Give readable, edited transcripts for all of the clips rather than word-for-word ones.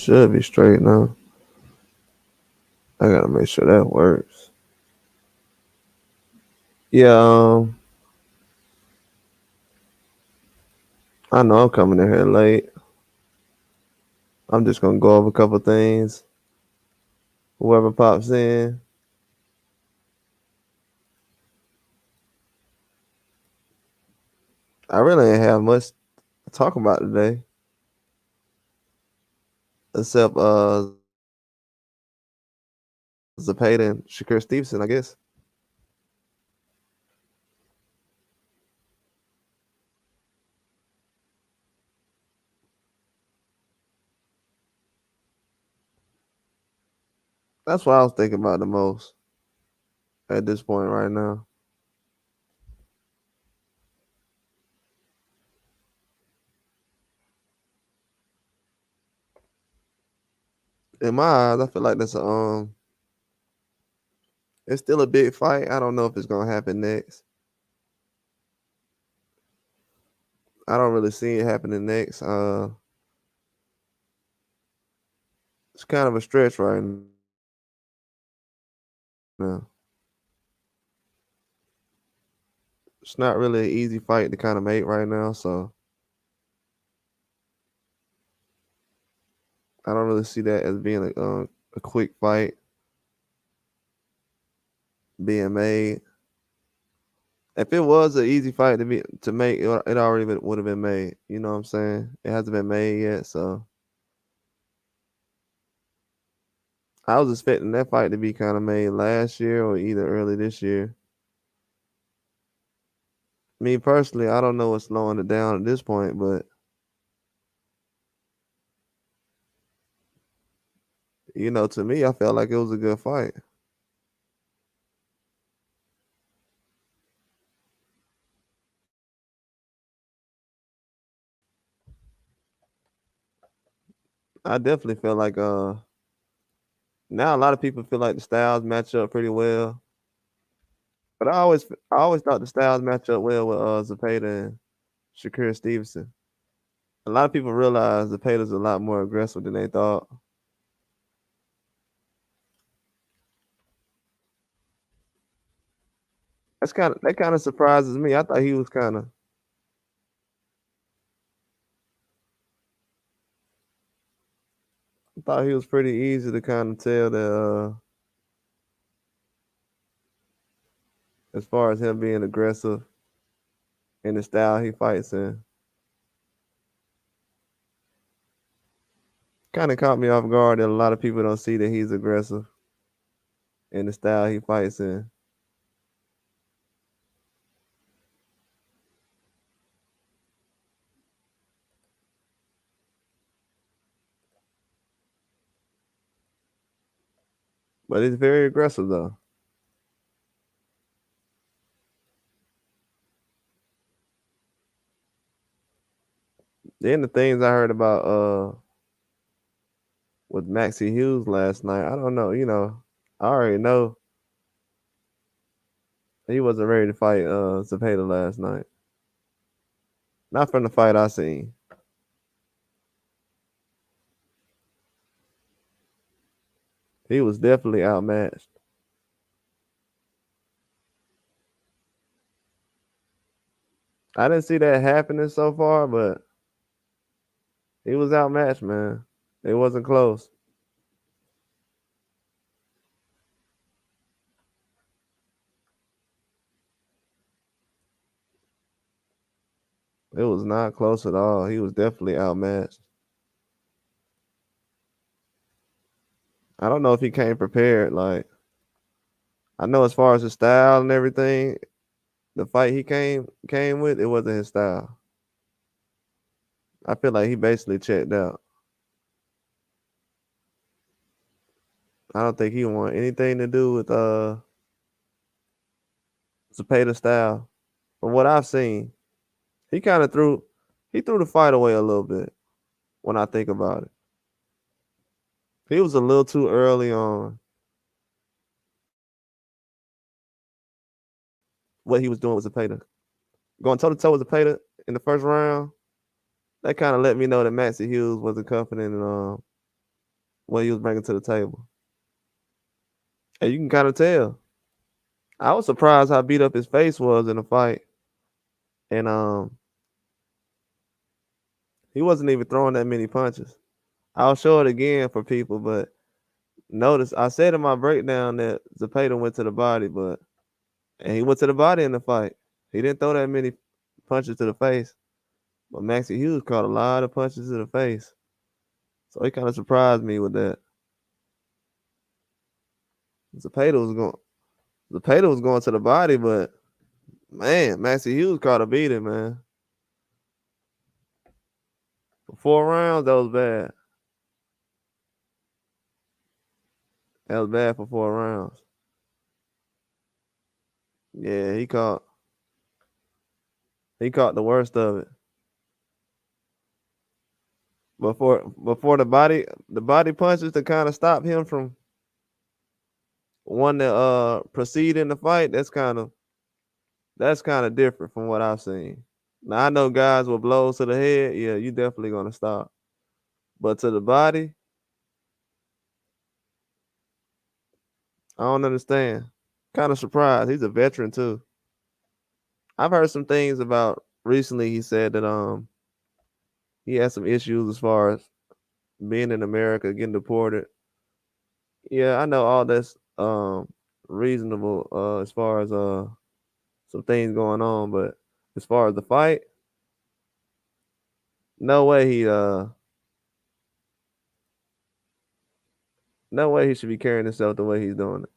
Should be straight now. I gotta make sure that works. Yeah, I know I'm coming in here late. I'm just gonna go over a couple things. Whoever pops in. I really ain't have much to talk about today. Except Zepeda and Shakur Stevenson, I guess. That's what I was thinking about the most at this point right now. In my eyes, I feel like that's it's still a big fight. I don't know if it's gonna happen next. I don't really see it happening next. It's kind of a stretch right now. It's not really an easy fight to kind of make right now, so I don't really see that as being a quick fight being made. If it was an easy fight to make, it already would have been made. You know what I'm saying? It hasn't been made yet, so I was expecting that fight to be kind of made last year or either early this year. Me personally, I don't know what's slowing it down at this point, but to me, I felt like it was a good fight. I definitely feel like now a lot of people feel like the styles match up pretty well. But I always thought the styles match up well with Zepeda and Shakur Stevenson. A lot of people realize Zepeda's a lot more aggressive than they thought. That kind of surprises me. I thought he was pretty easy to kind of tell that as far as him being aggressive in the style he fights in. Kind of caught me off guard that a lot of people don't see that he's aggressive in the style he fights in. But it's very aggressive though. Then the things I heard about with Maxie Hughes last night, I don't know, I already know he wasn't ready to fight Zepeda last night. Not from the fight I seen. He was definitely outmatched. I didn't see that happening so far, but he was outmatched, man. It wasn't close. It was not close at all. He was definitely outmatched. I don't know if he came prepared. Like, I know as far as his style and everything, the fight he came with, it wasn't his style. I feel like he basically checked out. I don't think he want anything to do with Zepeda style. From what I've seen, he kind of threw the fight away a little bit when I think about it. He was a little too early on what he was doing with Zepeda. Going toe to toe with Zepeda in the first round, that kind of let me know that Maxie Hughes wasn't confident in what he was bringing to the table. And you can kind of tell. I was surprised how beat up his face was in the fight. And he wasn't even throwing that many punches. I'll show it again for people, but notice I said in my breakdown that Zepeda went to the body, and he went to the body in the fight. He didn't throw that many punches to the face, but Maxie Hughes caught a lot of punches to the face. So he kind of surprised me with that. Zepeda was going to the body, but man, Maxie Hughes caught a beating, man. For 4 rounds, that was bad. That was bad for 4 rounds. Yeah, he caught the worst of it. Before the body punches to kind of stop him from wanting to proceed in the fight, that's kind of different from what I've seen. Now I know guys with blows to the head, yeah, you definitely gonna stop. But to the body, I don't understand. Kind of surprised. He's a veteran too. I've heard some things about recently. He said that he had some issues as far as being in America, getting deported. Yeah, I know all that's reasonable as far as some things going on, but as far as the fight, no way no way he should be carrying himself the way he's doing it.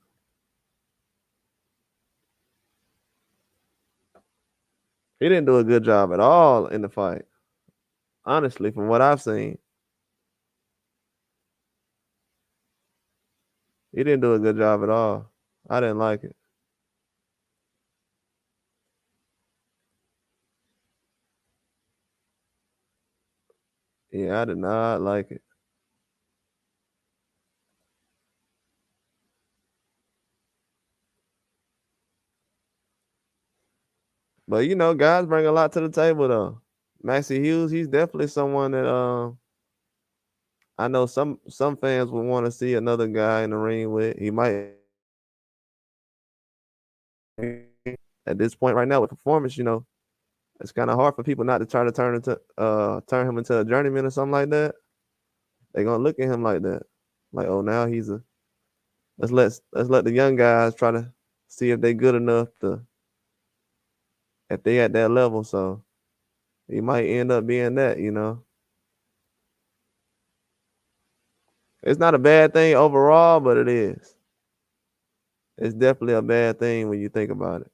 He didn't do a good job at all in the fight. Honestly, from what I've seen, he didn't do a good job at all. I didn't like it. Yeah, I did not like it. But guys bring a lot to the table though. Maxie Hughes, he's definitely someone that I know some fans would want to see another guy in the ring with. He might at this point right now with performance, it's kind of hard for people not to try to turn him into a journeyman or something like that. They're gonna look at him like that, like, oh, now he's a let's let the young guys try to see if they good enough to if they at that level. So he might end up being that. It's not a bad thing overall, but it is. It's definitely a bad thing when you think about it.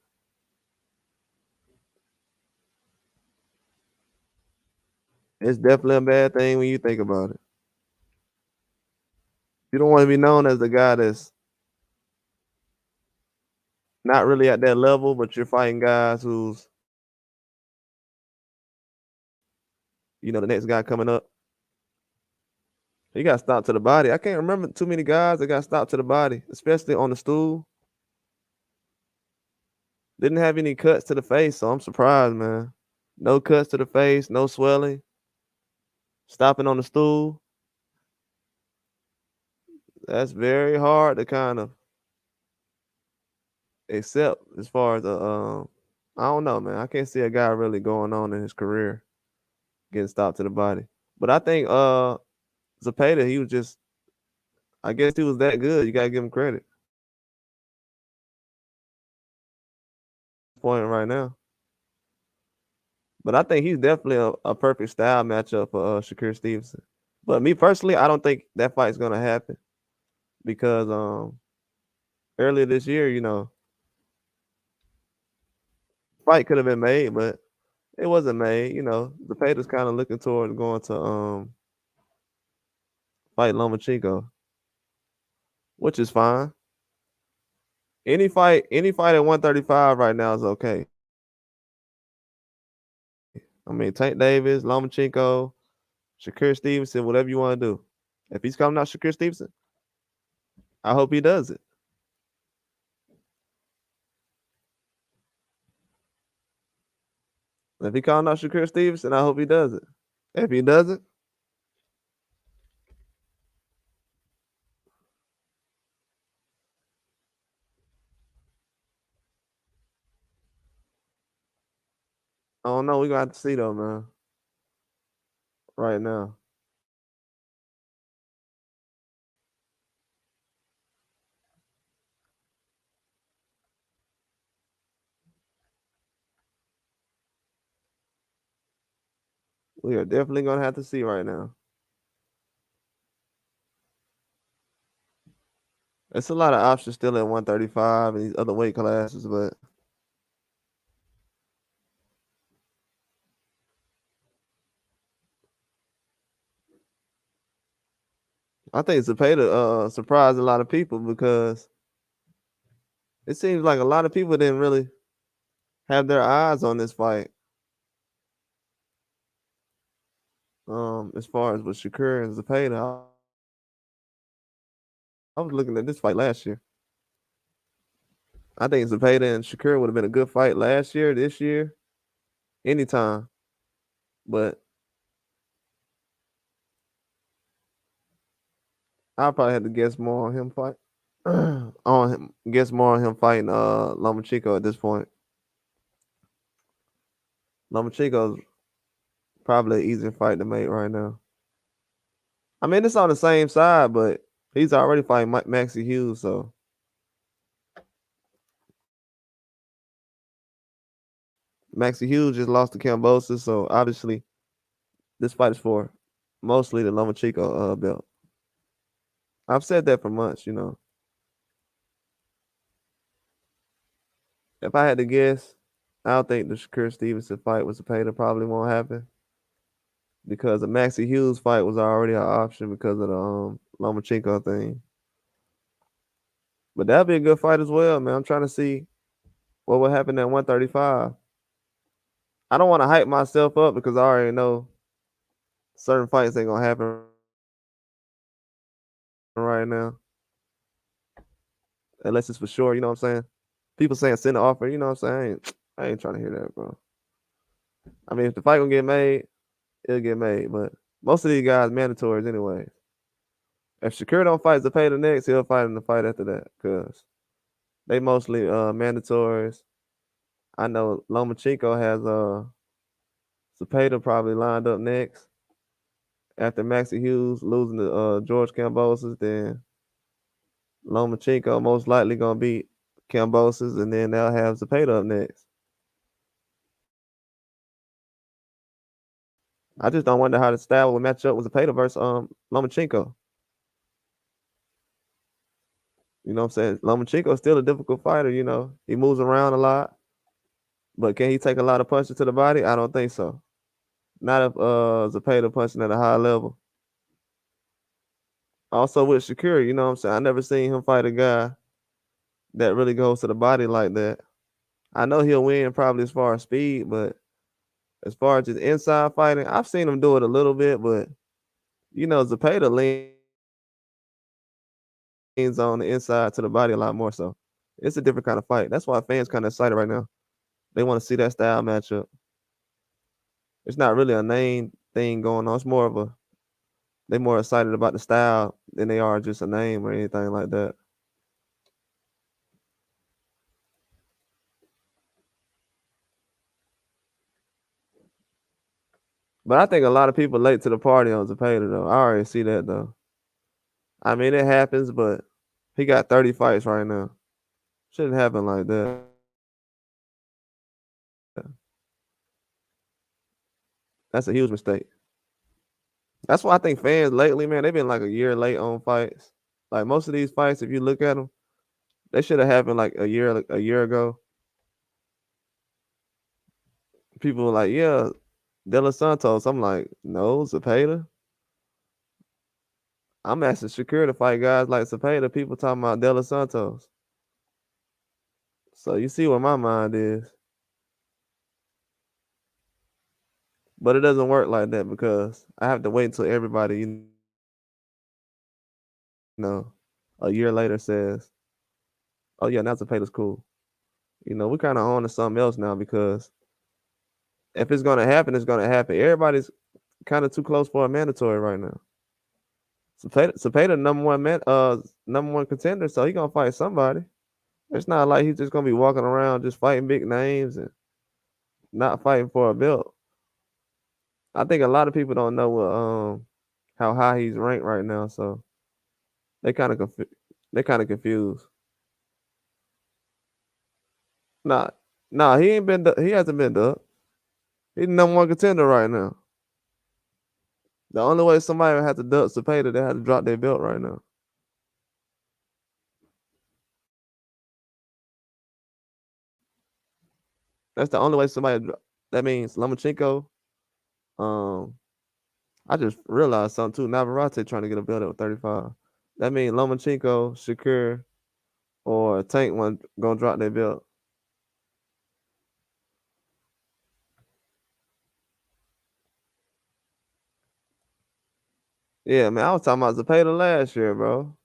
It's definitely a bad thing when you think about it. You don't want to be known as the guy that's not really at that level, but you're fighting guys who's, the next guy coming up. He got stopped to the body. I can't remember too many guys that got stopped to the body, especially on the stool. Didn't have any cuts to the face, so I'm surprised, man. No cuts to the face, no swelling. Stopping on the stool. That's very hard to kind of accept as far as I don't know, man. I can't see a guy really going on in his career getting stopped to the body. But I think Zepeda, he was just I guess he was that good. You gotta give him credit. Point right now. But I think he's definitely a perfect style matchup for Shakur Stevenson. But me personally, I don't think that fight's gonna happen because earlier this year, fight could have been made, but it wasn't made. Zepeda's kind of looking towards going to fight Lomachenko, which is fine. Any fight at 135 right now is okay. I mean, Tank Davis, Lomachenko, Shakur Stevenson, whatever you want to do. If he's coming out Shakur Stevenson, I hope he does it. If he calling out Shakur Stevenson, I hope he does it. If he doesn't, I don't know. We gonna have to see though, man. Right now, we are definitely gonna have to see right now. It's a lot of options still at 135 and these other weight classes, but I think Zepeda surprised a lot of people because it seems like a lot of people didn't really have their eyes on this fight. As far as with Shakur and Zepeda, I was looking at this fight last year. I think Zepeda and Shakur would have been a good fight last year, this year, anytime. But I probably had to guess more on him fight. Guess more on him fighting Lomachenko at this point. Lomachenko's probably an easier fight to make right now. I mean, it's on the same side, but he's already fighting Maxie Hughes, so Maxie Hughes just lost to Cambosis, so obviously this fight is for mostly the Lomachenko belt. I've said that for months, you know. If I had to guess, I don't think the Shakur Stevenson fight with Zepeda probably won't happen because the Maxie Hughes fight was already an option because of the Lomachenko thing. But that'd be a good fight as well, man. I'm trying to see what would happen at 135. I don't want to hype myself up because I already know certain fights ain't gonna happen right now unless it's for sure. You know what I'm saying? People saying send an offer. You know what I'm saying? I ain't trying to hear that, bro. I mean, if the fight gonna get made, it'll get made. But most of these guys mandatories anyway. If Shakur don't fight Zepeda next, he'll fight in the fight after that because they mostly mandatories. I know Lomachenko has Zepeda probably lined up next after Maxie Hughes losing to George Kambosos. Then Lomachenko most likely gonna beat Kambosos, and then they'll have Zepeda up next. I just don't wonder how the style will match up with Zepeda versus Lomachenko. You know what I'm saying? Lomachenko's still a difficult fighter, you know. He moves around a lot. But can he take a lot of punches to the body? I don't think so. Not if Zepeda punching at a high level. Also with Shakur, you know what I'm saying? I never seen him fight a guy that really goes to the body like that. I know he'll win probably as far as speed, but as far as just inside fighting, I've seen him do it a little bit, but you know, Zepeda leans on the inside to the body a lot more. So it's a different kind of fight. That's why fans kind of excited right now. They want to see that style matchup. It's not really a name thing going on. It's more of a they more excited about the style than they are just a name or anything like that. But I think a lot of people late to the party on Zepeda though. I already see that though. I mean, it happens, but he got 30 fights right now. Shouldn't happen like that. That's a huge mistake. That's why I think fans lately, man, they've been like a year late on fights. Like most of these fights, if you look at them, they should have happened like a year ago. People were like, "Yeah, De Los Santos." I'm like, "No, Zepeda." I'm asking Shakur to fight guys like Zepeda. People talking about De Los Santos. So you see where my mind is. But it doesn't work like that because I have to wait until everybody, you know, a year later says, "Oh yeah, now Zepeda's cool." You know, we kind of on to something else now because if it's gonna happen, it's gonna happen. Everybody's kind of too close for a mandatory right now. Cepeda number one contender, so he gonna fight somebody. It's not like he's just gonna be walking around just fighting big names and not fighting for a belt. I think a lot of people don't know what how high he's ranked right now, so they kind of they kind of confused. Nah, nah, he ain't been. He hasn't been up. He's the number one contender right now. The only way somebody would have to duck Zepeda, they had to drop their belt right now. That's the only way somebody. That means Lomachenko. Um, I just realized something too. Navarrete trying to get a belt at 35. That means Lomachenko, Shakur, or Tank one gonna drop their belt. Yeah, man, I was talking about Zepeda last year, bro.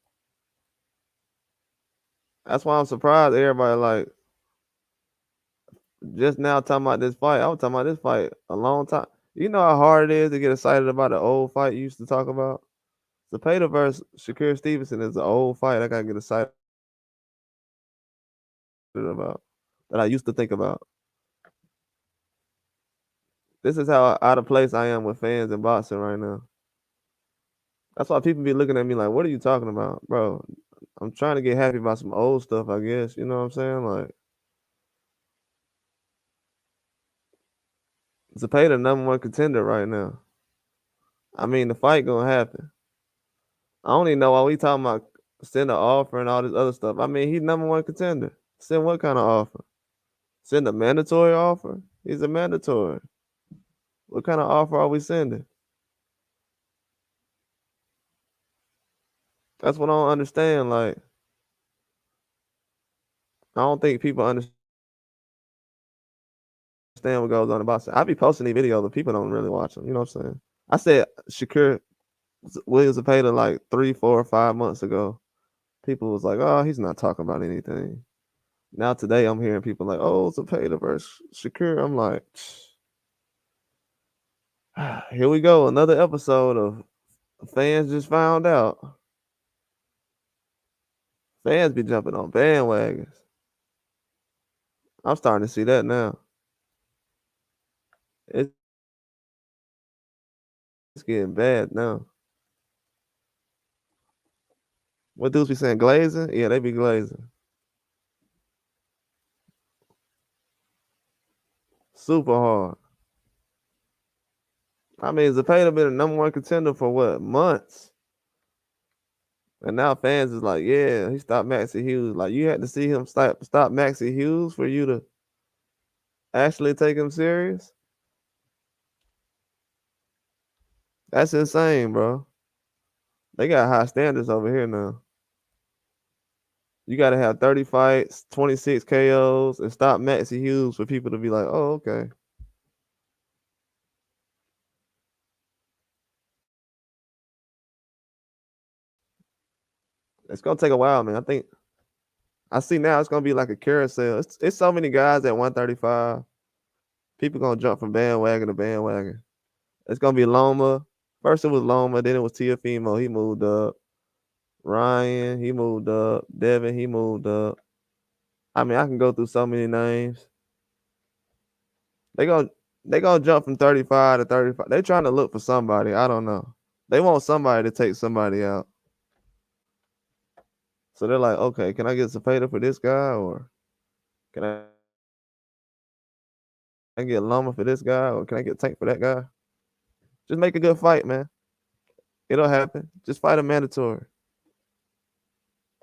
That's why I'm surprised everybody like just now talking about this fight. I was talking about this fight a long time. You know how hard it is to get excited about the old fight you used to talk about? Zepeda versus Shakur Stevenson is an old fight I gotta get excited about that I used to think about. This is how out of place I am with fans in boxing right now. That's why people be looking at me like, "What are you talking about, bro?" I'm trying to get happy about some old stuff, I guess. You know what I'm saying? Like Zepeda number one contender right now. I mean, the fight gonna happen. I don't even know why we talking about send an offer and all this other stuff. I mean, he's number one contender. Send what kind of offer? Send a mandatory offer? He's a mandatory. What kind of offer are we sending? That's what I don't understand. Like, I don't think people understand what goes on in boxing. I be posting these videos, but people don't really watch them. You know what I'm saying? I said Shakur Williams Zepeda like 3, 4, 5 months ago. People was like, "Oh, he's not talking about anything." Now today, I'm hearing people like, "Oh, Zepeda versus Shakur." I'm like, here we go, another episode of fans just found out. Fans be jumping on bandwagons. I'm starting to see that now. It's getting bad now. What dudes be saying? Glazing? Yeah, they be glazing. Super hard. I mean, Zepeda been a number one contender for what, months? And now fans is like, yeah, he stopped Maxie Hughes. Like, you had to see him stop Maxie Hughes for you to actually take him serious? That's insane, bro. They got high standards over here now. You got to have 30 fights, 26 KOs, and stop Maxie Hughes for people to be like, oh, okay. It's gonna take a while, man. I think I see now it's gonna be like a carousel. It's so many guys at 135. People gonna jump from bandwagon to bandwagon. It's gonna be Loma. First it was Loma, then it was Tiafimo. He moved up. Ryan, he moved up. Devin, he moved up. I mean, I can go through so many names. They gonna they gonna jump from 35 to 35. They trying to look for somebody. I don't know. They want somebody to take somebody out. So they're like, okay, can I get Zepeda for this guy, or can I get Loma for this guy, or can I get Tank for that guy? Just make a good fight, man. It'll happen. Just fight a mandatory.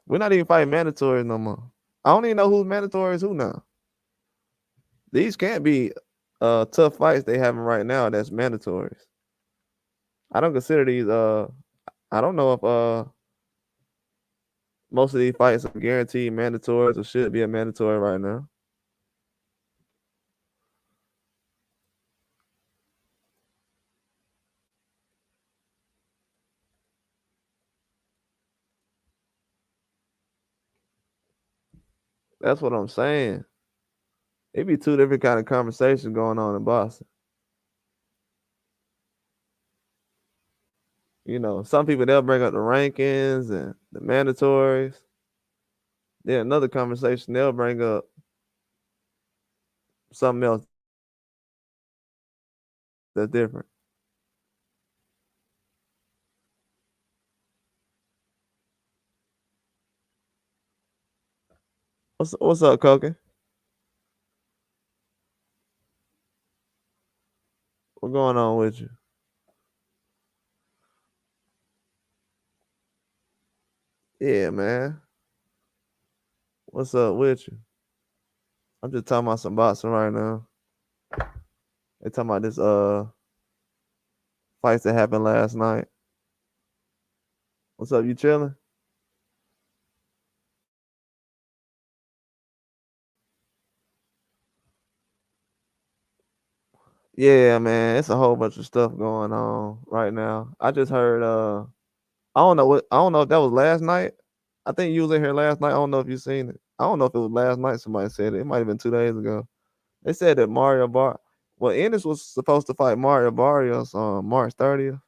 We're not even fighting mandatories no more. I don't even know who's mandatory is who now. These can't be tough fights they having right now that's mandatories. I don't consider these I don't know if most of these fights are guaranteed mandatories or should be a mandatory right now. That's what I'm saying. It be two different kind of conversations going on in Boston. You know, some people they'll bring up the rankings and the mandatories. Then another conversation they'll bring up something else That's different. What's up, Cokie? What going on with you? Yeah, man. What's up with you? I'm just talking about some boxing right now. They talking about this fights that happened last night. What's up? You chilling? Yeah, man. It's a whole bunch of stuff going on right now. I just heard I don't know if that was last night. I think you was in here last night. I don't know if you seen it. I don't know if it was last night somebody said it. It might have been 2 days ago. They said that Ennis was supposed to fight Mario Barrios on March 30th,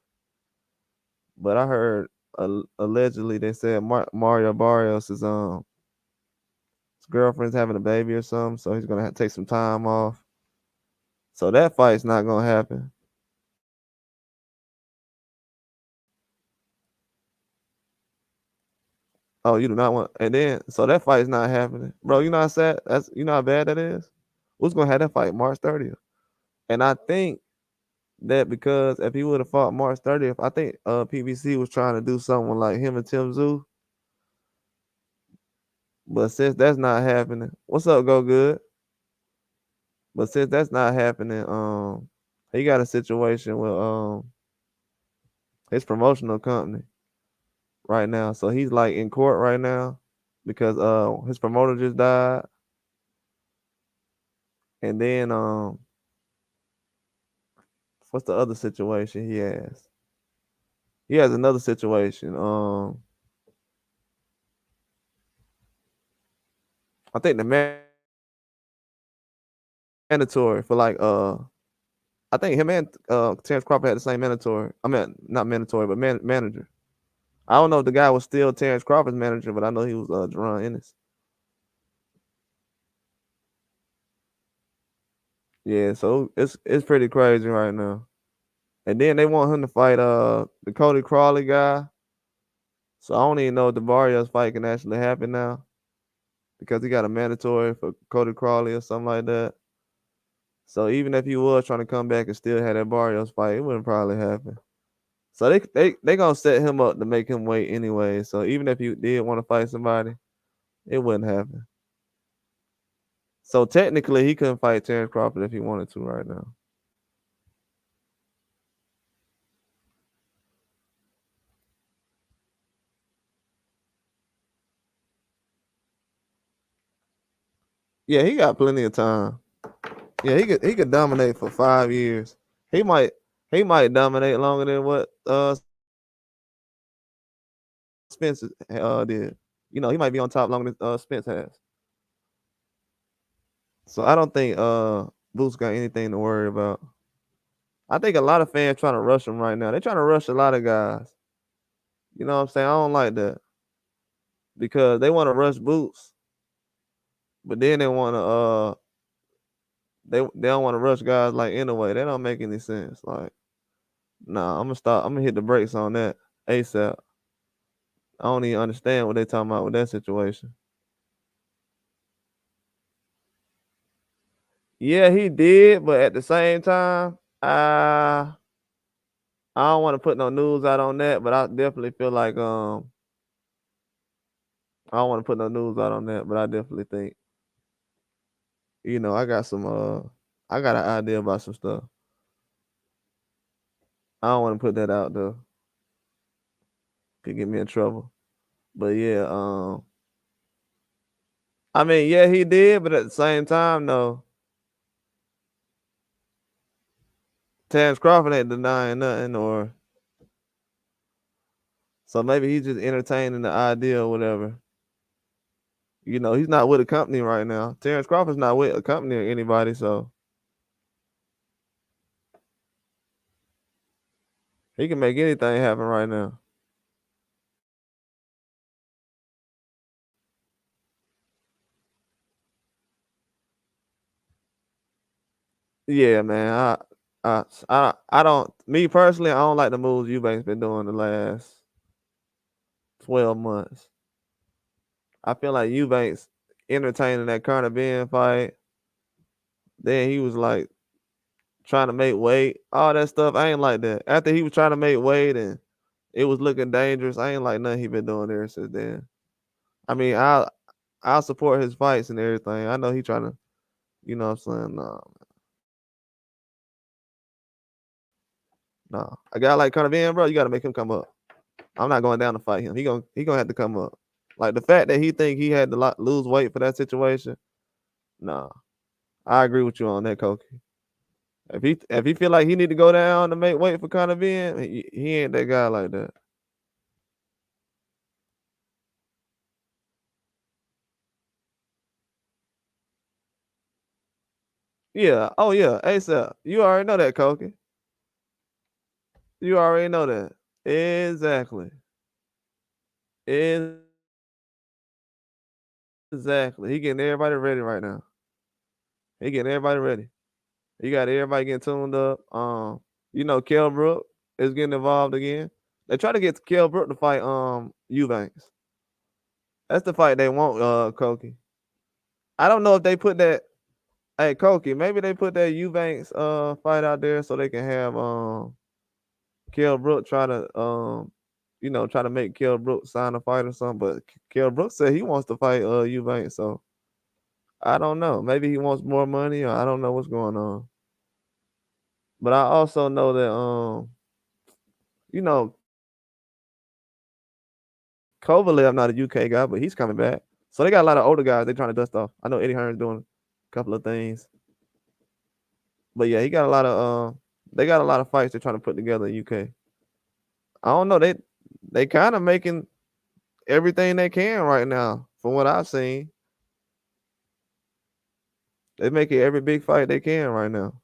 but I heard allegedly they said Mario Barrios is his girlfriend's having a baby or something, so he's gonna have to take some time off. So that fight's not gonna happen. Oh, you do not want, and then so that fight's not happening, bro. You know how sad that's. You know how bad that is. Who's gonna have that fight March 30th? And I think that because if he would have fought March 30th, I think PBC was trying to do something like him and Tim Zoo. But since that's not happening, what's up, Go Good? But since that's not happening, he got a situation with his promotional company right now. So he's like in court right now because his promoter just died. And then what's the other situation he has? He has another situation. I think the mandatory for like I think him and Terrence Crawford had the same mandatory. I mean not mandatory, but manager. I don't know if the guy was still Terrence Crawford's manager, but I know he was Jerron Ennis. Yeah, so it's pretty crazy right now. And then they want him to fight the Cody Crawley guy. So I don't even know if the Barrios fight can actually happen now because he got a mandatory for Cody Crawley or something like that. So even if he was trying to come back and still have that Barrios fight, it wouldn't probably happen. So they gonna set him up to make him wait anyway. So even if you did want to fight somebody, it wouldn't happen. So technically, he couldn't fight Terrence Crawford if he wanted to right now. Yeah, he got plenty of time. Yeah, he could dominate for 5 years. He might he might dominate longer than what Spence did. You know, he might be on top longer than Spence has. So I don't think Boots got anything to worry about. I think a lot of fans trying to rush him right now. They're trying to rush a lot of guys. You know what I'm saying? I don't like that because they want to rush Boots, but then they want to they don't want to rush guys like anyway. They don't make any sense. Like, nah, I'm gonna stop. I'm gonna hit the brakes on that ASAP. I don't even understand what they talking about with that situation. Yeah, he did, but at the same time, I don't want to put no news out on that, but I definitely feel like I don't want to put no news out on that, but I definitely think I got some I got an idea about some stuff. I don't want to put that out though. Could get me in trouble. But yeah, I mean, yeah, he did, but at the same time, no, Terrence Crawford ain't denying nothing, or so maybe he's just entertaining the idea or whatever. He's not with a company right now. Terrence Crawford's not with a company or anybody, so he can make anything happen right now. Yeah, man. I don't. Me personally, I don't like the moves Eubanks been doing the last 12 months. I feel like Eubanks entertaining that Conor Ben fight. Then he was like trying to make weight, all that stuff. I ain't like that. After he was trying to make weight and it was looking dangerous, I ain't like nothing he been doing there since then. I mean, I'll support his fights and everything. I know he trying to, you know what I'm saying? No. A guy like Conor Ben, bro, you gotta make him come up. I'm not going down to fight him. He gonna have to come up. Like the fact that he think he had to lose weight for that situation. Nah. I agree with you on that, Koki. If he feel like he need to go down to make weight for Conor Ben, he ain't that guy like that. Yeah. Oh yeah. ASAP. You already know that, Koki. You already know that. Exactly. Exactly. He getting everybody ready right now. He getting everybody ready. He got everybody getting tuned up. Kell Brook is getting involved again. They try to get Kell Brook to fight Eubanks. That's the fight they want, Koki. I don't know if they put that. Hey, Koki, maybe they put that Eubanks fight out there so they can have Kell Brook try to make Kell Brook sign a fight or something. But Kell Brook said he wants to fight Eubanks, so I don't know. Maybe he wants more money, or I don't know what's going on. But I also know that you know, Kovalev not a UK guy, but he's coming back. So they got a lot of older guys they're trying to dust off. I know Eddie Hearn's doing a couple of things. But yeah, he got a lot of they got a lot of fights they're trying to put together in UK. I don't know. They kind of making everything they can right now, from what I've seen. They making every big fight they can right now.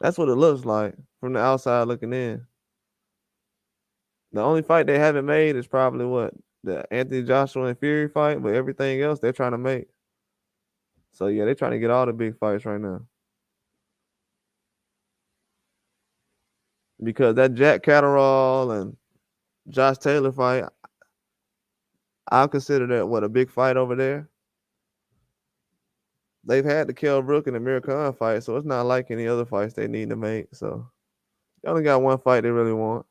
That's what it looks like from the outside looking in. The only fight they haven't made is probably what? The Anthony Joshua and Fury fight, but everything else they're trying to make. So yeah, they're trying to get all the big fights right now. Because that Jack Catterall and Josh Taylor fight, I'll consider that what a big fight over there. They've had the Kell Brook and the Amir Khan fight, so it's not like any other fights they need to make. So they only got one fight they really want.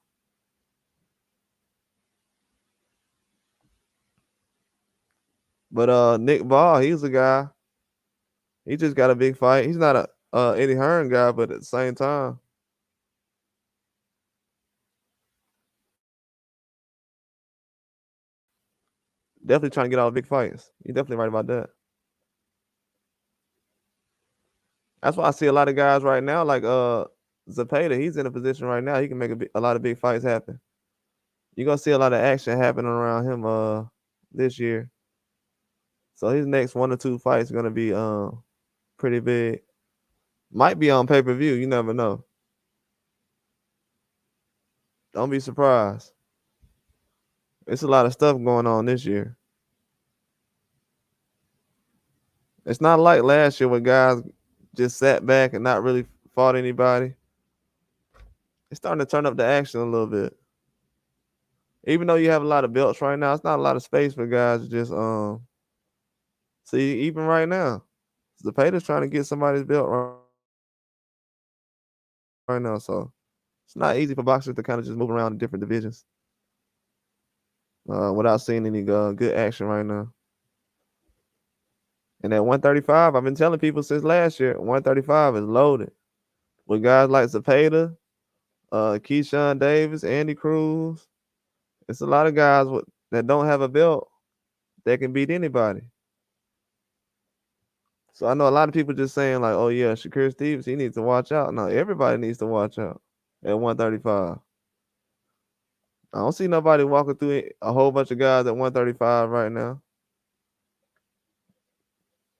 But Nick Ball, he's a guy. He just got a big fight. He's not a Eddie Hearn guy, but at the same time, definitely trying to get all the big fights. You're definitely right about that. That's why I see a lot of guys right now, like Zepeda. He's in a position right now he can make a lot of big fights happen. You're gonna see a lot of action happening around him this year. So his next 1 or 2 fights are gonna be pretty big. Might be on pay-per-view. You never know. Don't be surprised. It's a lot of stuff going on this year. It's not like last year where guys just sat back and not really fought anybody. It's starting to turn up the action a little bit. Even though you have a lot of belts right now, it's not a lot of space for guys to just see. Even right now, Zepeda's trying to get somebody's belt right now, so it's not easy for boxers to kind of just move around in different divisions without seeing any good action right now. And at 135, I've been telling people since last year, 135 is loaded with guys like Zepeda, Keyshawn Davis, Andy Cruz. It's a lot of guys that don't have a belt that can beat anybody. So I know a lot of people just saying like, "Oh yeah, Shakur Stevenson, he needs to watch out." No, everybody needs to watch out at 135. I don't see nobody walking through a whole bunch of guys at 135 right now.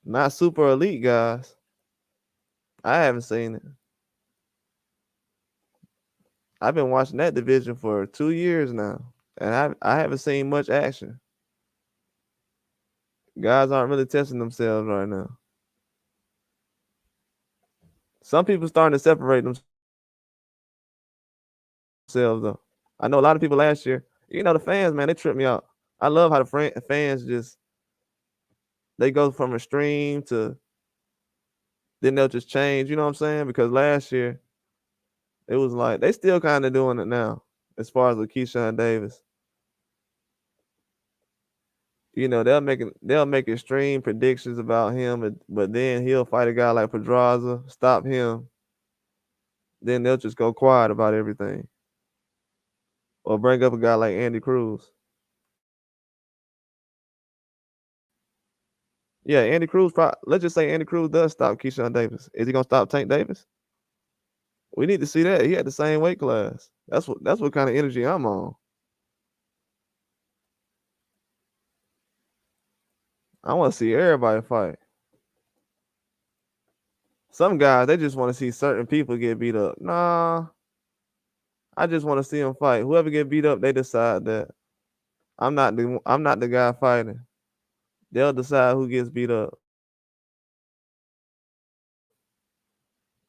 Not super elite guys. I haven't seen it. I've been watching that division for 2 years now, and I haven't seen much action. Guys aren't really testing themselves right now. Some people starting to separate themselves though. I know a lot of people last year. You know the fans, man, they tripped me out. I love how the fans just they go from extreme to then they'll just change. You know what I'm saying? Because last year it was like they still kind of doing it now, as far as with Keyshawn Davis. You know they'll make extreme predictions about him, but then he'll fight a guy like Pedraza, stop him. Then they'll just go quiet about everything, or bring up a guy like Andy Cruz. Yeah, Andy Cruz. Let's just say Andy Cruz does stop Keyshawn Davis. Is he gonna stop Tank Davis? We need to see that. He had the same weight class. That's what kind of energy I'm on. I want to see everybody fight. Some guys they just want to see certain people get beat up. Nah, I just want to see them fight. Whoever get beat up, they decide that. I'm not the guy fighting. They'll decide who gets beat up.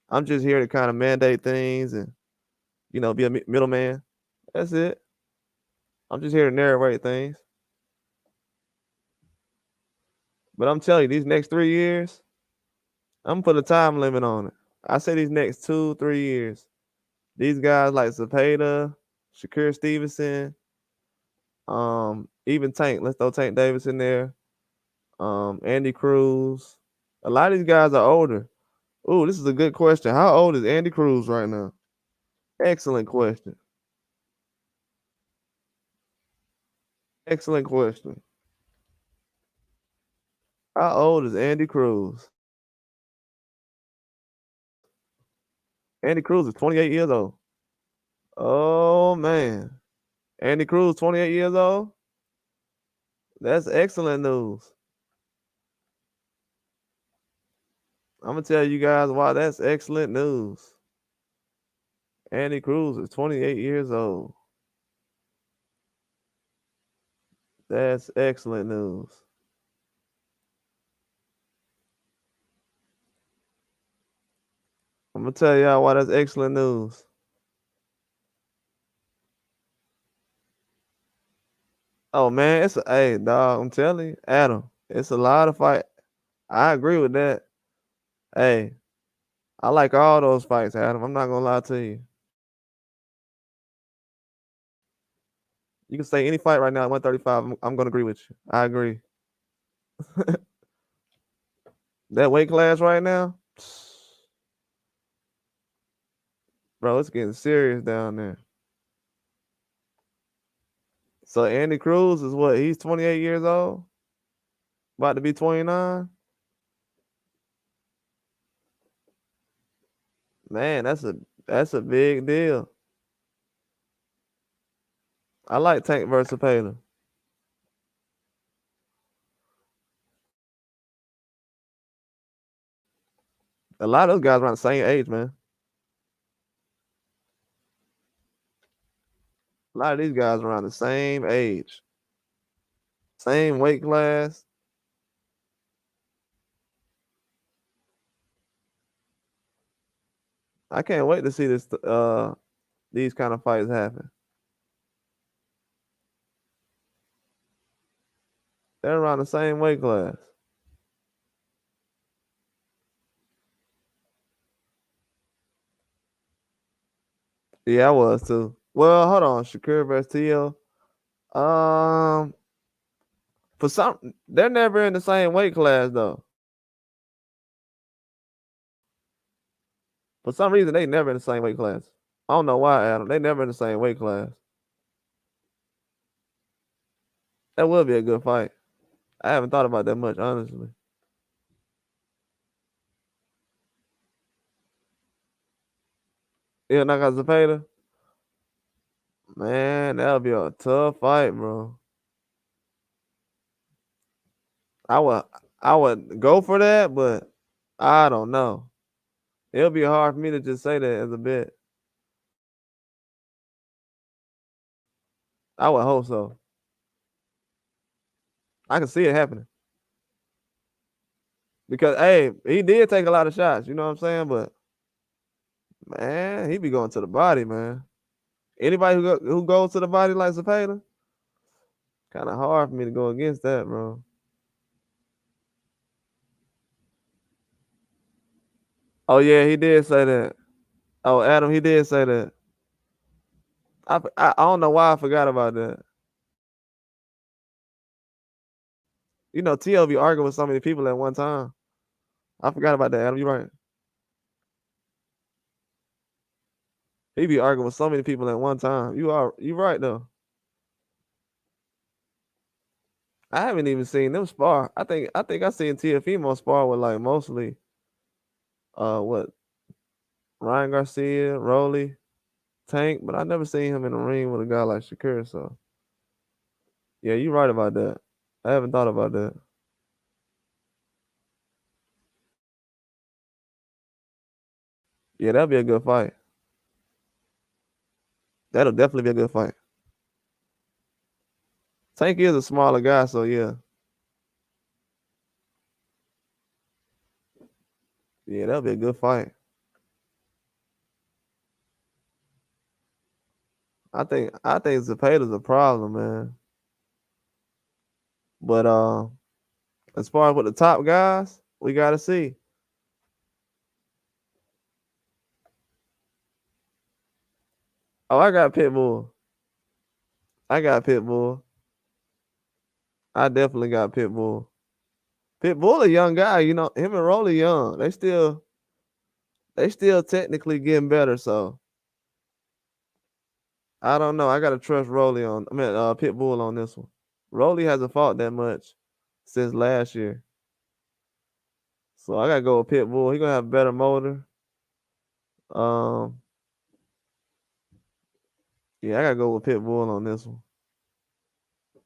I'm just here to kind of mandate things and be a middleman. That's it. I'm just here to narrate things. But I'm telling you, these next 3 years, I'm gonna put a time limit on it. I say these next 2, 3 years, these guys like Zepeda, Shakur Stevenson, even Tank. Let's throw Tank Davis in there. Andy Cruz. A lot of these guys are older. Ooh, this is a good question. How old is Andy Cruz right now? Excellent question. Excellent question. How old is Andy Cruz? Andy Cruz is 28 years old. Oh man. Andy Cruz, 28 years old? That's excellent news. I'm gonna tell you guys why that's excellent news. Andy Cruz is 28 years old. That's excellent news. I'm gonna tell y'all why that's excellent news. Oh man, hey dog, I'm telling you, Adam, it's a lot of fight. I agree with that. Hey, I like all those fights, Adam. I'm not gonna lie to you. You can say any fight right now at 135. I'm gonna agree with you. I agree. That weight class right now, bro, it's getting serious down there. So Andy Cruz is what? He's 28 years old, about to be 29. Man, that's a big deal. I like Tank versus Payton. A lot of those guys around the same age, man. A lot of these guys around the same age, same weight class. I can't wait to see these kind of fights happen. They're around the same weight class. Yeah, I was too. Well, hold on, Shakur versus TL. Um, for some, they're never in the same weight class though. For some reason, they never in the same weight class. I don't know why, Adam. They never in the same weight class. That will be a good fight. I haven't thought about that much, honestly. Yeah, knock out Zepeda. Man, that'll be a tough fight, bro. I would, I would go for that, but I don't know. It'll be hard for me to just say that as a bet. I would hope so. I can see it happening because, hey, he did take a lot of shots. You know what I'm saying? But Man, he be going to the body, man. Anybody who goes to the body like Zepeda, kind of hard for me to go against that, bro. Oh yeah, he did say that. Oh, Adam, he did say that. I don't know why I forgot about that. You know, T.O. be arguing with so many people at one time. I forgot about that, Adam. You right. He be arguing with so many people at one time. You right though. I haven't even seen them spar. I think I seen TFemo spar with like mostly what Ryan Garcia, Rolly, Tank, but I never seen him in the ring with a guy like Shakur. So yeah, you right about that. I haven't thought about that. Yeah, that'll be a good fight. That'll definitely be a good fight. Tank is a smaller guy, so yeah. Yeah, that'll be a good fight. I think Zepeda's a problem, man. But as far as with the top guys, we gotta see. Oh, I got Pitbull. I got Pitbull. I definitely got Pitbull. Pitbull a young guy, you know. Him and Rolly young. They still technically getting better. So I don't know. I gotta trust Pitbull on this one. Rolly hasn't fought that much since last year. So I gotta go with Pitbull. He gonna have a better motor. Um, yeah, I gotta go with Pitbull on this one.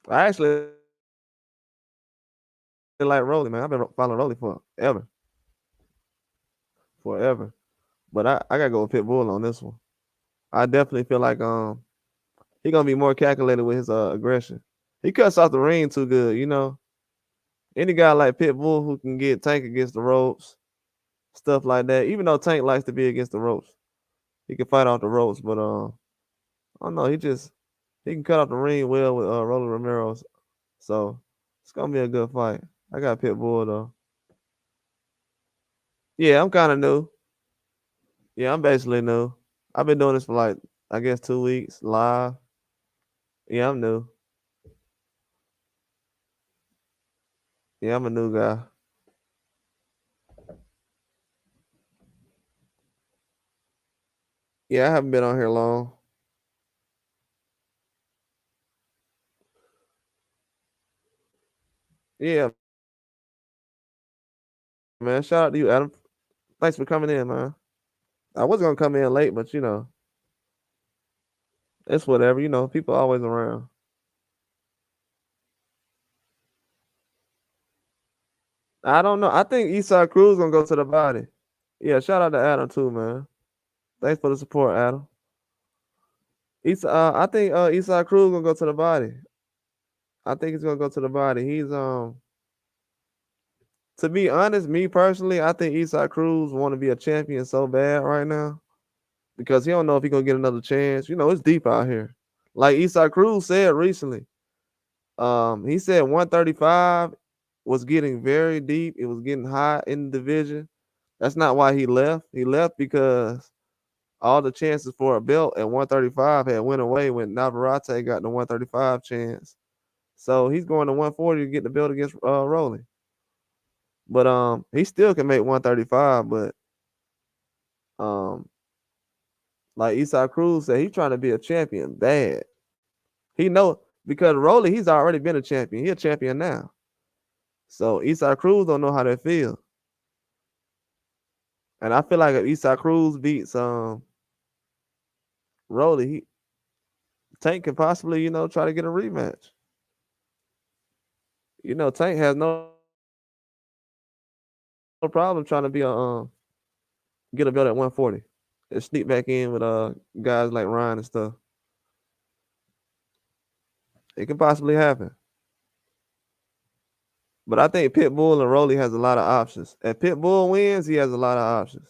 I actually like Rolly, man. I've been following Rolly forever. But I gotta go with Pitbull on this one. I definitely feel like he gonna be more calculated with his aggression. He cuts off the ring too good, you know. Any guy like Pitbull who can get Tank against the ropes, stuff like that. Even though Tank likes to be against the ropes, he can fight off the ropes. But I don't know. He can cut off the ring well with Rolly Romero. So it's gonna be a good fight. I got Pitbull though. Yeah, I'm kind of new. Yeah, I'm basically new. I've been doing this for like I guess 2 weeks live. Yeah, I'm new. Yeah, I'm a new guy. Yeah, I haven't been on here long. Yeah, man. Shout out to you, Adam. Thanks for coming in, man. I was gonna come in late, but you know, it's whatever. You know, people always around. I don't know. I think Eastside Cruz gonna go to the body. Yeah, shout out to Adam too, man. Thanks for the support, Adam. I think Eastside Cruz gonna go to the body. I think he's gonna go to the body. He's to be honest, me personally, I think Eastside Cruz want to be a champion so bad right now because he don't know if he gonna get another chance. You know, it's deep out here. Like Eastside Cruz said recently, he said 135 was getting very deep. It was getting hot in the division. That's not why he left. He left because all the chances for a belt at 135 had went away when Navarrete got the 135 chance. So he's going to 140 to get the belt against Rolling. But he still can make 135. But um, like Eastside Cruz said, he's trying to be a champion bad. He know because Rolling, he's already been a champion. He's a champion now. So Eastside Cruz don't know how that feels. And I feel like if Eastside Cruz beats Rolly, Tank can possibly, you know, try to get a rematch. You know, Tank has no problem trying to be a get a belt at 140 and sneak back in with guys like Ryan and stuff. It can possibly happen. But I think Pitbull and Rolly has a lot of options. If Pitbull wins, he has a lot of options.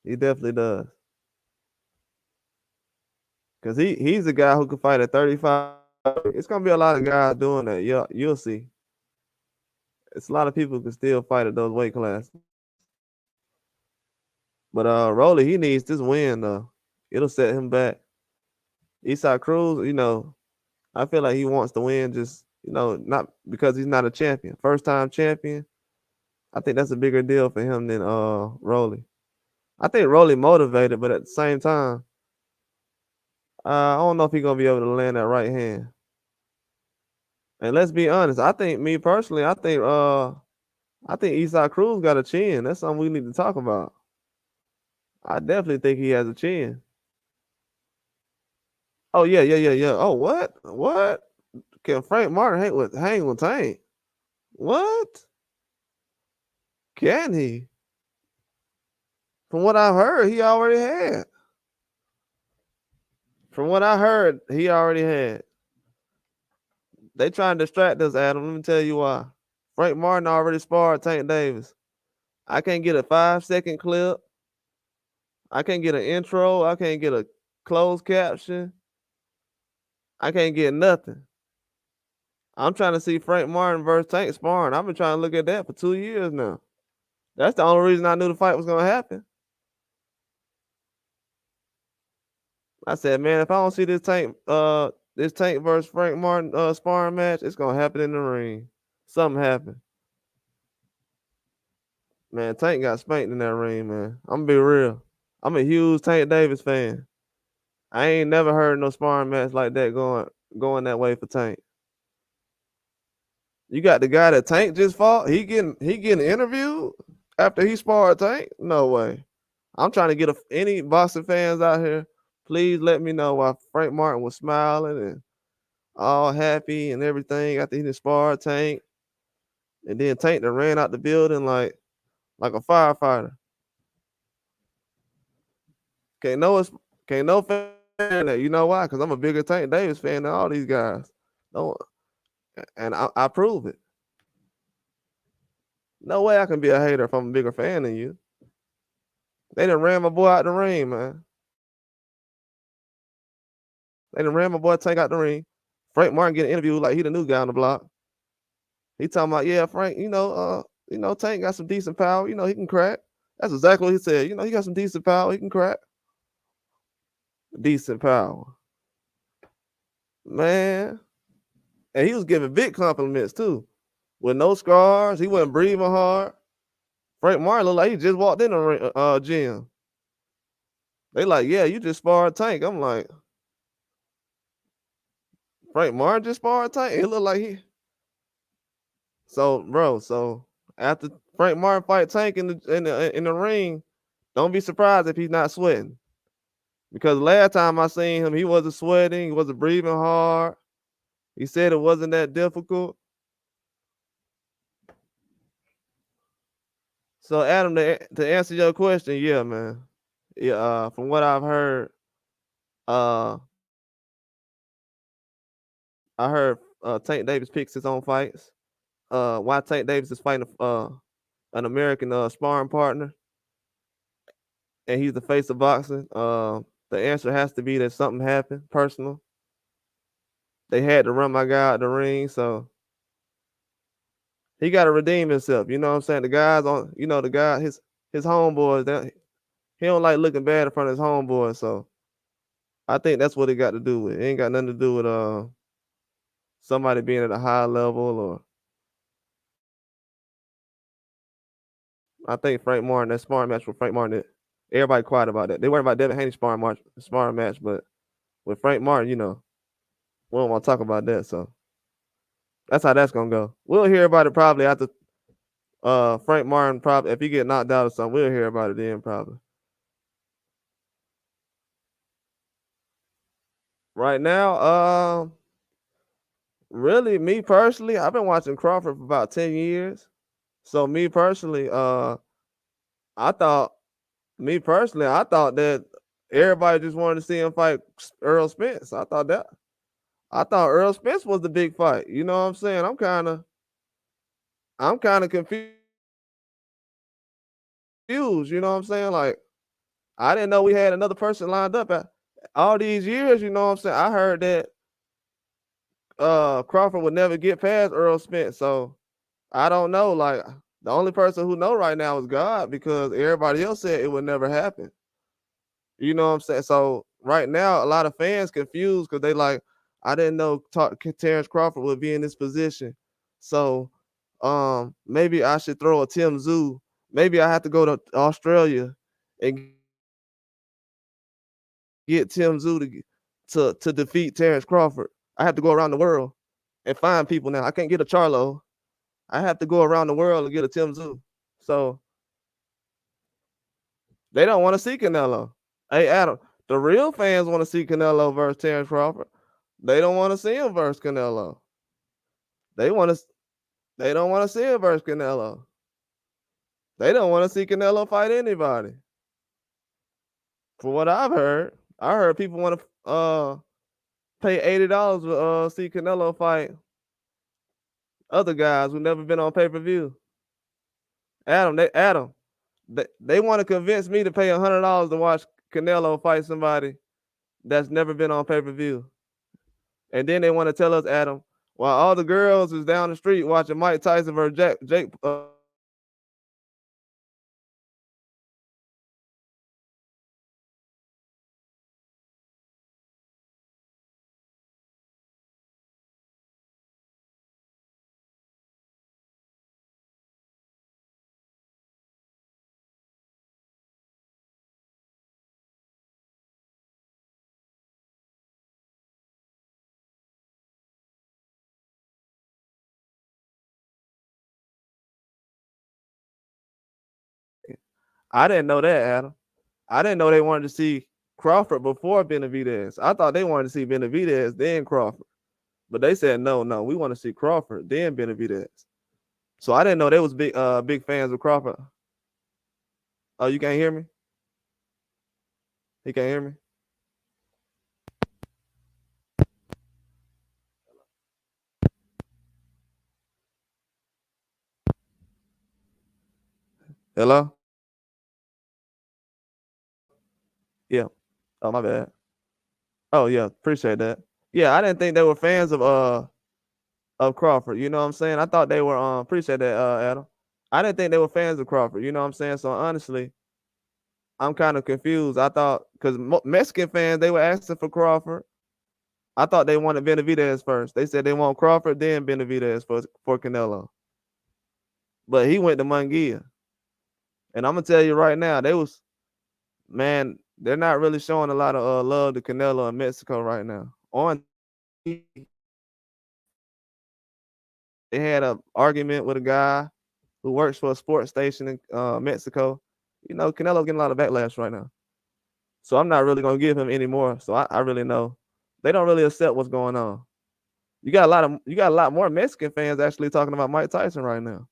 He definitely does. Cause he's the guy who can fight at 35. It's gonna be a lot of guys doing that. Yeah, you'll see. It's a lot of people who can still fight at those weight classes. But Rolly, he needs this win though. It'll set him back. Isaac Cruz, I feel like he wants to win just, not because he's not a champion. First time champion. I think that's a bigger deal for him than Rolly. I think Rolly motivated, but at the same time, I don't know if he's gonna be able to land that right hand. And let's be honest, I think me personally, I think Isaac Cruz got a chin. That's something we need to talk about. I definitely think he has a chin. Oh yeah, yeah, yeah, yeah. Oh what? What? Can Frank Martin hang with Tank? What? Can he? From what I've heard, he already had. From what I heard, he already had. They trying to distract us, Adam. Let me tell you why. Frank Martin already sparred Tank Davis. I can't get a 5-second clip. I can't get an intro. I can't get a closed caption. I can't get nothing. I'm trying to see Frank Martin versus Tank sparring. I've been trying to look at that for 2 years now. That's the only reason I knew the fight was gonna happen. I said, man, if I don't see this Tank versus Frank Martin sparring match, it's gonna happen in the ring. Something happened. Man, Tank got spanked in that ring, man. I'm gonna be real. I'm a huge Tank Davis fan. I ain't never heard no sparring match like that going that way for Tank. You got the guy that Tank just fought. He getting interviewed after he sparred Tank. No way. I'm trying to get any boxing fans out here. Please let me know why Frank Martin was smiling and all happy and everything after he just sparred Tank, and then Tank that ran out the building like a firefighter. Can't no fan that. You know why? Because I'm a bigger Tank Davis fan than all these guys. Don't, and I prove it. No way I can be a hater if I'm a bigger fan than you. They done ran my boy out the ring, man. They done ran my boy Tank out the ring. Frank Martin getting interviewed like he the new guy on the block. He talking about, yeah, Frank, Tank got some decent power. He can crack. That's exactly what he said. He got some decent power. He can crack. Decent power. Man. And he was giving big compliments too. With no scars. He wasn't breathing hard. Frank Martin looked like he just walked in the gym. They like, yeah, you just sparred Tank. I'm like, Frank Martin just sparred Tank? It looked like he. So after Frank Martin fight Tank in the ring, don't be surprised if he's not sweating. Because last time I seen him, he wasn't sweating, he wasn't breathing hard. He said it wasn't that difficult. So Adam, to answer your question, yeah, man. Yeah, from what I've heard, I heard Tank Davis picks his own fights. Why Tank Davis is fighting an American sparring partner, and he's the face of boxing. The answer has to be that something happened personal. They had to run my guy out the ring, so he got to redeem himself. You know what I'm saying? The guys on, the guy, his homeboys, he don't like looking bad in front of his homeboys. So I think that's what it got to do with. It ain't got nothing to do with somebody being at a high level, or I think Frank Martin, that sparring match with Frank Martin, everybody quiet about that. They worried about Devin Haney's sparring match, but with Frank Martin, we don't want to talk about that. So that's how that's gonna go. We'll hear about it probably after Frank Martin, probably if he get knocked out or something, we'll hear about it then probably. Right now, really, me personally, I've been watching Crawford for about 10 years. So me personally, I thought that everybody just wanted to see him fight Earl Spence. I thought Earl Spence was the big fight. You know what I'm saying? I'm kind of confused. You know what I'm saying? Like, I didn't know we had another person lined up. All these years, you know what I'm saying? I heard that Crawford would never get past Earl Spence. So I don't know. Like the only person who know right now is God because everybody else said it would never happen. You know what I'm saying? So right now, a lot of fans confused because they like, I didn't know Terrence Crawford would be in this position. So maybe I should throw a Tim Zoo. Maybe I have to go to Australia and get Tim Zoo to defeat Terrence Crawford. I have to go around the world and find people now. I can't get a Charlo. I have to go around the world and get a Tim Zoo. So they don't want to see Canelo. Hey Adam, the real fans want to see Canelo versus Terrence Crawford. They don't want to see him versus Canelo. They want to. They don't want to see him versus Canelo. They don't want to see Canelo fight anybody. From what I've heard, I heard people want to pay $80 to see Canelo fight other guys who never been on pay per view. Adam, they want to convince me to pay $100 to watch Canelo fight somebody that's never been on pay per view, and then they want to tell us, Adam, while all the girls is down the street watching Mike Tyson versus Jake. I didn't know that, Adam. I didn't know they wanted to see Crawford before Benavidez. I thought they wanted to see Benavidez, then Crawford. But they said no, we want to see Crawford, then Benavidez. So I didn't know they was big fans of Crawford. Oh, you can't hear me? You can't hear me? Hello? Yeah. Oh, my bad. Oh yeah, appreciate that. Yeah, I didn't think they were fans of Crawford. You know what I'm saying? I thought they were appreciate that, Adam. I didn't think they were fans of Crawford. You know what I'm saying? So honestly, I'm kind of confused. I thought because Mexican fans they were asking for Crawford. I thought they wanted Benavidez first. They said they want Crawford, then Benavidez for Canelo. But he went to Munguia. And I'm gonna tell you right now, they're not really showing a lot of love to Canelo in Mexico right now. On they had an argument with a guy who works for a sports station in Mexico. You know, Canelo's getting a lot of backlash right now. So I'm not really gonna give him any more. So I really know they don't really accept what's going on. You got a lot more Mexican fans actually talking about Mike Tyson right now.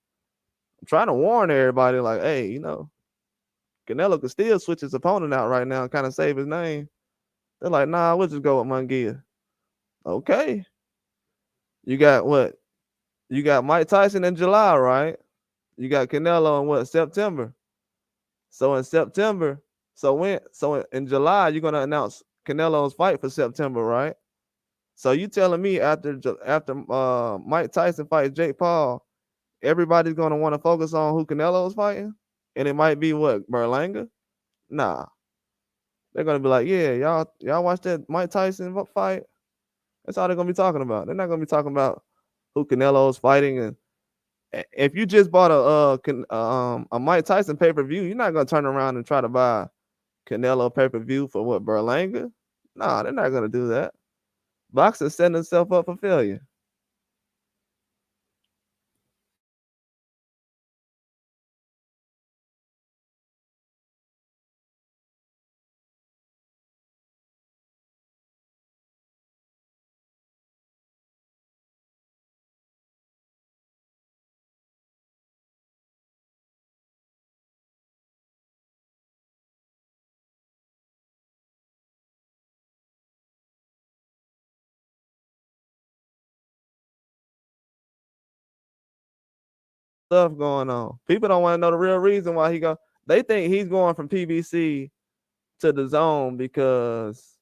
I'm trying to warn everybody, like, hey, you know, Canelo could still switch his opponent out right now and kind of save his name. They're like, nah, we'll just go with Munguia. Okay. You got what? You got Mike Tyson in July, right? You got Canelo in what, September? So in September, so in July, you're gonna announce Canelo's fight for September, right? So you telling me after Mike Tyson fights Jake Paul, everybody's gonna want to focus on who Canelo's fighting? And it might be what, Berlanga? Nah. They're gonna be like, yeah, y'all watch that Mike Tyson fight. That's all they're gonna be talking about. They're not gonna be talking about who Canelo's fighting. And if you just bought a Mike Tyson pay per view, you're not gonna turn around and try to buy Canelo pay per view for what, Berlanga? Nah, they're not gonna do that. Boxing's setting itself up for failure. Stuff going on. People don't want to know the real reason why he go. They think he's going from PBC to the zone because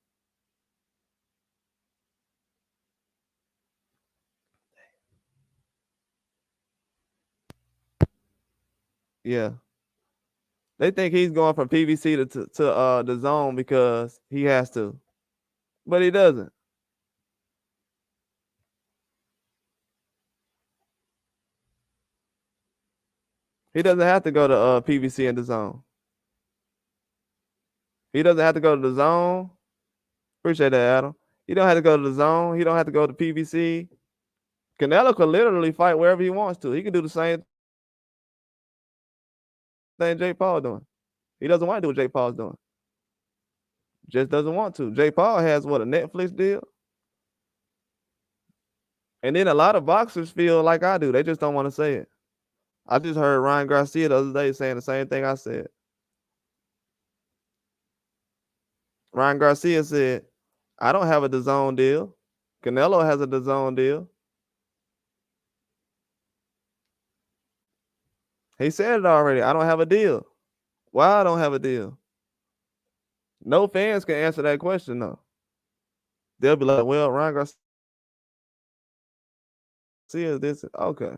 yeah. They think he's going from PVC to the zone because he has to. But he doesn't. He doesn't have to go to PVC in the zone. He doesn't have to go to the zone. Appreciate that, Adam. He don't have to go to the zone. He don't have to go to PVC. Canelo could literally fight wherever he wants to. He can do the same thing Jake Paul doing. He doesn't want to do what Jake Paul's doing. Just doesn't want to. Jake Paul has what, a Netflix deal? And then a lot of boxers feel like I do. They just don't want to say it. I just heard Ryan Garcia the other day saying the same thing I said. Ryan Garcia said, I don't have a DAZN deal. Canelo has a DAZN deal. He said it already. I don't have a deal. Why I don't have a deal? No fans can answer that question, though. They'll be like, well, Ryan Garcia is this. Okay.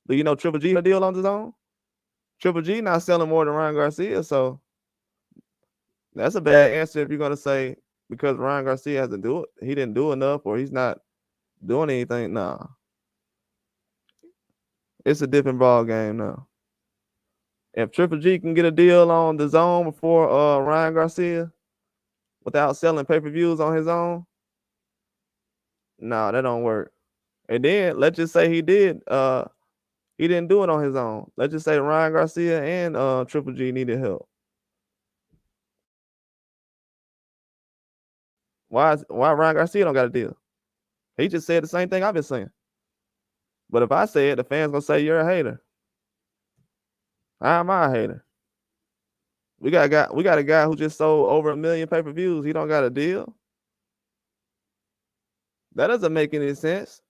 Do you know Triple G a deal on DAZN? Triple G not selling more than Ryan Garcia, so that's a bad answer if you're going to say because Ryan Garcia hasn't do it, he didn't do enough or he's not doing anything. Nah. It's a different ball game now. If Triple G can get a deal on DAZN before Ryan Garcia without selling pay-per-views on his own, nah, that don't work. And then let's just say he didn't do it on his own. Let's just say Ryan Garcia and Triple G needed help. Why Ryan Garcia don't got a deal? He just said the same thing I've been saying. But if I say it, the fans gonna say you're a hater. How am I a hater? We got a guy who just sold over 1 million pay-per-views. He don't got a deal. That doesn't make any sense.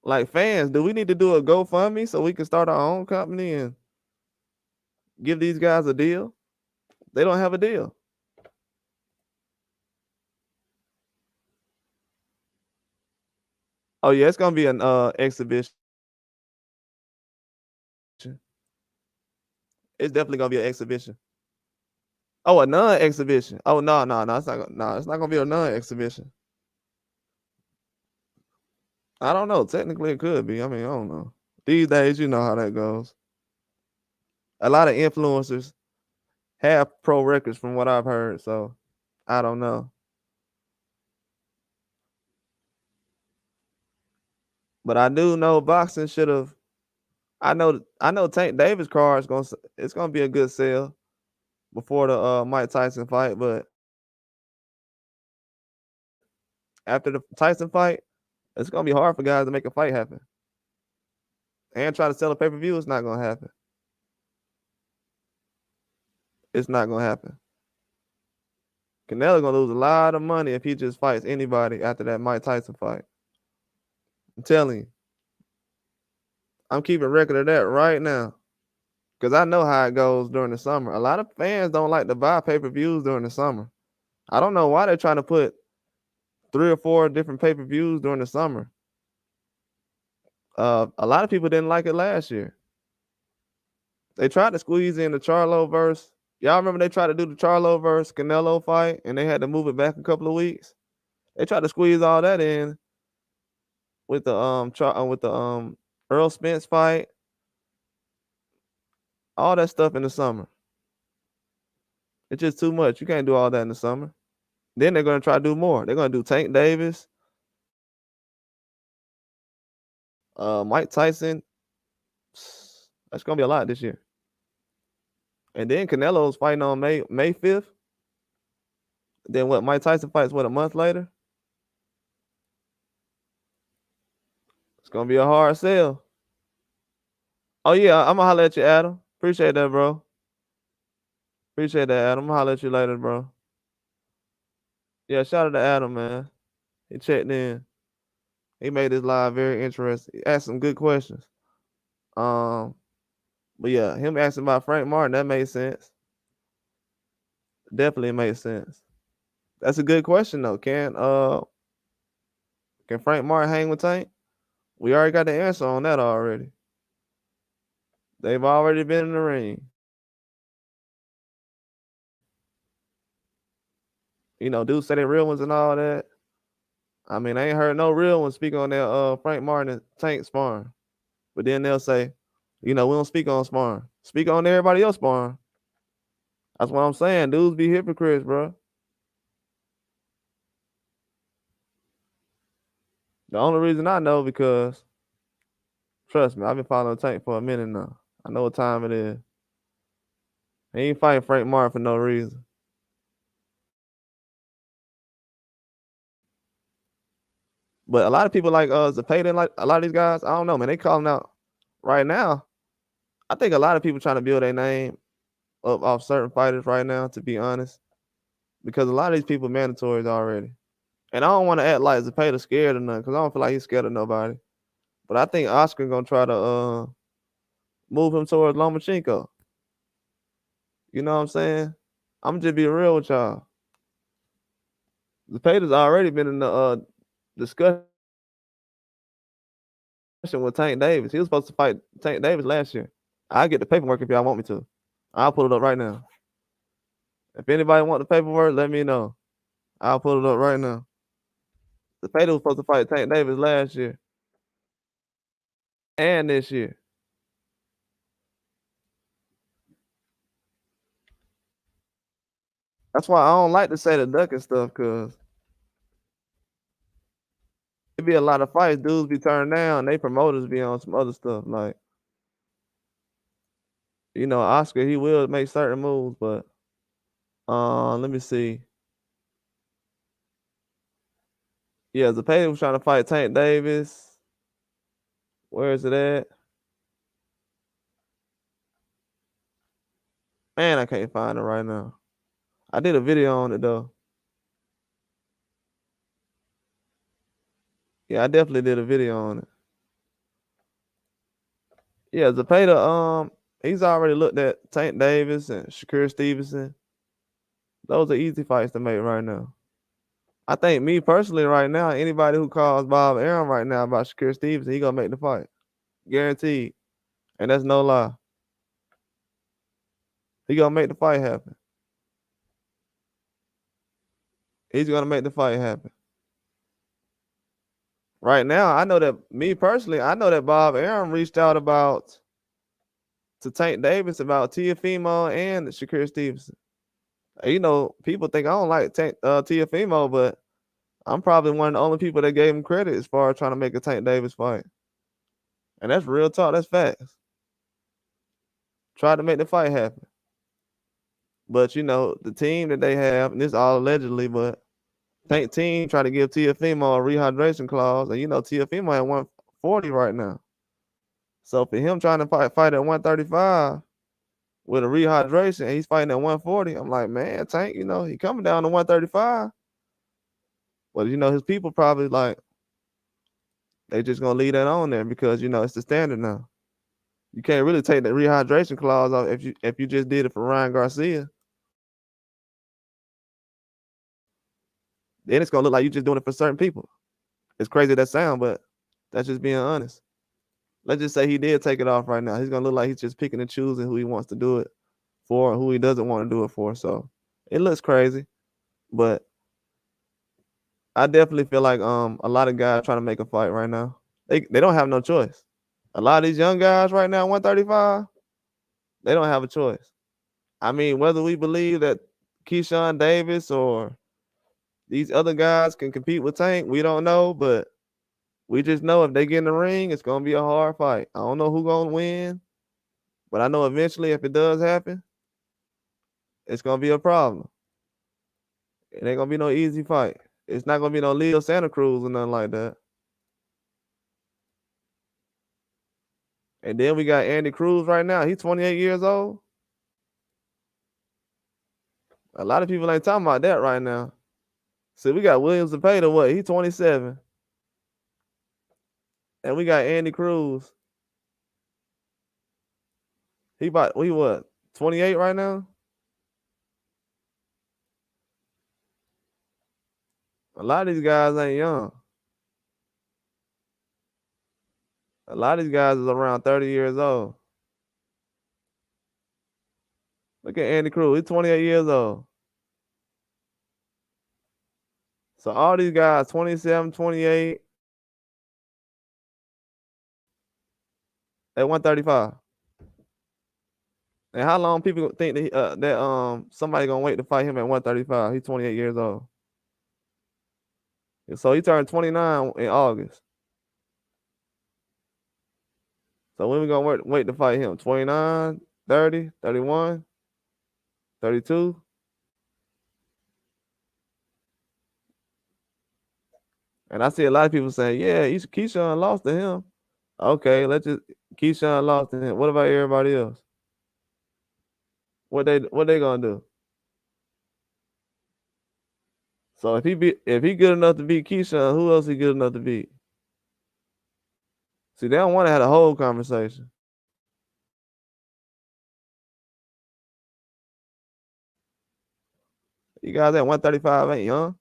Like fans, do we need to do a GoFundMe so we can start our own company and give these guys a deal? They don't have a deal. Oh yeah, it's gonna be an exhibition. It's definitely gonna be an exhibition. Oh, a non-exhibition. Oh no, it's not gonna be a non-exhibition. I don't know. Technically, it could be. I mean, I don't know. These days, you know how that goes. A lot of influencers have pro records, from what I've heard. So, I don't know. But I do know boxing should have. I know. Tank Davis card is it's gonna be a good sale before the Mike Tyson fight. But after the Tyson fight, it's gonna be hard for guys to make a fight happen. And try to sell a pay-per-view, it's not gonna happen. It's not gonna happen. Canelo gonna lose a lot of money if he just fights anybody after that Mike Tyson fight. I'm telling you. I'm keeping record of that right now. Because I know how it goes during the summer. A lot of fans don't like to buy pay-per-views during the summer. I don't know why they're trying to put 3 or 4 different pay-per-views during the summer. A lot of people didn't like it last year. They tried to squeeze in the Charlo verse. Y'all remember they tried to do the Charlo verse Canelo fight and they had to move it back a couple of weeks? They tried to squeeze all that in with the Earl Spence fight. All that stuff in the summer. It's just too much. You can't do all that in the summer. Then they're gonna try to do more. They're gonna do Tank Davis, Mike Tyson. That's gonna be a lot this year. And then Canelo's fighting on May 5th. Then what? Mike Tyson fights a month later. It's gonna be a hard sell. Oh yeah, I'm gonna holler at you, Adam. Appreciate that, bro. Appreciate that, Adam. I'm gonna holler at you later, bro. Yeah, shout out to Adam, man. He checked in. He made this live very interesting. He asked some good questions. But yeah, him asking about Frank Martin, that made sense. Definitely makes sense. That's a good question though. Can Frank Martin hang with Tank? We already got the answer on that already. They've already been in the ring. Dudes say they real ones and all that. I mean, I ain't heard no real ones speak on that Frank Martin and Tank sparring. But then they'll say, we don't speak on sparring. Speak on everybody else sparring. That's what I'm saying. Dudes be hypocrites, bro. The only reason I know because trust me, I've been following Tank for a minute now. I know what time it is. He ain't fighting Frank Martin for no reason. But a lot of people like Zepeda, like a lot of these guys, I don't know, man. They calling out right now. I think a lot of people trying to build their name up off certain fighters right now, to be honest. Because a lot of these people mandatories already. And I don't want to act like Zepeda scared or nothing, because I don't feel like he's scared of nobody. But I think Oscar gonna try to move him towards Lomachenko. You know what I'm saying? I'm just be real with y'all. Zepeda's already been in the discussion with Tank Davis. He was supposed to fight Tank Davis last year. I'll get the paperwork if y'all want me to. I'll pull it up right now. If anybody want the paperwork, let me know. I'll pull it up right now. Zepeda was supposed to fight Tank Davis last year and this year. That's why I don't like to say the duck and stuff, cause it be a lot of fights. Dudes be turned down. They promoters be on some other stuff. Like, Oscar, he will make certain moves, but let me see. Yeah, Zepeda was trying to fight Tank Davis. Where is it at? Man, I can't find it right now. I did a video on it though. Yeah, I definitely did a video on it. Yeah, Zepeda, he's already looked at Tank Davis and Shakur Stevenson. Those are easy fights to make right now. I think me personally right now, anybody who calls Bob Arum right now about Shakur Stevenson, he gonna make the fight. Guaranteed. And that's no lie. He gonna make the fight happen. He's gonna make the fight happen. Right now, I know that me personally, I know that Bob Arum reached out to Tank Davis about Teofimo and Shakur Stevenson. People think I don't like Teofimo, but I'm probably one of the only people that gave him credit as far as trying to make a Tank Davis fight. And that's real talk. That's facts. Try to make the fight happen. But the team that they have, and this all allegedly, but Tank team try to give Teofimo a rehydration clause, and Teofimo at 140 right now. So for him trying to fight at 135 with a rehydration, and he's fighting at 140, I'm like, man, Tank, he coming down to 135. But his people probably like they just gonna leave that on there because it's the standard now. You can't really take the rehydration clause off if you just did it for Ryan Garcia. Then it's gonna look like you just doing it for certain people. It's crazy that sound, but that's just being honest. Let's just say he did take it off right now. He's gonna look like he's just picking and choosing who he wants to do it for and who he doesn't want to do it for. So it looks crazy, but I definitely feel like a lot of guys trying to make a fight right now. They don't have no choice. A lot of these young guys right now, 135, they don't have a choice. I mean, whether we believe that Keyshawn Davis or these other guys can compete with Tank, we don't know, but we just know if they get in the ring, it's gonna be a hard fight. I don't know who's gonna win, but I know eventually if it does happen, it's gonna be a problem. It ain't gonna be no easy fight. It's not gonna be no Leo Santa Cruz or nothing like that. And then we got Andy Cruz right now. He's 28 years old. A lot of people ain't talking about that right now. See, we got Williams Zepeda, what? He's 27. And we got Andy Cruz. We what? 28 right now? A lot of these guys ain't young. A lot of these guys is around 30 years old. Look at Andy Cruz. He's 28 years old. So all these guys, 27, 28, at 135. And how long people think that somebody gonna wait to fight him at 135? He's 28 years old. So he turned 29 in August. So when we gonna wait to fight him? 29, 30, 31, 32? And I see a lot of people saying, yeah, Keyshawn lost to him. Okay, Keyshawn lost to him. What about everybody else? What they gonna do? So if he good enough to beat Keyshawn, who else he good enough to beat? See, they don't want to have a whole conversation. You guys at 135 ain't young.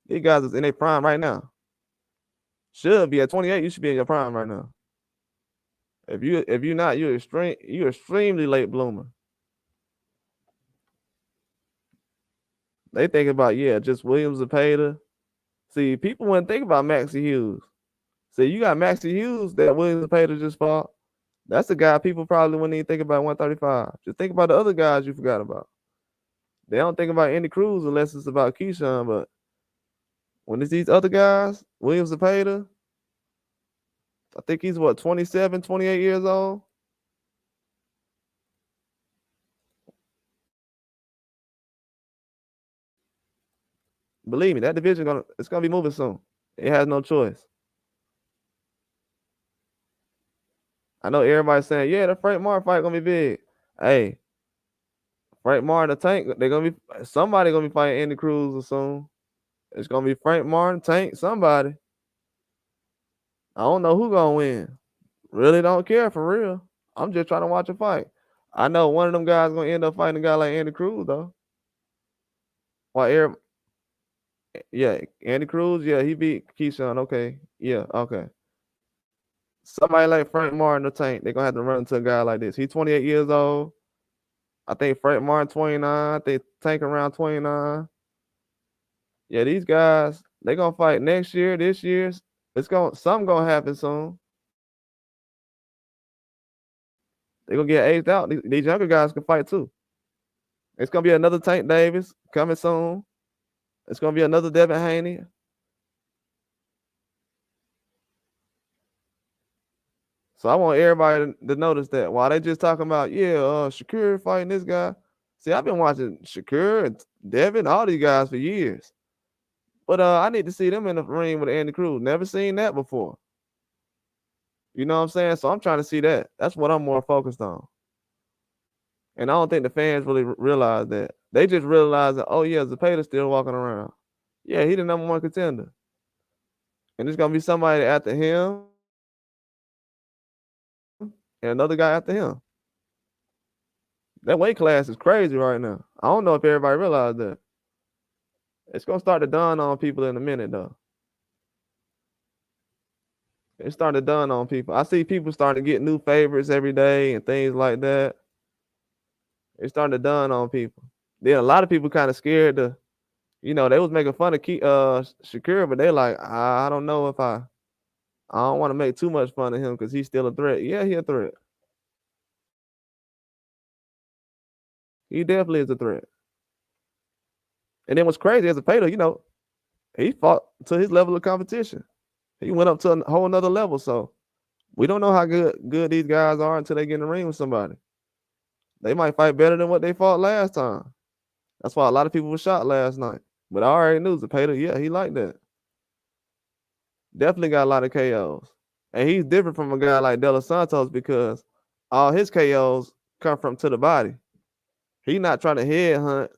These guys is in their prime right now. Should be at 28. You should be in your prime right now. If you're not, you're extremely late bloomer. They think about just Williams Zepeda. See, people wouldn't think about Maxie Hughes. See, you got Maxie Hughes that Williams Zepeda just fought. That's the guy people probably wouldn't even think about 135. Just think about the other guys you forgot about. They don't think about Andy Cruz unless it's about Keyshawn, but when it's these other guys, Williams Zepeda, I think he's 27, 28 years old. Believe me, that division it's gonna be moving soon. It has no choice. I know everybody's saying, yeah, the Frank Martin fight gonna be big. Hey, Frank Martin, the Tank, somebody gonna be fighting Andy Cruz soon. It's gonna be Frank Martin, Tank, somebody. I don't know who gonna win. Really don't care for real. I'm just trying to watch a fight. I know one of them guys gonna end up fighting a guy like Andy Cruz though. Andy Cruz, he beat Keyshawn. Okay, okay. Somebody like Frank Martin, the Tank, they're gonna have to run into a guy like this. He's 28 years old. I think Frank Martin 29. I think Tank around 29. Yeah, these guys, they gonna fight next year, this year. Something gonna happen soon. They're gonna get aged out. These younger guys can fight too. It's gonna be another Tank Davis coming soon. It's gonna be another Devin Haney. So I want everybody to notice that while they just talking about, Shakur fighting this guy. See, I've been watching Shakur and Devin, all these guys for years. But I need to see them in the ring with Andy Cruz. Never seen that before. You know what I'm saying? So I'm trying to see that. That's what I'm more focused on. And I don't think the fans really realize that. They just realize that, Zepeda's still walking around. Yeah, he the number one contender. And it's going to be somebody after him and another guy after him. That weight class is crazy right now. I don't know if everybody realized that. It's going to start to dawn on people in a minute, though. It's starting to dawn on people. I see people starting to get new favorites every day and things like that. It's starting to dawn on people. Then a lot of people kind of scared to, they was making fun of Shakur, but they like, I don't know if I don't want to make too much fun of him because he's still a threat. Yeah, he's a threat. He definitely is a threat. And then what's crazy as a Zepeda, he fought to his level of competition. He went up to a whole nother level. So we don't know how good these guys are until they get in the ring with somebody. They might fight better than what they fought last time. That's why a lot of people were shocked last night. But I already knew Zepeda, he liked that. Definitely got a lot of KOs. And he's different from a guy like De Los Santos because all his KOs come from to the body. He's not trying to headhunt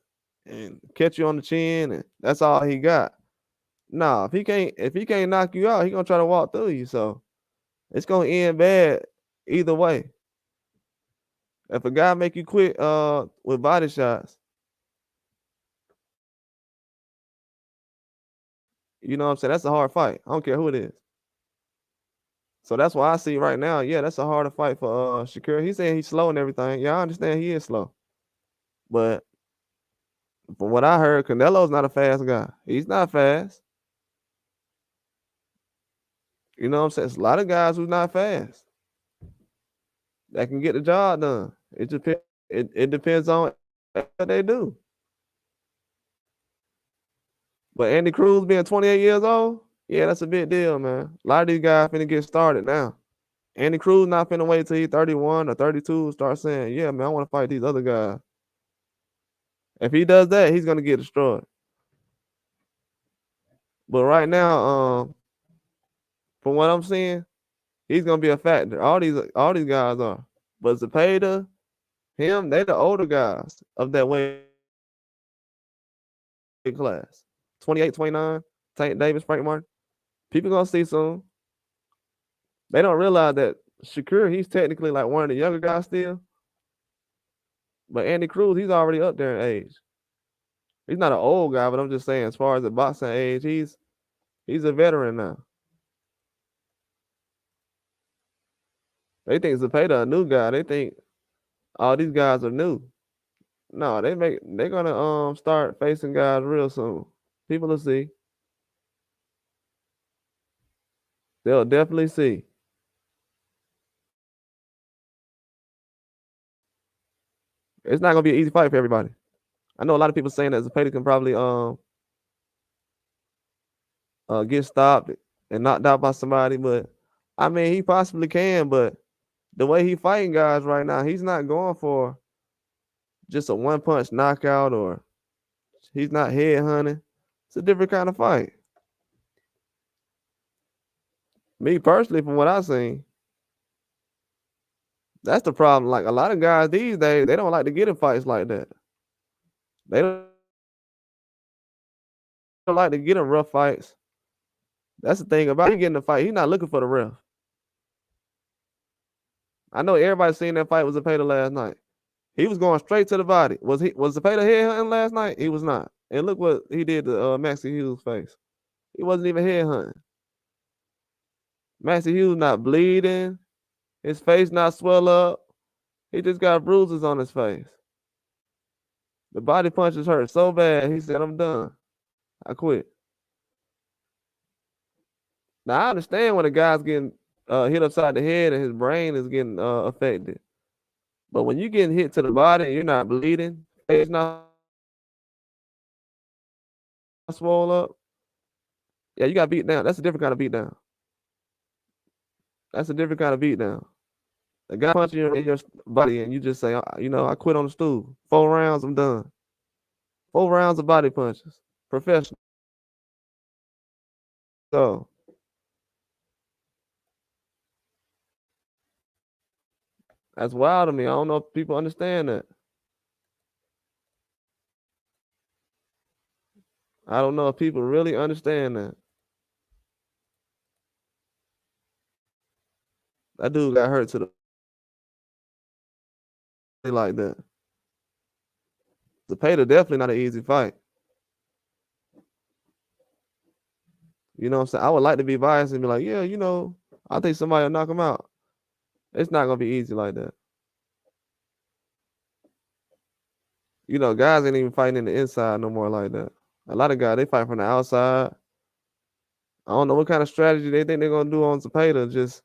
and catch you on the chin, and that's all he got. Nah, if he can't knock you out, he gonna try to walk through you. So it's gonna end bad either way. If a guy make you quit with body shots, You know what I'm saying? That's a hard fight. I don't care who it is. So that's why I see right now, yeah, that's a harder fight for Shakur. He's saying he's slow and everything. Yeah, I understand he is slow. But from what I heard, Canelo's not a fast guy. He's not fast. You know what I'm saying? It's a lot of guys who's not fast that can get the job done. It depends on what they do. But Andy Cruz being 28 years old, yeah, that's a big deal, man. A lot of these guys finna get started now. Andy Cruz not finna wait till he's 31 or 32 to start saying, yeah, man, I want to fight these other guys. If he does that, he's gonna get destroyed. But right now, from what I'm seeing, he's gonna be a factor. All these guys are. But Zepeda, him, they the older guys of that weight class. 28, 29, Tank Davis, Frank Martin. People gonna see soon. They don't realize that Shakur, he's technically like one of the younger guys still. But Andy Cruz, he's already up there in age. He's not an old guy, but I'm just saying, as far as the boxing age, he's a veteran now. They think Zepeda a new guy. They think all these guys are new. No, they're gonna start facing guys real soon. People will see. They'll definitely see. It's not gonna be an easy fight for everybody. I know a lot of people saying that Zepeda can probably get stopped and knocked out by somebody, but I mean he possibly can, but the way he fighting guys right now, he's not going for just a one punch knockout, or he's not head hunting. It's a different kind of fight. Me personally, from what I've seen, that's the problem. Like a lot of guys these days, they don't like to get in fights like that. They don't like to get in rough fights. That's the thing about him getting the fight. He's not looking for the ref. I know everybody seen that fight with Zepeda last night. He was going straight to the body. Was Zepeda head hunting last night? He was not. And look what he did to Maxie Hughes' face. He wasn't even head hunting. Maxie Hughes not bleeding. His face not swell up. He just got bruises on his face. The body punches hurt so bad, he said, I'm done. I quit. Now, I understand when a guy's getting hit upside the head and his brain is getting affected. But when you're getting hit to the body and you're not bleeding, face not swole up, yeah, you got beat down. That's a different kind of beat down. That's a different kind of beat down. A guy punching you in your body and you just say, I quit on the stool. 4 rounds, I'm done. 4 rounds of body punches. Professional. So that's wild to me. I don't know if people understand that. I don't know if people really understand that. That dude got hurt to the like that. Zepeda definitely not an easy fight. You know what I'm saying? I would like to be biased and be like, yeah, I think somebody will knock him out. It's not gonna be easy like that. Guys ain't even fighting in the inside no more like that. A lot of guys, they fight from the outside. I don't know what kind of strategy they think they're gonna do on Zepeda. Just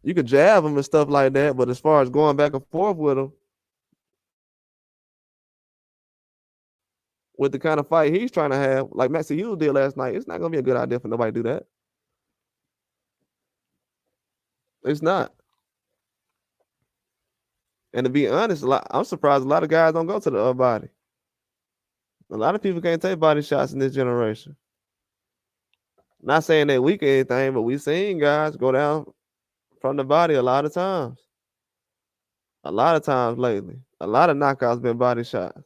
you could jab him and stuff like that, but as far as going back and forth with him, with the kind of fight he's trying to have, like Maxie Hughes did last night, it's not gonna be a good idea for nobody to do that. It's not. And to be honest, I'm surprised a lot of guys don't go to the body. A lot of people can't take body shots in this generation. Not saying they weak or anything, but we've seen guys go down from the body a lot of times. A lot of times lately. A lot of knockouts been body shots.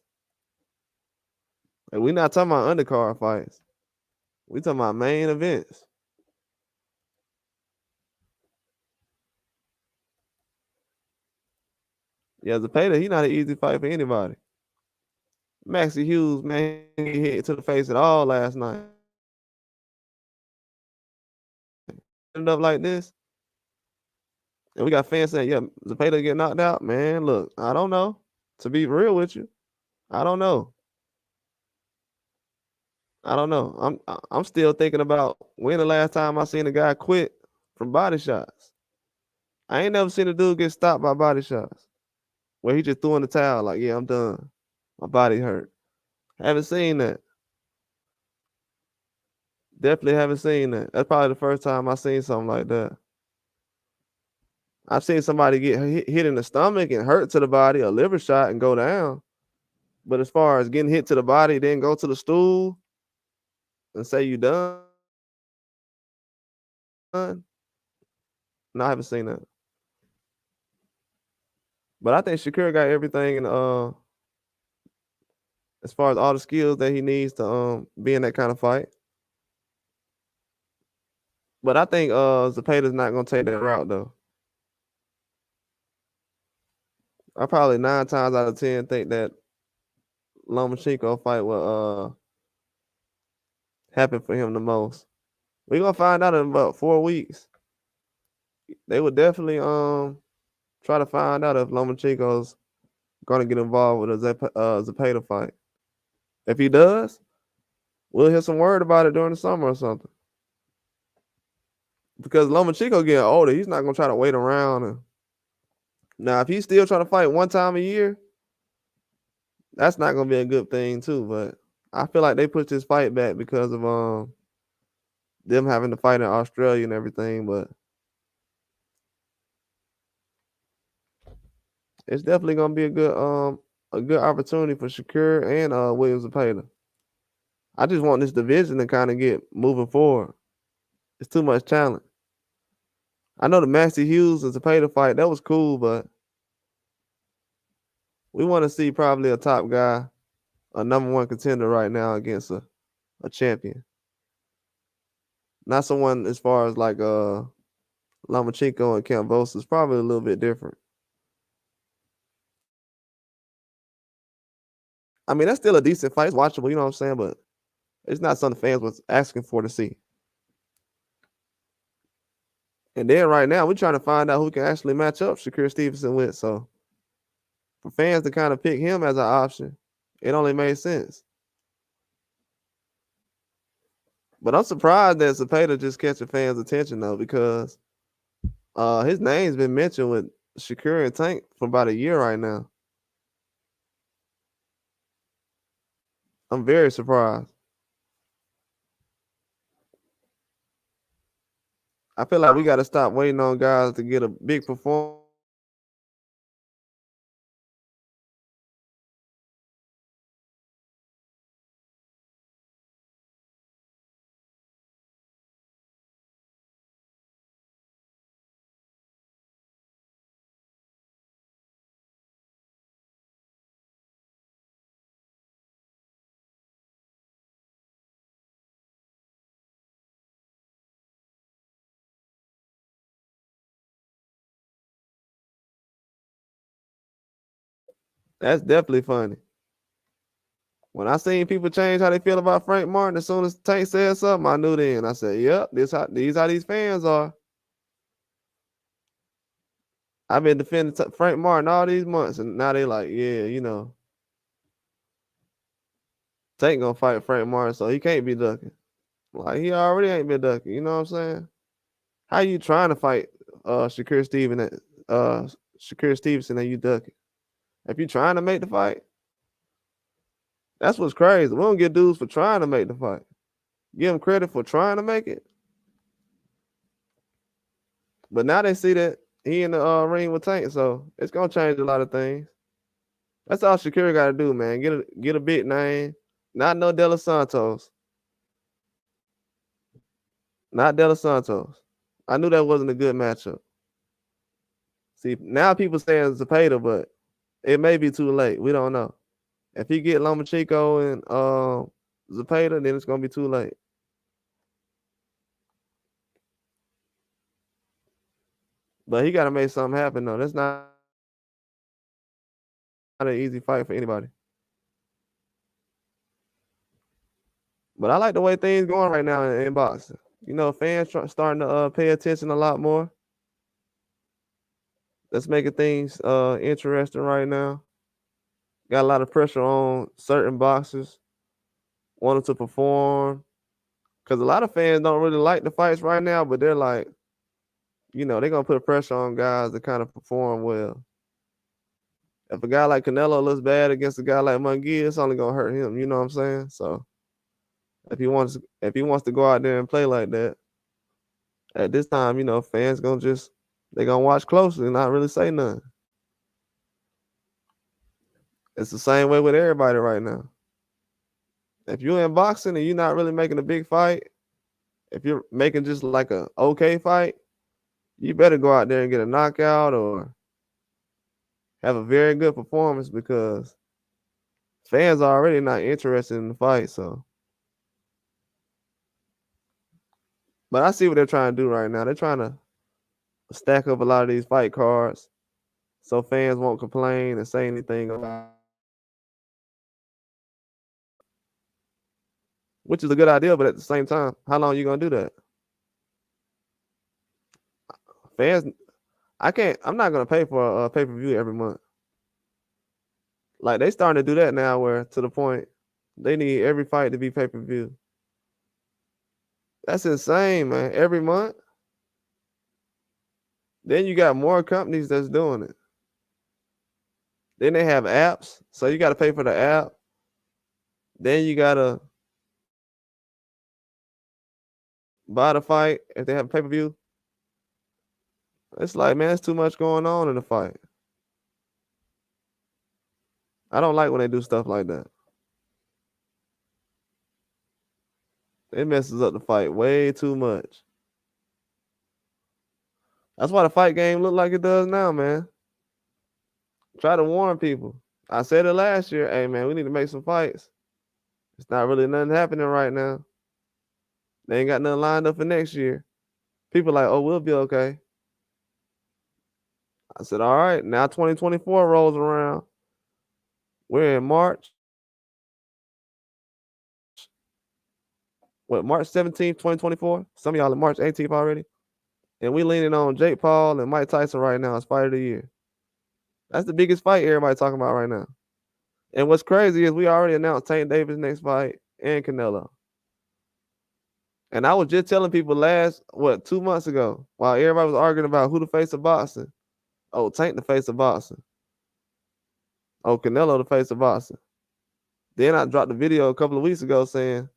And we're not talking about undercard fights. We talking about main events. Yeah, Zepeda, he not an easy fight for anybody. Maxie Hughes, man, he hit to the face at all last night. it up like this, and we got fans saying, "Yeah, Zepeda get knocked out." Man, look, I don't know. To be real with you, I don't know. I don't know. I'm still thinking about when the last time I seen a guy quit from body shots. I ain't never seen a dude get stopped by body shots where he just threw in the towel like, "Yeah, I'm done. My body hurt." Haven't seen that. Definitely haven't seen that. That's probably the first time I seen something like that. I've seen somebody get hit in the stomach and hurt to the body, a liver shot, and go down. But as far as getting hit to the body, then go to the stool and say you done, no, I haven't seen that. But I think Shakur got everything in as far as all the skills that he needs to be in that kind of fight. But I think Zepeda's not gonna take that route though. I probably 9 times out of 10 think that Lomachenko fight will happen for him the most. We're gonna find out in about 4 weeks. They would definitely try to find out if Lomachenko's gonna get involved with a Zepeda fight. If he does, we'll hear some word about it during the summer or something. Because Lomachenko getting older, he's not gonna try to wait around. Now, if he's still trying to fight 1 time a year, that's not gonna be a good thing too. But I feel like they pushed this fight back because of them having to fight in Australia and everything. But it's definitely gonna be a good opportunity for Shakur and Williams Zepeda. I just want this division to kind of get moving forward. It's too much talent. I know the Maxie Hughes and Zepeda fight, that was cool, but we want to see probably a top guy, a number 1 contender right now against a champion. Not someone as far as like Lomachenko and Kambosos is probably a little bit different. I mean, that's still a decent fight. It's watchable, you know what I'm saying? But it's not something fans was asking for to see. And then right now, we're trying to find out who can actually match up Shakur Stevenson with. So for fans to kind of pick him as an option, it only made sense. But I'm surprised that Zepeda just catching fans' attention though, because his name's been mentioned with Shakur and Tank for about a year right now. I'm very surprised. I feel like we got to stop waiting on guys to get a big performance. That's definitely funny. When I seen people change how they feel about Frank Martin, as soon as Tank said something, I knew then. I said, "Yep, these how these fans are." I've been defending Frank Martin all these months, and now they like, yeah, Tank gonna fight Frank Martin, so he can't be ducking. Like he already ain't been ducking. You know what I'm saying? How you trying to fight Shakur Stevenson and you ducking? If you trying to make the fight, that's what's crazy. We don't get dudes for trying to make the fight. Give him credit for trying to make it. But now they see that he in the ring with Tank, so it's gonna change a lot of things. That's all Shakur got to do, man. Get a big name. Not no De Los Santos. Not De Los Santos. I knew that wasn't a good matchup. See, now people saying Zepeda, but it may be too late. We don't know. If he get Lomachenko and Zepeda, then it's gonna be too late. But he gotta make something happen though. That's not an easy fight for anybody. But I like the way things going right now in boxing. You know, fans starting to pay attention a lot more. That's making things interesting right now. Got a lot of pressure on certain boxers wanting to perform because a lot of fans don't really like the fights right now, but they're like, you know, they're gonna put pressure on guys to kind of perform well. If a guy like Canelo looks bad against a guy like Munguia, it's only gonna hurt him. You know what I'm saying? So if he wants to go out there and play like that, at this time, you know, fans they gonna watch closely and not really say nothing. It's the same way with everybody right now. If you're in boxing and you're not really making a big fight, if you're making just like a okay fight, you better go out there and get a knockout or have a very good performance because fans are already not interested in the fight. So, but I see what they're trying to do right now. They're trying to stack up a lot of these fight cards so fans won't complain and say anything about it. Which is a good idea, but at the same time, how long are you gonna do that? Fans, I'm not gonna pay for a pay-per-view every month. Like they starting to do that now, where to the point they need every fight to be pay-per-view. That's insane, man. Every month. Then you got more companies that's doing it. Then they have apps, so you got to pay for the app. Then you gotta buy the fight if they have a pay-per-view. It's like, man, it's too much going on in the fight. I don't like when they do stuff like that. It messes up the fight way too much. That's why the fight game look like it does now, man. Try to warn people. I said it last year. Hey, man, we need to make some fights. It's not really nothing happening right now. They ain't got nothing lined up for next year. People like, oh, we'll be okay. I said, all right. Now 2024 rolls around. We're in March. What, March 17th, 2024? Some of y'all are March 18th already. And we leaning on Jake Paul and Mike Tyson right now as fight of the year. That's the biggest fight everybody talking about right now. And what's crazy is we already announced Tank Davis' next fight and Canelo. And I was just telling people 2 months ago, while everybody was arguing about who the face of boxing. Oh, Tank the face of boxing. Oh, Canelo the face of boxing. Then I dropped a video a couple of weeks ago saying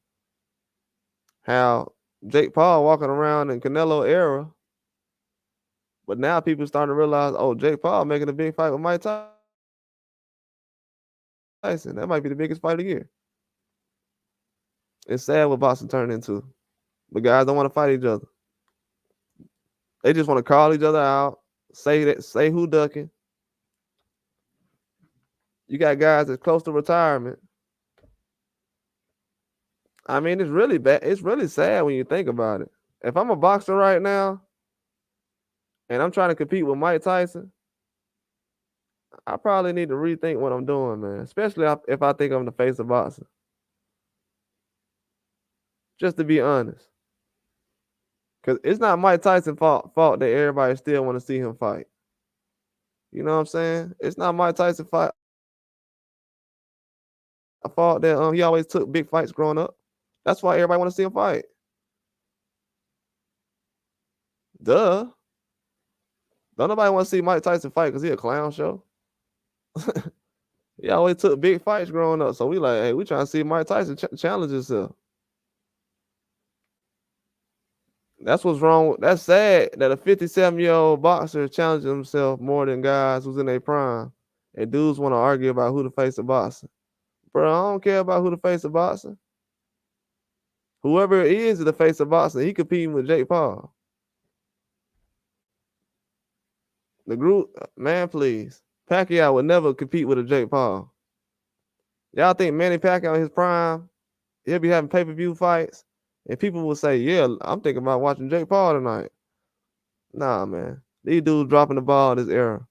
how Jake Paul walking around in Canelo era. But now people starting to realize, oh, Jake Paul making a big fight with Mike Tyson. That might be the biggest fight of the year. It's sad what boxing turned into. But guys don't want to fight each other. They just want to call each other out, say who ducking. You got guys that's close to retirement. I mean, it's really bad. It's really sad when you think about it. If I'm a boxer right now and I'm trying to compete with Mike Tyson, I probably need to rethink what I'm doing, man. Especially if I think I'm the face of boxing. Just to be honest. Because it's not Mike Tyson's fault that everybody still want to see him fight. You know what I'm saying? It's not Mike Tyson's fault that he always took big fights growing up. That's why everybody want to see him fight. Duh. Don't nobody want to see Mike Tyson fight because he a clown show. He always took big fights growing up. So we like, hey, we trying to see Mike Tyson challenge himself. That's what's wrong. That's sad that a 57-year-old boxer challenges himself more than guys who's in their prime. And dudes want to argue about who the face of boxing. Bro, I don't care about who the face of boxing. Whoever it is the face of boxing, he competing with Jake Paul. The group, man, please. Pacquiao would never compete with a Jake Paul. Y'all think Manny Pacquiao in his prime, he'll be having pay-per-view fights? And people will say, yeah, I'm thinking about watching Jake Paul tonight. Nah, man. These dudes dropping the ball in this era.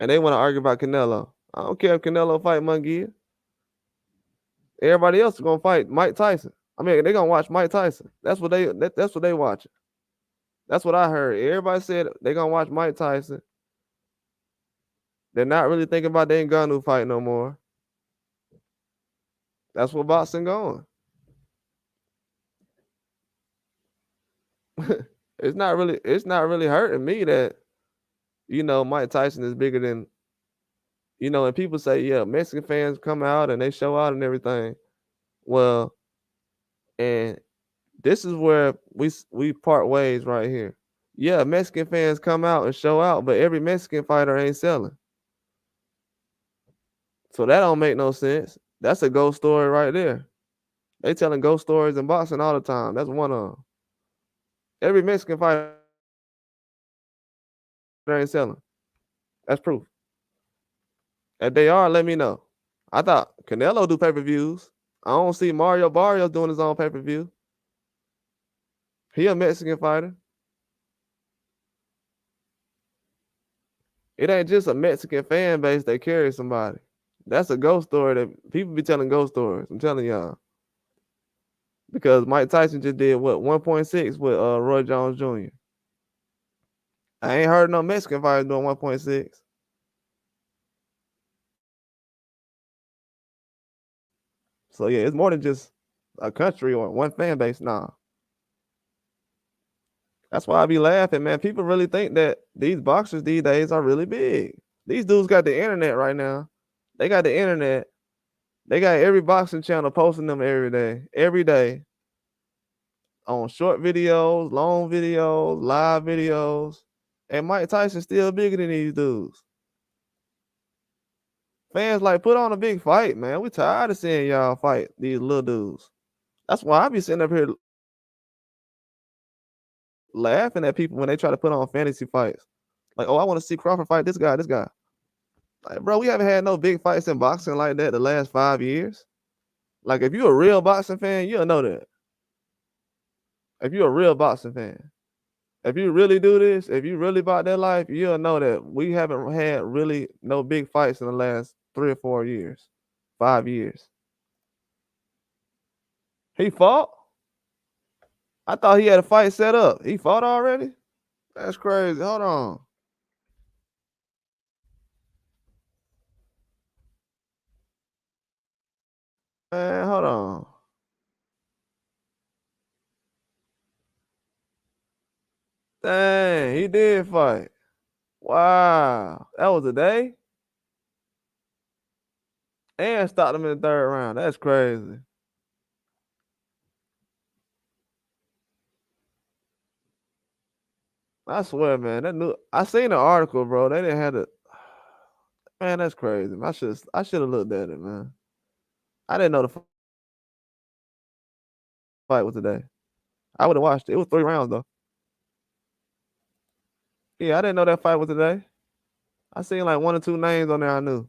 And they want to argue about Canelo. I don't care if Canelo fight Munguia. Everybody else is going to fight Mike Tyson. I mean, they gonna watch Mike Tyson. That's what they watching. That's what I heard. Everybody said they gonna watch Mike Tyson. They're not really thinking about the Ngannou fight no more. That's what boxing going. It's not really hurting me that Mike Tyson is bigger than and people say, yeah, Mexican fans come out and they show out and everything. Well, and this is where we part ways right here. Yeah, Mexican fans come out and show out, but every Mexican fighter ain't selling. So that don't make no sense. That's a ghost story right there. They telling ghost stories in boxing all the time. That's one of them. Every Mexican fighter ain't selling. That's proof. If they are, let me know. I thought Canelo do pay-per-views. I don't see Mario Barrios doing his own pay-per-view. He a Mexican fighter. It ain't just a Mexican fan base that carries somebody. That's a ghost story that people be telling ghost stories. I'm telling y'all. Because Mike Tyson just did what 1.6 with Roy Jones Jr. I ain't heard no Mexican fighters doing 1.6. So yeah, it's more than just a country or one fan base. Nah. That's why I be laughing, man. People really think that these boxers these days are really big. These dudes got the internet right now. They got the internet. They got every boxing channel posting them every day on short videos, long videos, live videos. And Mike Tyson's still bigger than these dudes. Fans like put on a big fight, man. We tired of seeing y'all fight these little dudes. That's why I be sitting up here laughing at people when they try to put on fantasy fights. Like, oh, I want to see Crawford fight this guy, this guy. Like, bro, we haven't had no big fights in boxing like that the last 5 years. Like, if you're a real boxing fan, you'll know that. If you're a real boxing fan, if you really do this, if you really about that life, you'll know that we haven't had really no big fights in the last 3 or 4 years, 5 years. He fought? I thought he had a fight set up. He fought already? That's crazy. Hold on. Man, hold on. Dang, he did fight. Wow. That was a day? And stopped him in the third round. That's crazy. I swear, man. I seen the article, bro. They didn't have the man, that's crazy. I should have looked at it, man. I didn't know the fight was today. I would have watched it. It was 3 rounds though. Yeah, I didn't know that fight was today. I seen like 1 or 2 names on there I knew.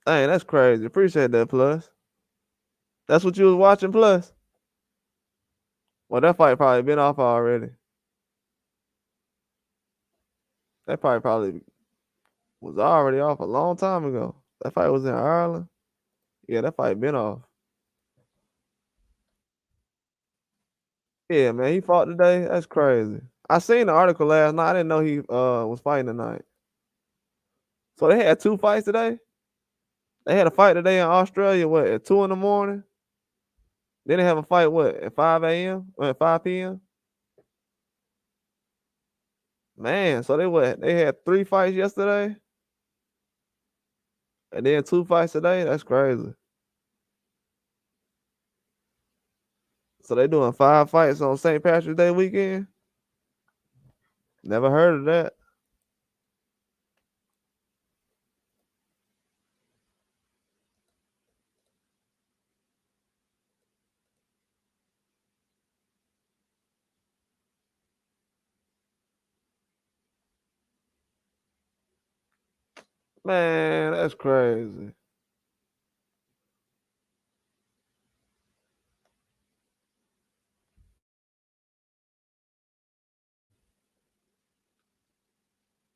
Dang, that's crazy. Appreciate that, Plus. That's what you was watching, Plus? Well, that fight probably been off already. That fight probably was already off a long time ago. That fight was in Ireland. Yeah, that fight been off. Yeah, man, he fought today. That's crazy. I seen the article last night. I didn't know he was fighting tonight. So they had 2 fights today? They had a fight today in Australia, what, at 2 in the morning? Then they have a fight, what, at 5 a.m. or at 5 p.m.? Man, so they had 3 fights yesterday? And then 2 fights today? That's crazy. So they doing 5 fights on St. Patrick's Day weekend? Never heard of that. Man, that's crazy.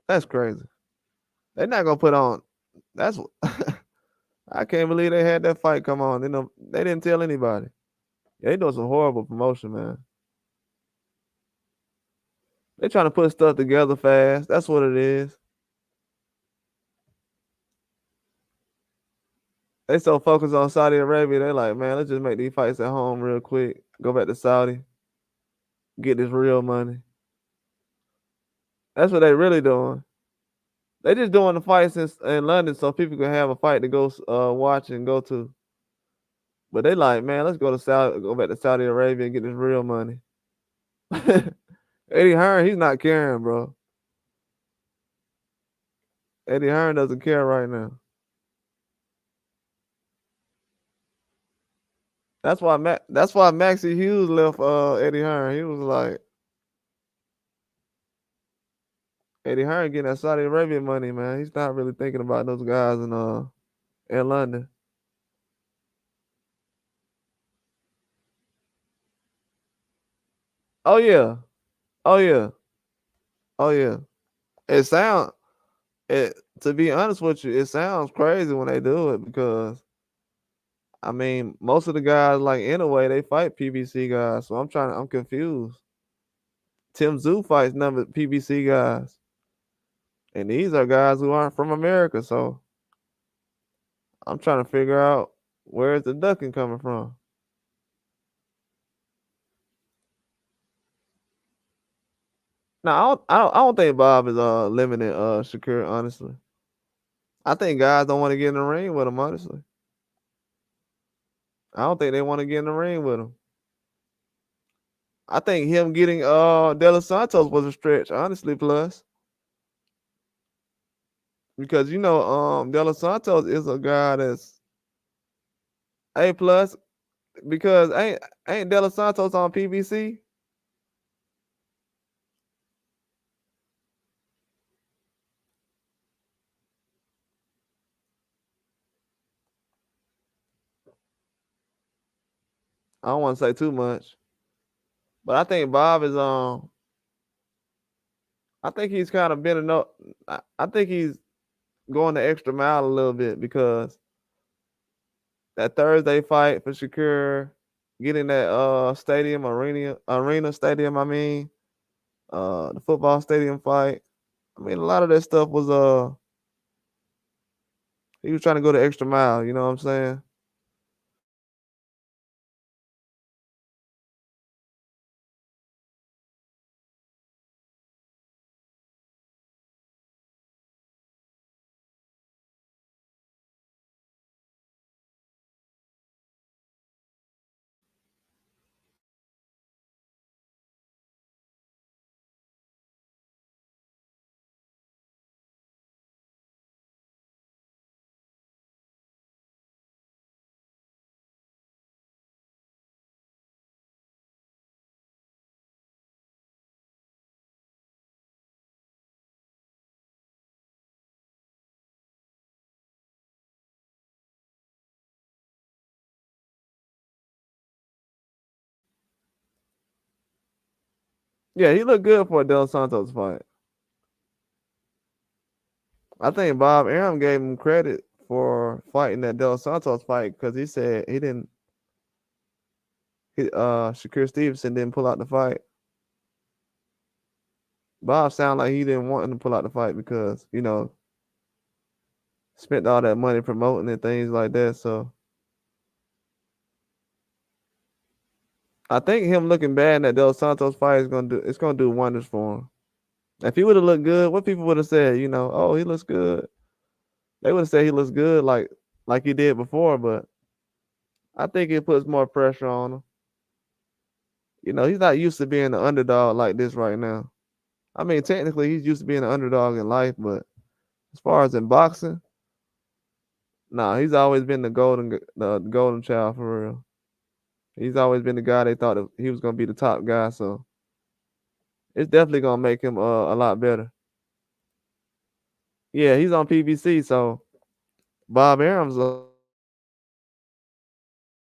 That's crazy. They're not gonna put on. That's. I can't believe they had that fight come on. They didn't tell anybody. Yeah, they doing some horrible promotion, man. They trying to put stuff together fast. That's what it is. They so focused on Saudi Arabia, they like, man, let's just make these fights at home real quick. Go back to Saudi, get this real money. That's what they really doing. They just doing the fights in London so people can have a fight to go watch and go to. But they like, man, let's go back to Saudi Arabia and get this real money. Eddie Hearn, he's not caring, bro. Eddie Hearn doesn't care right now. That's why Maxie Hughes left Eddie Hearn. He was like, Eddie Hearn getting that Saudi Arabia money, man. He's not really thinking about those guys in London. Oh yeah. Oh yeah. Oh yeah. It sound it to be honest with you, it sounds crazy when they do it because I mean most of the guys like anyway they fight PBC guys, so I'm confused. Tim Zoo fights none of PBC guys. And these are guys who aren't from America, so I'm trying to figure out where's the ducking coming from. Now I don't think Bob is limiting Shakur, honestly. I think guys don't want to get in the ring with him, honestly. I don't think they want to get in the ring with him. I think him getting De Los Santos was a stretch, honestly, plus. Because De Los Santos is a guy that's A plus because ain't De Los Santos on PBC? I don't want to say too much. But I think Bob is I think he's kind of been enough. I think he's going the extra mile a little bit because that Thursday fight for Shakur, getting that arena stadium, I mean, the football stadium fight. I mean, a lot of that stuff was he was trying to go the extra mile, you know what I'm saying? Yeah, he looked good for a Del Santos fight. I think Bob Arum gave him credit for fighting that Del Santos fight because he said he didn't. Shakur Stevenson didn't pull out the fight. Bob sounded like he didn't want him to pull out the fight because spent all that money promoting and things like that. So I think him looking bad in that Del Santos fight is gonna do wonders for him. If he would have looked good, what people would have said, oh, he looks good. They would have said he looks good like he did before, but I think it puts more pressure on him. He's not used to being the underdog like this right now. I mean, technically he's used to being an underdog in life, but as far as in boxing, nah, he's always been the golden child for real. He's always been the guy they thought that he was gonna be the top guy, so it's definitely gonna make him a lot better. Yeah, he's on PBC, so Bob Arum's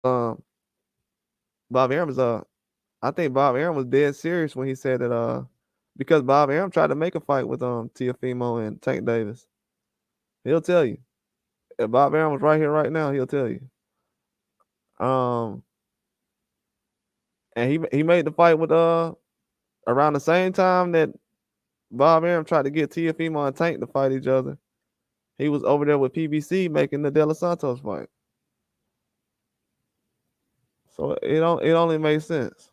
um Bob Arum's I think Bob Arum was dead serious when he said that because Bob Arum tried to make a fight with Tiafimo and Tank Davis. He'll tell you. If Bob Arum was right here right now, he'll tell you. Um, and he made the fight with around the same time that Bob Arum tried to get Teofimo and Tank to fight each other. He was over there with PBC making the De Los Santos fight. So it only makes sense.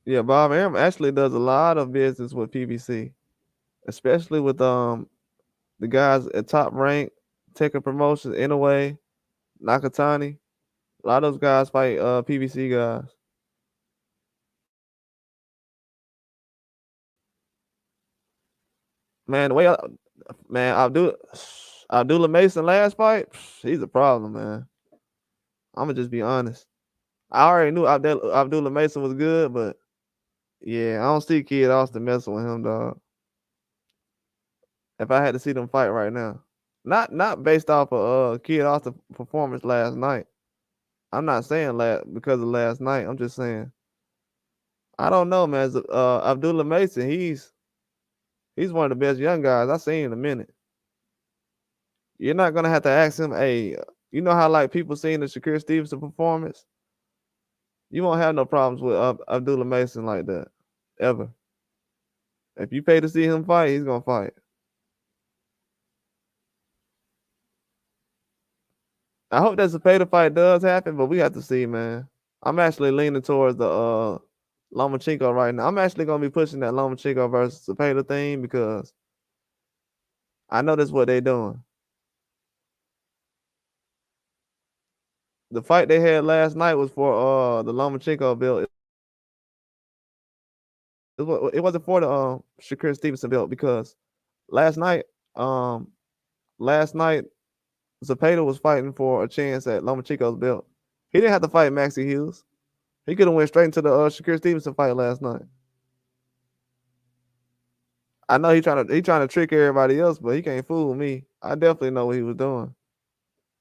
Yeah, Bob Arum actually does a lot of business with PBC, especially with the guys at Top Rank, Tekken Promotions, Inoue, Nakatani. A lot of those guys fight PBC guys. Man, the way man, Abdullah Mason last fight, he's a problem, man. I'ma just be honest. I already knew Abdullah Mason was good, but yeah, I don't see Kid Austin messing with him, dog. If I had to see them fight right now. Not based off of Kid Austin performance last night. I'm not saying because of last night. I'm just saying I don't know, man. Abdullah Mason, he's one of the best young guys I've seen in a minute. You're not gonna have to ask him, hey, you know how like people seeing the Shakur Stevenson performance? You won't have no problems with Abdullah Mason like that. Ever. If you pay to see him fight, he's gonna fight. I hope that Zepeda fight does happen, but we have to see, man. I'm actually leaning towards the Lomachenko right now. I'm actually gonna be pushing that Lomachenko versus Zepeda thing because I know that's what they're doing. The fight they had last night was for the Lomachenko belt. It wasn't for the Shakur Stevenson belt because last night um last night Zepeda was fighting for a chance at Lomachenko's belt. He didn't have to fight Maxie Hughes. He could have went straight into the Shakur Stevenson fight last night. I know he trying to trick everybody else, but he can't fool me. I definitely know what he was doing.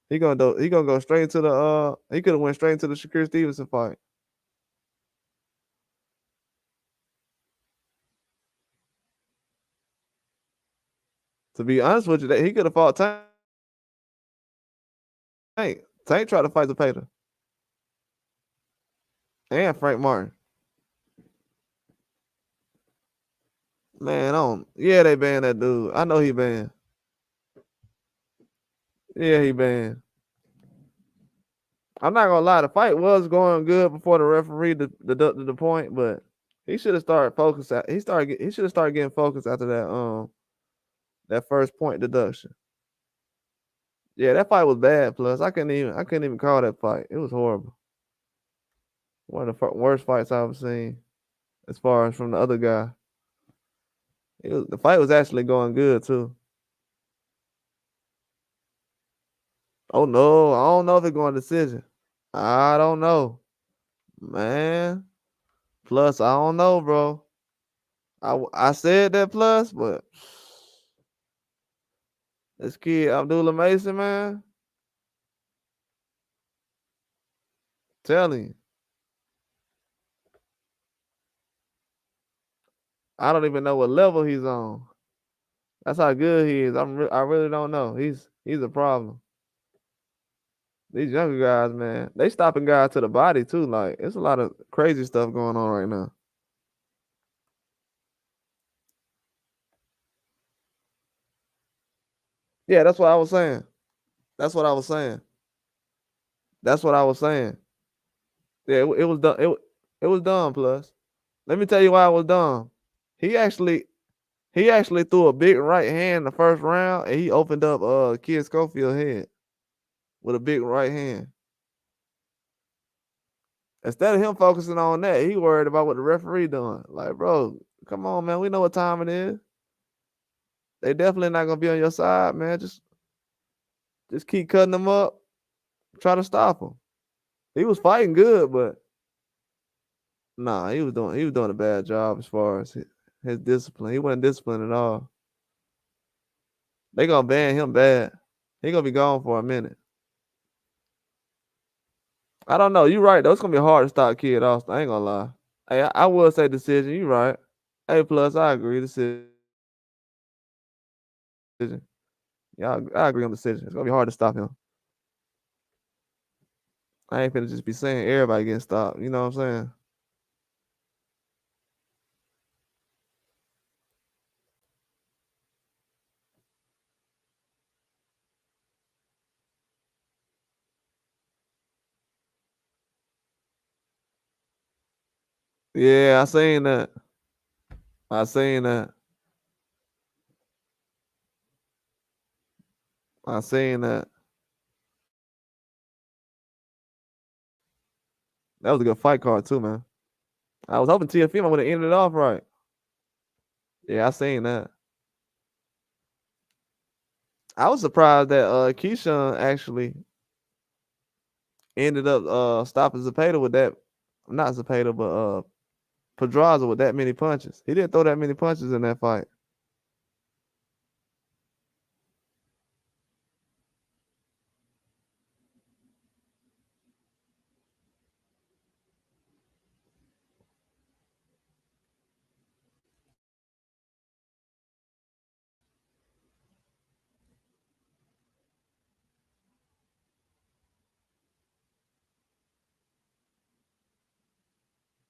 He gonna go straight to the he could have went straight into the Shakur Stevenson fight. To be honest with you, that he could have fought Tank. Tank tried to fight Zepeda. And Frank Martin. Man, yeah, they banned that dude. I know he banned. Yeah, he banned. I'm not gonna lie, the fight was going good before the referee deducted the point, but he should have started focus. He should have started getting focused after that first point deduction. Yeah, that fight was bad. Plus, I couldn't even call that fight. It was horrible. One of the worst fights I've seen, as far as from the other guy. The fight was actually going good too. Oh no, I don't know if it's going decision. I don't know, man. Plus, I don't know, bro. I said that plus, but this kid Abdullah Mason, man, telling you, I don't even know what level he's on. That's how good he is. I really don't know. He's a problem. These younger guys, man, they stopping guys to the body too. Like it's a lot of crazy stuff going on right now. Yeah, that's what I was saying. That's what I was saying. That's what I was saying. Yeah, it was done. It was dumb. Plus, let me tell you why it was dumb. He actually he actually threw a big right hand in the first round, and he opened up Kid Schofield's head with a big right hand. Instead of him focusing on that, he worried about what the referee doing. Like, bro, come on, man. We know what time it is. They definitely not gonna be on your side, man. Just keep cutting them up. Try to stop him. He was fighting good, but nah, he was doing a bad job as far as his discipline. He wasn't disciplined at all. They gonna ban him bad. He gonna be gone for a minute. I don't know. You right though. It's gonna be hard to stop Kid Austin. I ain't gonna lie. Hey, I will say decision. You right. A plus, I agree. Decision. Yeah, I agree on decision. It's gonna be hard to stop him. I ain't finna just be saying everybody getting stopped. You know what I'm saying? Yeah, I seen that. I seen that. I seen that. That was a good fight card too, man. I was hoping TFM would have ended it off right. Yeah, I seen that. I was surprised that Keyshawn actually ended up stopping Zepeda with that. Not Zepeda, but Pedraza with that many punches. He didn't throw that many punches in that fight.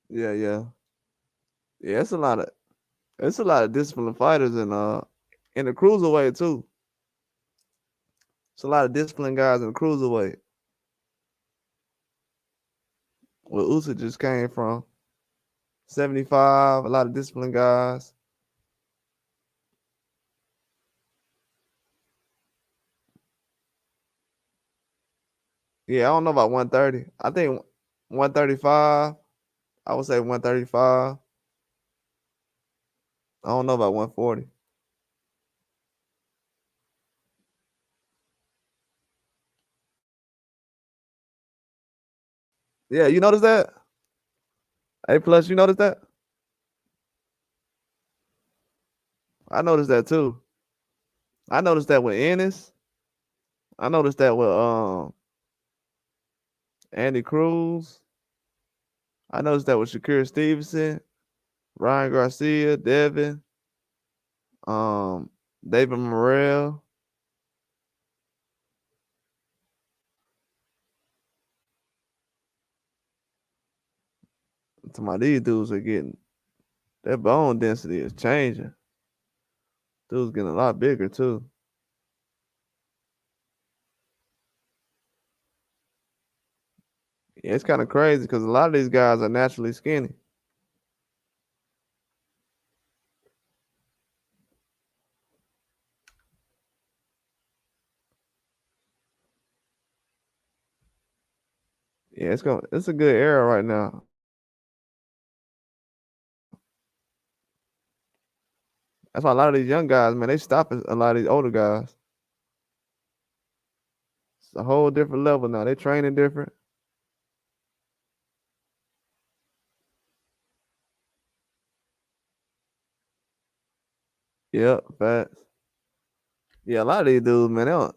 Yeah, yeah. Yeah, it's a lot of disciplined fighters in the cruiserweight too. It's a lot of disciplined guys in the cruiserweight. Where Usyk just came from 75, a lot of disciplined guys. Yeah, I don't know about 130. I think 135. I would say 135. I don't know about 140. Yeah, you notice that? A plus, you notice that? I noticed that too. I noticed that with Ennis. I noticed that with Andy Cruz. I noticed that with Shakur Stevenson, Ryan Garcia, Devin, um, David Morrell. To my these dudes are getting their bone density is changing. Dudes getting a lot bigger too. Yeah, it's kind of crazy because a lot of these guys are naturally skinny. Yeah, it's a good era right now. That's why a lot of these young guys, man, they stopping a lot of these older guys. It's a whole different level now. They training different. Yep, facts. Yeah, a lot of these dudes, man, a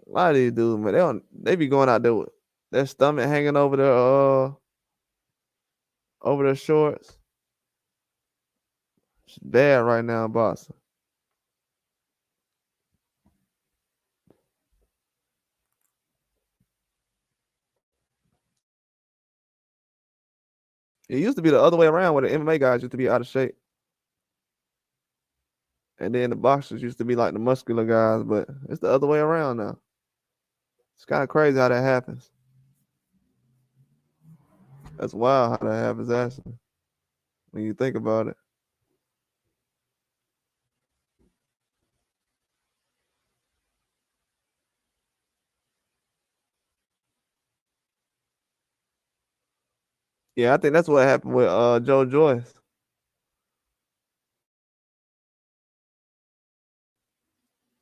lot of these dudes, man, they be going out there with their stomach hanging over their shorts. It's bad right now in Boston. It used to be the other way around where the MMA guys used to be out of shape. And then the boxers used to be like the muscular guys, but it's the other way around now. It's kind of crazy how that happens. That's wild how that happens, actually, when you think about it. Yeah, I think that's what happened with Joe Joyce.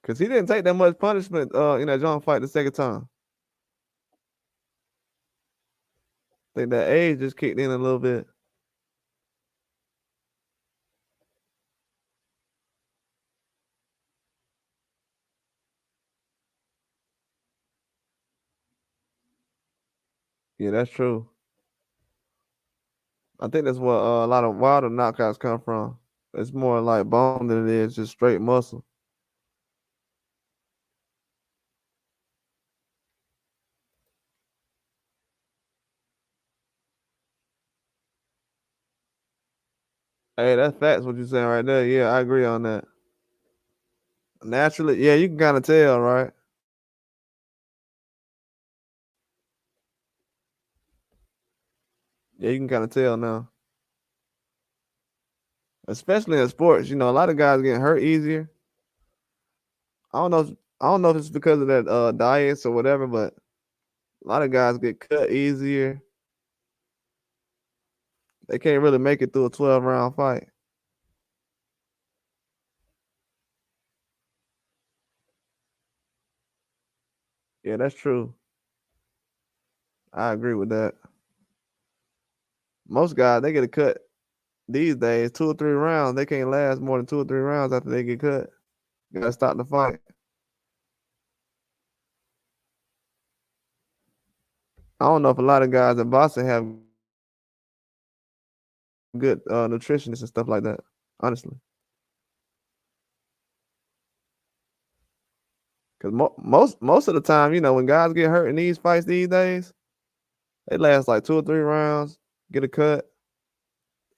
Because he didn't take that much punishment in that John fight the second time. I think that age just kicked in a little bit. Yeah, that's true. I think that's what a lot of wilder knockouts come from. It's more like bone than it is just straight muscle. Hey, that's facts. What you saying right there? Yeah, I agree on that. Naturally, yeah, you can kind of tell, right? Yeah, you can kind of tell now, especially in sports. A lot of guys getting hurt easier. I don't know. I don't know if it's because of that diets or whatever, but a lot of guys get cut easier. They can't really make it through a 12-round fight. Yeah, that's true. I agree with that. Most guys they get a cut these days, 2 or 3 rounds. They can't last more than 2 or 3 rounds after they get cut. Gotta stop the fight. I don't know if a lot of guys in boxing have good nutritionists and stuff like that. Honestly, because most of the time, when guys get hurt in these fights these days, they last like 2 or 3 rounds, get a cut,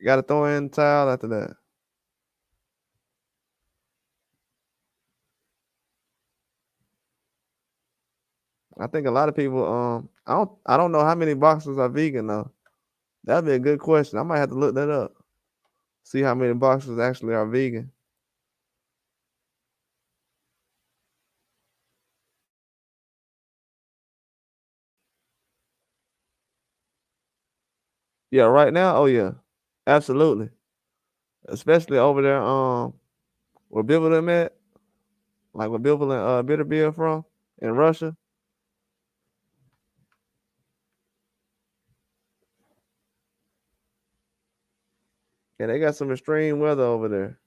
got to throw in the towel after that. I think a lot of people. I don't know how many boxers are vegan though. That'd be a good question. I might have to look that up. See how many boxers actually are vegan. Yeah, right now. Oh yeah, absolutely. Especially over there, where Bivol them at, like where Bivol and Bitterbeer from in Russia. Yeah, they got some extreme weather over there.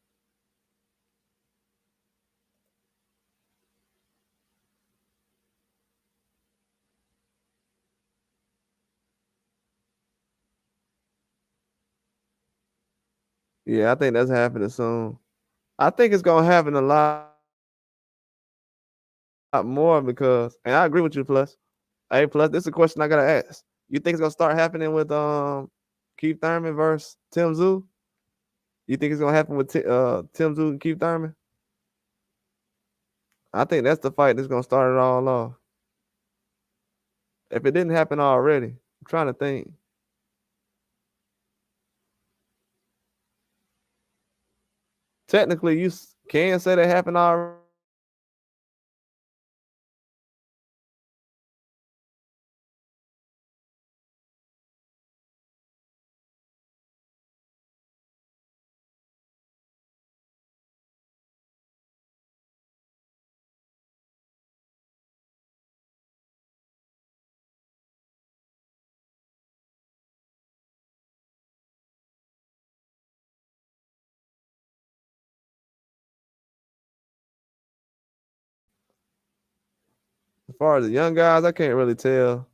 Yeah, I think that's happening soon. I think it's gonna happen a lot more because, and I agree with you. Plus, hey, plus, this is a question I gotta ask. You think it's gonna start happening with Keith Thurman versus Tim Zoo? You think it's gonna happen with Tim Zoo and Keith Thurman? I think that's the fight that's gonna start it all off. If it didn't happen already, I'm trying to think. Technically, you can say that happened already. As far as the young guys, I can't really tell.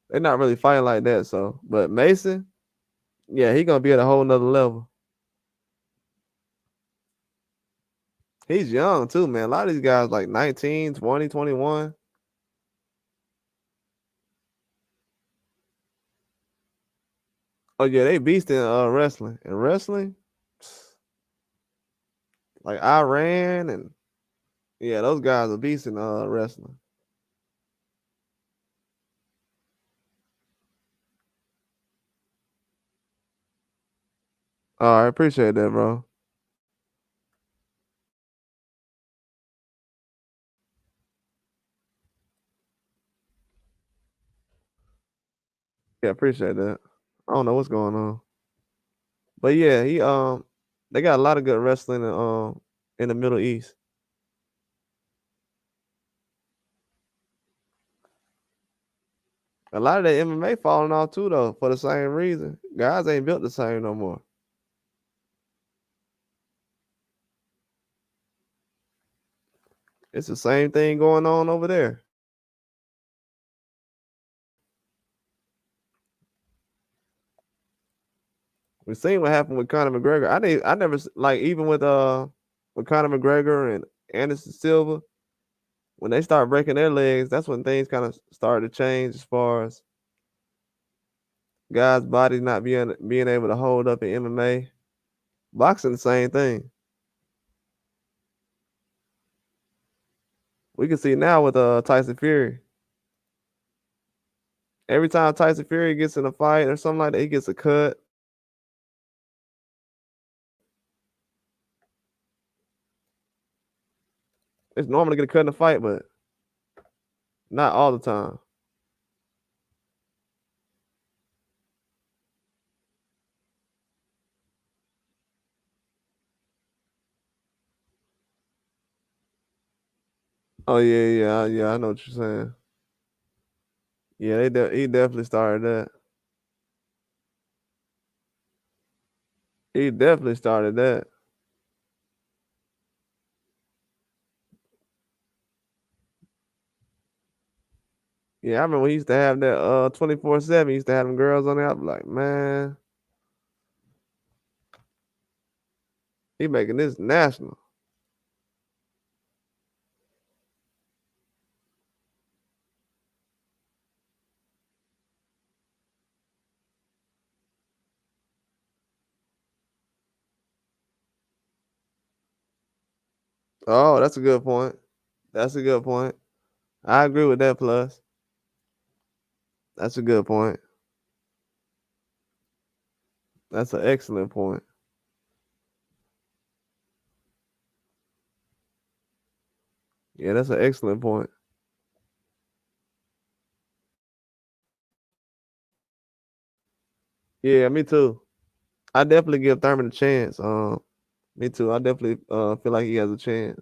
They're not really fighting like that. So, but Mason, yeah, he gonna be at a whole nother level. He's young too, man. A lot of these guys like 19, 20, 21. Oh yeah, they beast in wrestling. In wrestling, like Iran and yeah, those guys are beast in wrestling. All right, appreciate that, bro. Yeah, appreciate that. I don't know what's going on. But yeah, they got a lot of good wrestling in the Middle East. A lot of that MMA falling off too though, for the same reason. Guys ain't built the same no more. It's the same thing going on over there. We seen what happened with Conor McGregor. I never like even with Conor McGregor and Anderson Silva, when they start breaking their legs, that's when things kind of started to change as far as guys' bodies not being able to hold up in MMA. Boxing, the same thing. We can see now with Tyson Fury. Every time Tyson Fury gets in a fight or something like that, he gets a cut. It's normal to get a cut in a fight, but not all the time. Oh yeah. I know what you're saying. Yeah, he definitely started that. He definitely started that. Yeah, I remember when he used to have that 24/7. He used to have them girls on there. I was like, man, he making this national. Oh, that's a good point. That's a good point. I agree with that. Plus, that's a good point. That's an excellent point. Yeah, that's an excellent point. Yeah, me too. I definitely give Thurman a chance. Me too. I definitely feel like he has a chance.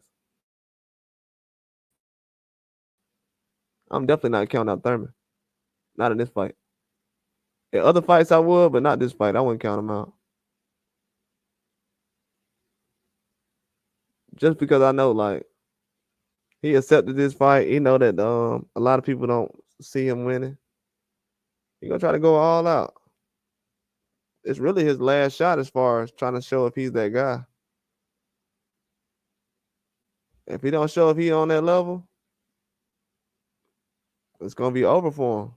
I'm definitely not counting out Thurman. Not in this fight. In other fights I would, but not this fight. I wouldn't count him out. Just because I know like he accepted this fight. He know that a lot of people don't see him winning. He gonna try to go all out. It's really his last shot as far as trying to show if he's that guy. If he don't show if he on that level, it's gonna be over for him.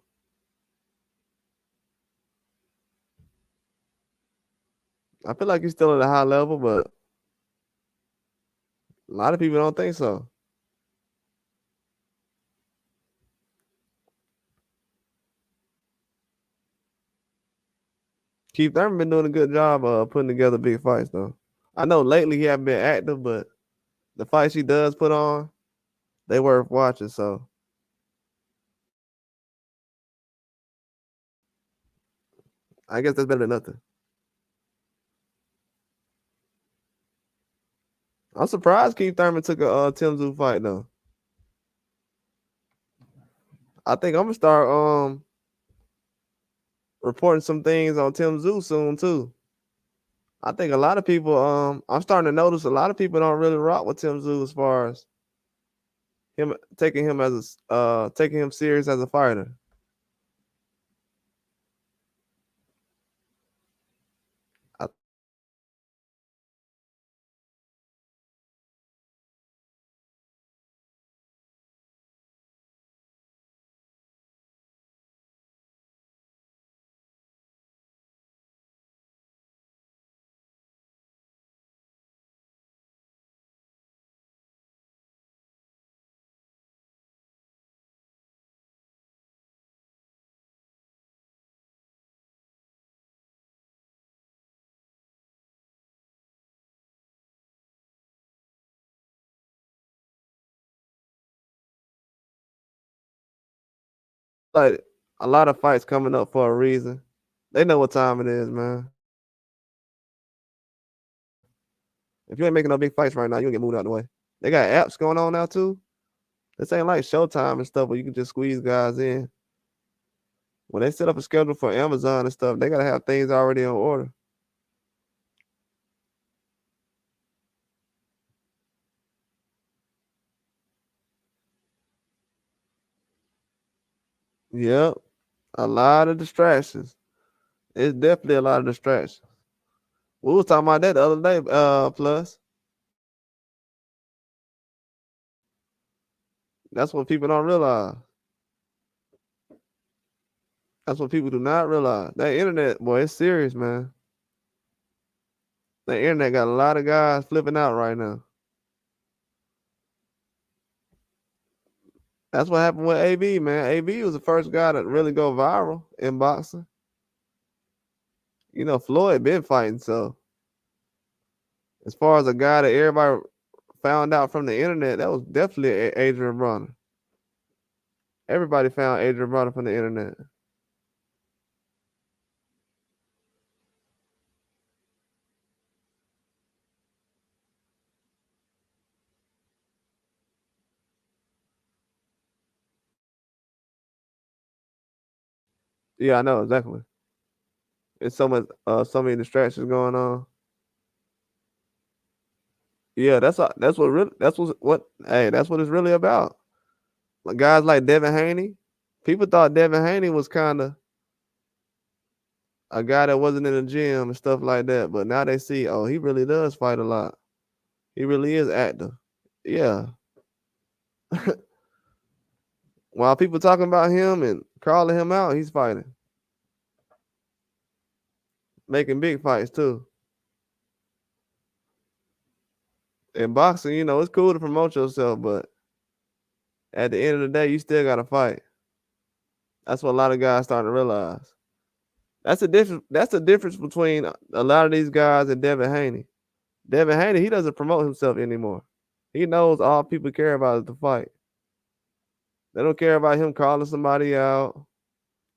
I feel like he's still at a high level, but a lot of people don't think so. Keith Thurman been doing a good job putting together big fights though. I know lately he haven't been active, but the fights he does put on, they worth watching. So I guess that's better than nothing. I'm surprised Keith Thurman took a Tim Tszyu fight though. I think I'm gonna start reporting some things on Tim Tszyu soon too. I think a lot of people I'm starting to notice a lot of people don't really rock with Tim Tszyu as far as him taking him serious as a fighter. I, like a lot of fights coming up for a reason. They know what time it is, man. If you ain't making no big fights right now, you can get moved out the way. They got apps going on now too. This ain't like Showtime and stuff where you can just squeeze guys in. When they set up a schedule for Amazon and stuff, they gotta have things already in order. Yep. A lot of distractions. It's definitely a lot of distractions. We was talking about that the other day, plus. That's what people don't realize. That's what people do not realize. That internet, boy, it's serious, man. The internet got a lot of guys flipping out right now. That's what happened with AB, man. AB was the first guy to really go viral in boxing. You know, Floyd been fighting, so as far as a guy that everybody found out from the internet, that was definitely Adrian Bronner. Everybody found Adrian Bronner from the internet. Yeah, I know exactly. It's so many distractions going on. Yeah, that's what it's really about. Like guys like Devin Haney, people thought Devin Haney was kind of a guy that wasn't in the gym and stuff like that, but now they see, oh, he really does fight a lot. He really is active. Yeah. While people talking about him and calling him out, he's fighting, making big fights too. In boxing, you know, it's cool to promote yourself, but at the end of the day, you still gotta fight. That's what a lot of guys starting to realize. That's the difference. That's the difference between a lot of these guys and Devin Haney. Devin Haney, he doesn't promote himself anymore. He knows all people care about is the fight. They don't care about him calling somebody out.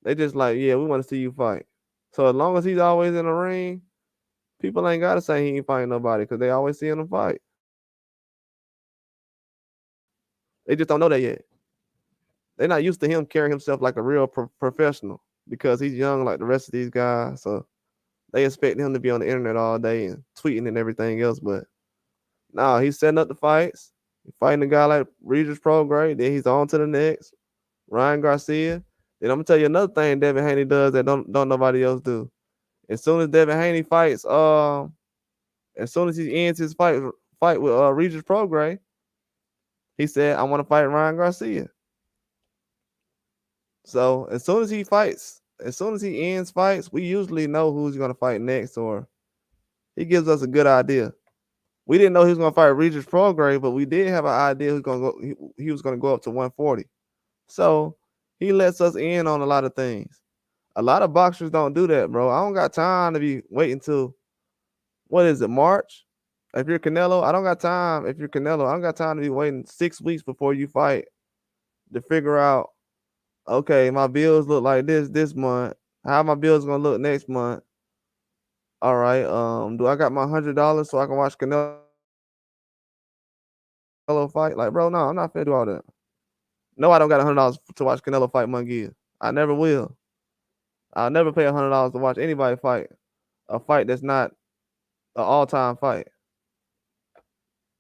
They just like, yeah, we want to see you fight. So as long as he's always in the ring, people ain't gotta say he ain't fighting nobody because they always see him fight. They just don't know that yet. They're not used to him carrying himself like a real professional because he's young like the rest of these guys. So they expect him to be on the internet all day and tweeting and everything else. But no, he's setting up the fights. He's fighting a guy like Regis Prograis. Then he's on to the next. Ryan Garcia. Then I'm gonna tell you another thing Devin Haney does that don't nobody else do. As soon as Devin Haney fights, as soon as he ends his fight with Regis Prograis, he said, I want to fight Ryan Garcia. So as soon as he fights, as soon as he ends fights, we usually know who's gonna fight next, or he gives us a good idea. We didn't know he was gonna fight Regis Prograis, but we did have an idea who's gonna go. He was gonna go up to 140. So he lets us in on a lot of things. A lot of boxers don't do that, bro. I don't got time to be waiting till what is it, March? If you're Canelo, I don't got time. If you're Canelo, I don't got time to be waiting 6 weeks before you fight to figure out, okay, my bills look like this month. How my bills gonna look next month? All right. Do I got my $100 so I can watch Canelo fight? Like, bro, no, I'm not finna do all that. No, I don't got $100 to watch Canelo fight Munguia. I never will. I'll never pay $100 to watch anybody fight a fight that's not an all-time fight,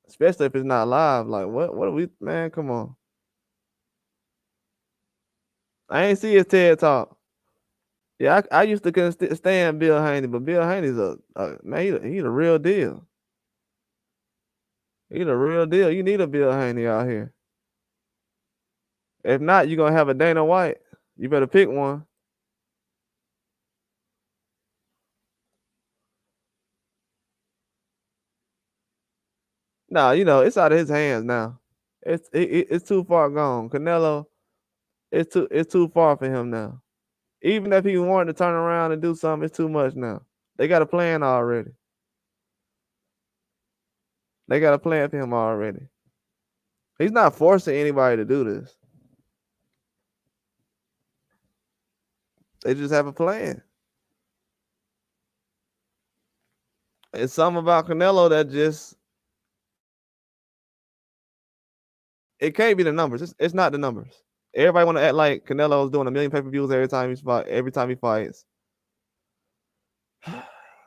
especially if it's not live. Like, what are we, man? Come on. I ain't see his TED talk. Yeah, I used to couldn't stand Bill Haney, but Bill Haney's a man. He the real deal. He the real deal. You need a Bill Haney out here. If not, you're gonna have a Dana White. You better pick one. Nah, you know it's out of his hands now. It's too far gone. Canelo, it's too far for him now. Even if he wanted to turn around and do something, it's too much now. They got a plan already. They got a plan for him already. He's not forcing anybody to do this. They just have a plan. It's something about Canelo that just it can't be the numbers. It's not the numbers. Everybody want to act like Canelo's doing a million pay-per-views every time he fights.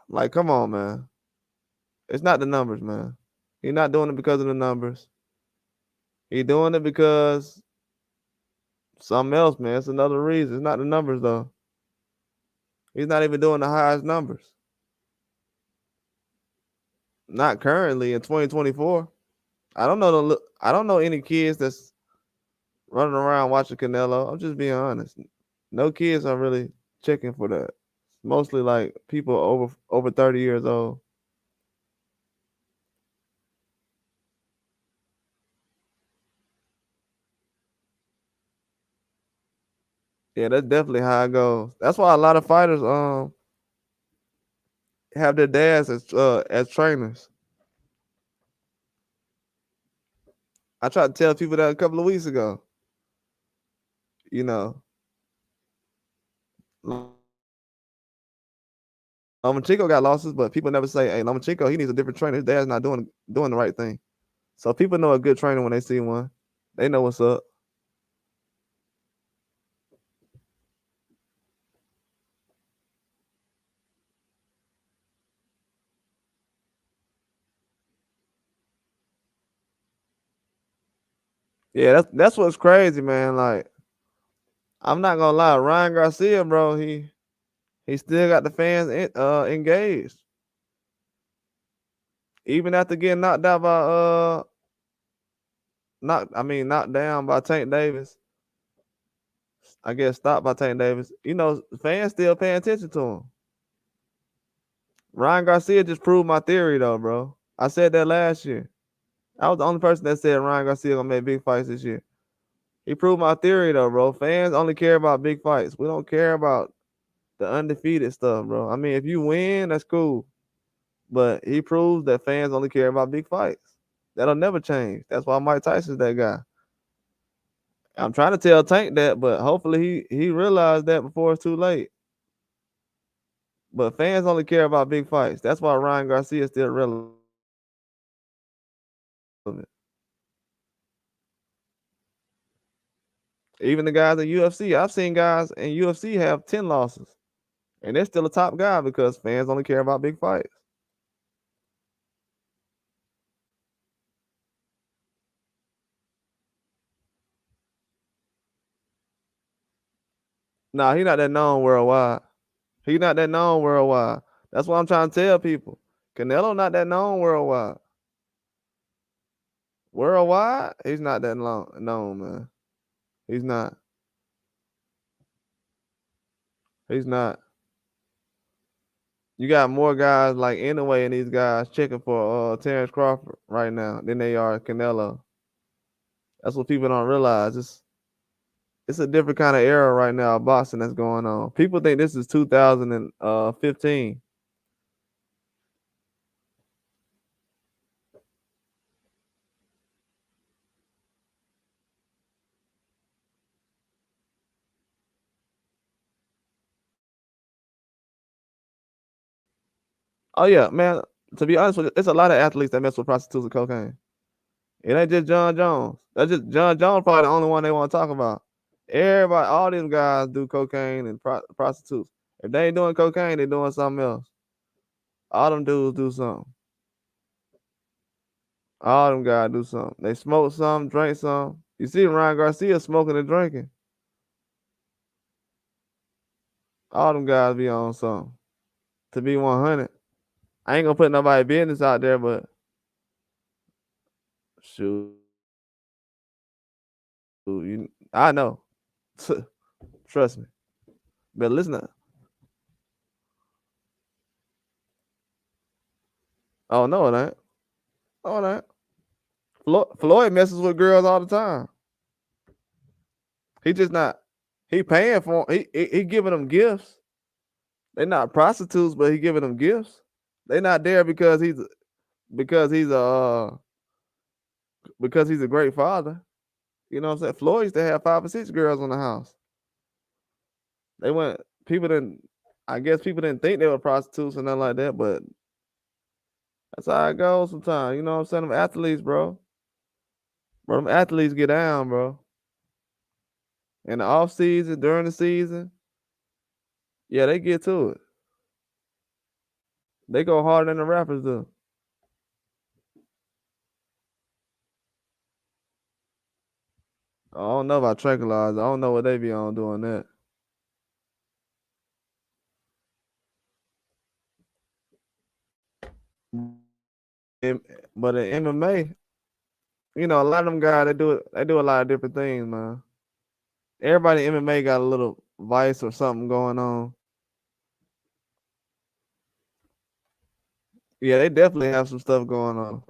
Like, come on, man. It's not the numbers, man. He's not doing it because of the numbers. He's doing it because something else, man. It's another reason. It's not the numbers though. He's not even doing the highest numbers. Not currently in 2024. I don't know any kids that's running around watching Canelo. I'm just being honest. No kids are really checking for that. Mostly like people over 30 years old. Yeah, that's definitely how it goes. That's why a lot of fighters have their dads as trainers. I tried to tell people that a couple of weeks ago. You know, Lomachenko got losses, but people never say, "Hey, Lomachenko, he needs a different trainer. His dad's not doing the right thing." So people know a good trainer when they see one. They know what's up. Yeah, that's what's crazy, man. Like, I'm not gonna lie, Ryan Garcia, bro, he still got the fans engaged. Even after getting knocked out by knocked down by Tank Davis. I guess stopped by Tank Davis. You know, fans still paying attention to him. Ryan Garcia just proved my theory though, bro. I said that last year. I was the only person that said Ryan Garcia gonna make big fights this year. He proved my theory though, bro. Fans only care about big fights. We don't care about the undefeated stuff, bro. I mean, if you win, that's cool. But he proves that fans only care about big fights. That'll never change. That's why Mike Tyson's that guy. I'm trying to tell Tank that, but hopefully he realized that before it's too late. But fans only care about big fights. That's why Ryan Garcia is still relevant. Even the guys in UFC, I've seen guys in UFC have 10 losses, and they're still a top guy because fans only care about big fights. Nah, he not that known worldwide. He not that known worldwide. That's what I'm trying to tell people. Canelo not that known worldwide. Worldwide, he's not that known, man. He's not. He's not. You got more guys like anyway, and these guys checking for Terrence Crawford right now than they are Canelo. That's what people don't realize. It's a different kind of era right now of boxing that's going on. People think this is 2015. Oh yeah, man. To be honest with you, it's a lot of athletes that mess with prostitutes and cocaine. It ain't just John Jones. That's just John Jones probably the only one they want to talk about. Everybody, all these guys do cocaine and prostitutes. If they ain't doing cocaine, they doing something else. All them dudes do something. All them guys do something. They smoke some, drink some. You see Ryan Garcia smoking and drinking. All them guys be on something. To be 100. I ain't gonna put nobody business out there, but shoot, I know. Trust me. But listen to, oh no, it ain't. Oh, it ain't. Floyd messes with girls all the time. He just not. He paying for 'em. He giving them gifts. They not prostitutes, but he giving them gifts. They not there because he's a because he's a great father. You know what I'm saying? Floyd used to have 5 or 6 girls in the house. They went. People didn't. I guess people didn't think they were prostitutes or nothing like that, but that's how it goes sometimes. You know what I'm saying? Them athletes, bro. Bro, them athletes get down, bro. In the off season, during the season, yeah, they get to it. They go harder than the rappers do. I don't know about tranquilizer. I don't know what they be on doing that. but in MMA, you know, a lot of them guys they do a lot of different things, man. Everybody in MMA got a little vice or something going on. Yeah, they definitely have some stuff going on.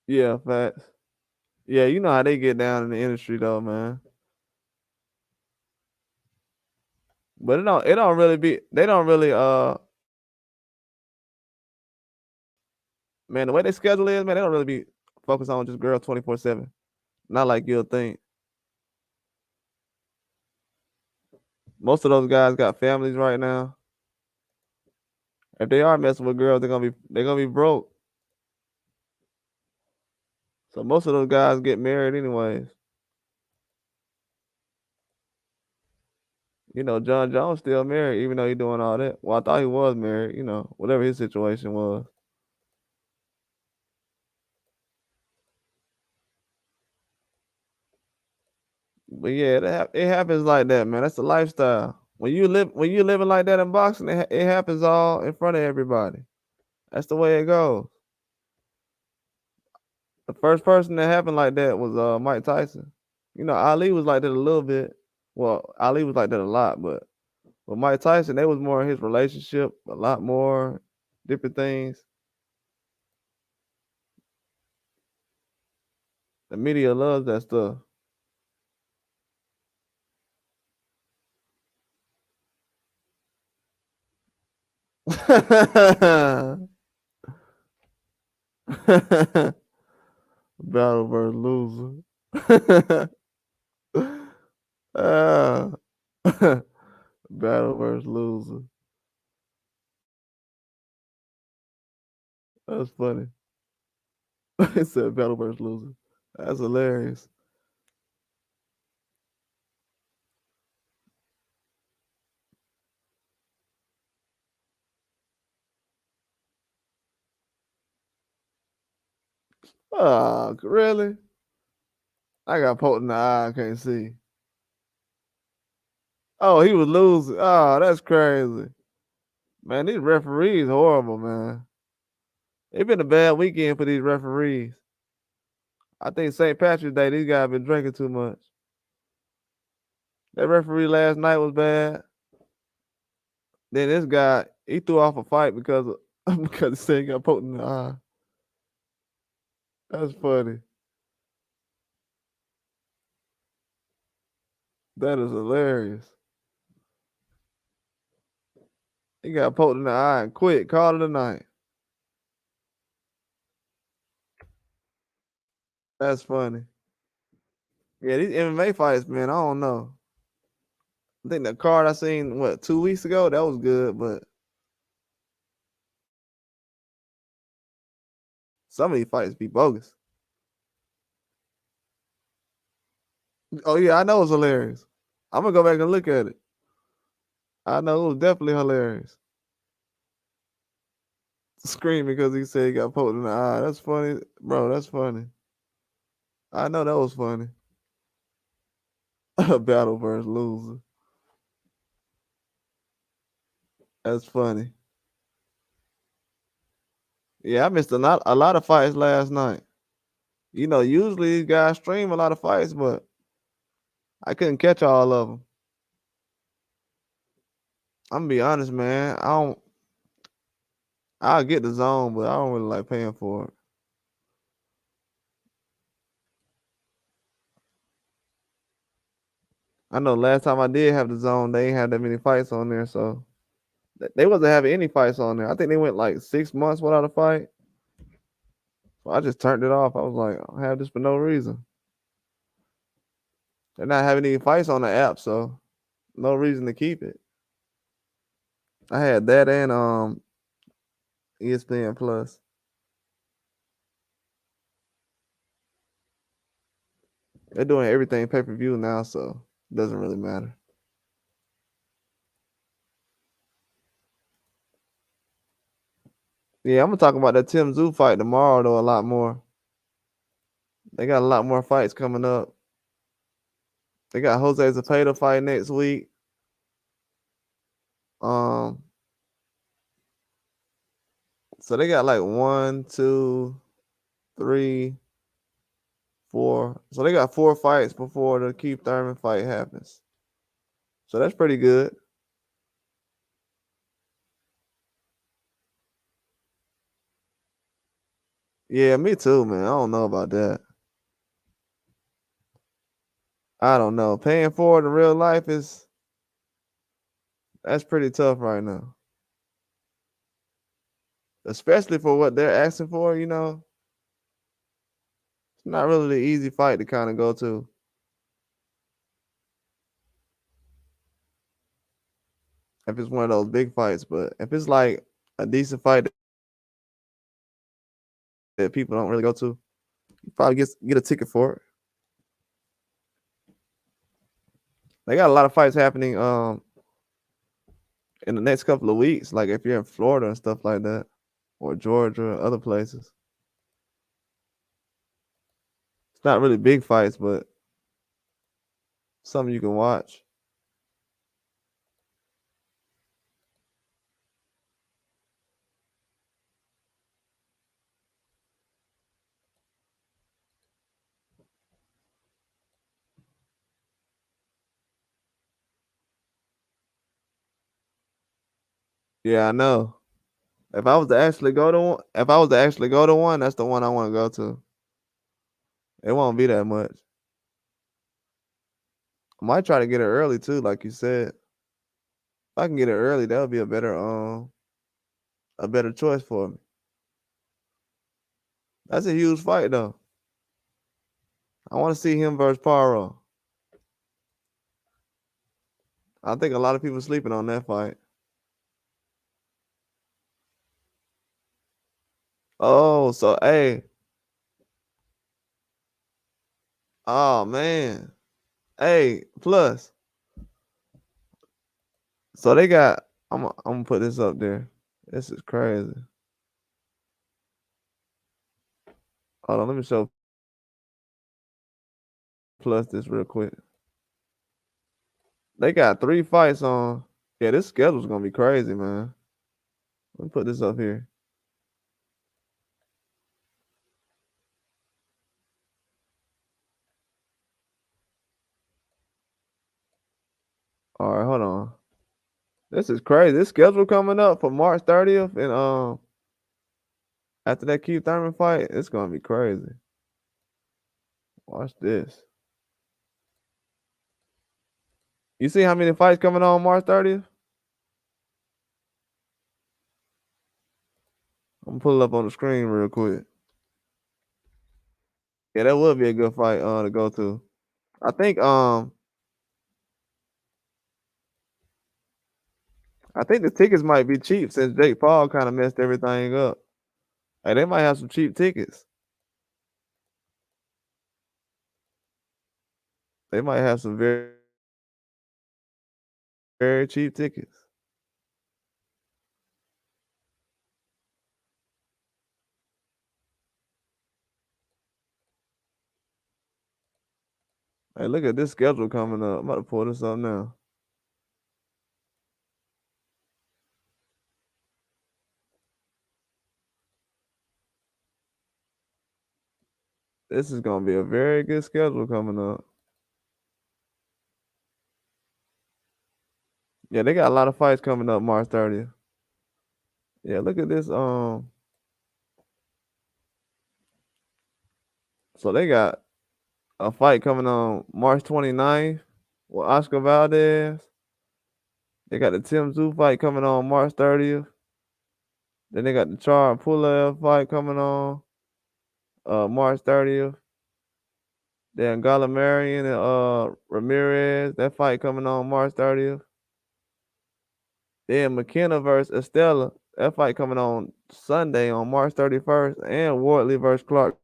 Yeah, facts. Yeah, you know how they get down in the industry though, man. But it don't really be they don't really man, the way they schedule is, man, they don't really be focused on just girls 24/7. Not like you'll think. Most of those guys got families right now. If they are messing with girls, they're gonna be broke. So most of those guys get married anyways. You know, John Jones still married, even though he doing all that. Well, I thought he was married, you know, whatever his situation was. But yeah, it happens like that, man. That's the lifestyle. When you living like that in boxing, it happens all in front of everybody. That's the way it goes. The first person that happened like that was Mike Tyson. You know, Ali was like that a little bit. Well, Ali was like that a lot, but with Mike Tyson, they was more in his relationship, a lot more different things. The media loves that stuff. Battle versus loser. Ah. Battle versus loser. That's funny. It said battle versus loser. That's hilarious. Oh, really? I got poked in the eye. I can't see. Oh, he was losing. Oh, that's crazy. Man, these referees horrible, man. It's been a bad weekend for these referees. I think St. Patrick's Day, these guys been drinking too much. That referee last night was bad. Then this guy, he threw off a fight because of, because he said he got poked in the eye. That's funny. That is hilarious. He got poked in the eye and quit. Called it a night. That's funny. Yeah, these MMA fights, man, I don't know. I think the card I seen, 2 weeks ago, that was good, but some of these fights be bogus. Oh yeah, I know it's hilarious. I'm gonna go back and look at it. I know it was definitely hilarious. Screaming because he said he got poked in the eye. That's funny, bro. That's funny. I know that was funny. Battle versus loser. That's funny. Yeah, I missed a lot of fights last night. You know, usually these guys stream a lot of fights, but I couldn't catch all of them. I'm gonna be honest, man. I'll get the zone, but I don't really like paying for it. I know last time I did have the zone, they ain't had that many fights on there, so they wasn't having any fights on there. I think they went like 6 months without a fight. So I just turned it off. I was like, I have this for no reason. They're not having any fights on the app, so no reason to keep it. I had that and ESPN Plus. They're doing everything pay-per-view now, so it doesn't really matter. Yeah, I'm gonna talk about that Tim Zoo fight tomorrow though a lot more. They got a lot more fights coming up. They got Jose Zepeda fight next week. Um, so they got like 1, 2, 3, 4. So they got 4 fights before the Keith Thurman fight happens. So that's pretty good. Yeah, me too, man. I don't know about that. I don't know. Paying for it in real life that's pretty tough right now. Especially for what they're asking for, it's not really the easy fight to kind of go to. If it's one of those big fights, but if it's like a decent fight that people don't really go to, you probably get a ticket for it. They got a lot of fights happening in the next couple of weeks. Like if you're in Florida and stuff like that, or Georgia or other places. It's not really big fights, but something you can watch. Yeah, I know. If I was to actually go to one, that's the one I want to go to. It won't be that much. I might try to get it early too, like you said. If I can get it early, that would be a better choice for me. That's a huge fight though. I want to see him versus Paro. I think a lot of people sleeping on that fight. Oh, so hey, oh man, hey, plus, so they got. I'm gonna put this up there. This is crazy. Hold on, let me show plus this real quick. They got 3 fights on. Yeah, this schedule's gonna be crazy, man. Let me put this up here. All right, hold on. This is crazy. This schedule coming up for March 30th, and after that Keith Thurman fight, it's gonna be crazy. Watch this. You see how many fights coming on March 30th? I'm gonna pull it up on the screen real quick. Yeah, that would be a good fight to go to. I think the tickets might be cheap since Jake Paul kind of messed everything up. Hey, they might have some cheap tickets. They might have some very, very cheap tickets. Hey, look at this schedule coming up. I'm about to pull this up now. This is gonna be a very good schedule coming up. Yeah, they got a lot of fights coming up March 30th. Yeah, look at this. So they got a fight coming on March 29th with Oscar Valdez. They got the Tim Tszyu fight coming on March 30th. Then they got the Char and Pulev fight coming on March 30th. Then Galamarian and Ramirez, that fight coming on March 30th. Then McKenna versus Estella, that fight coming on Sunday on March 31st. And Wardley versus Clark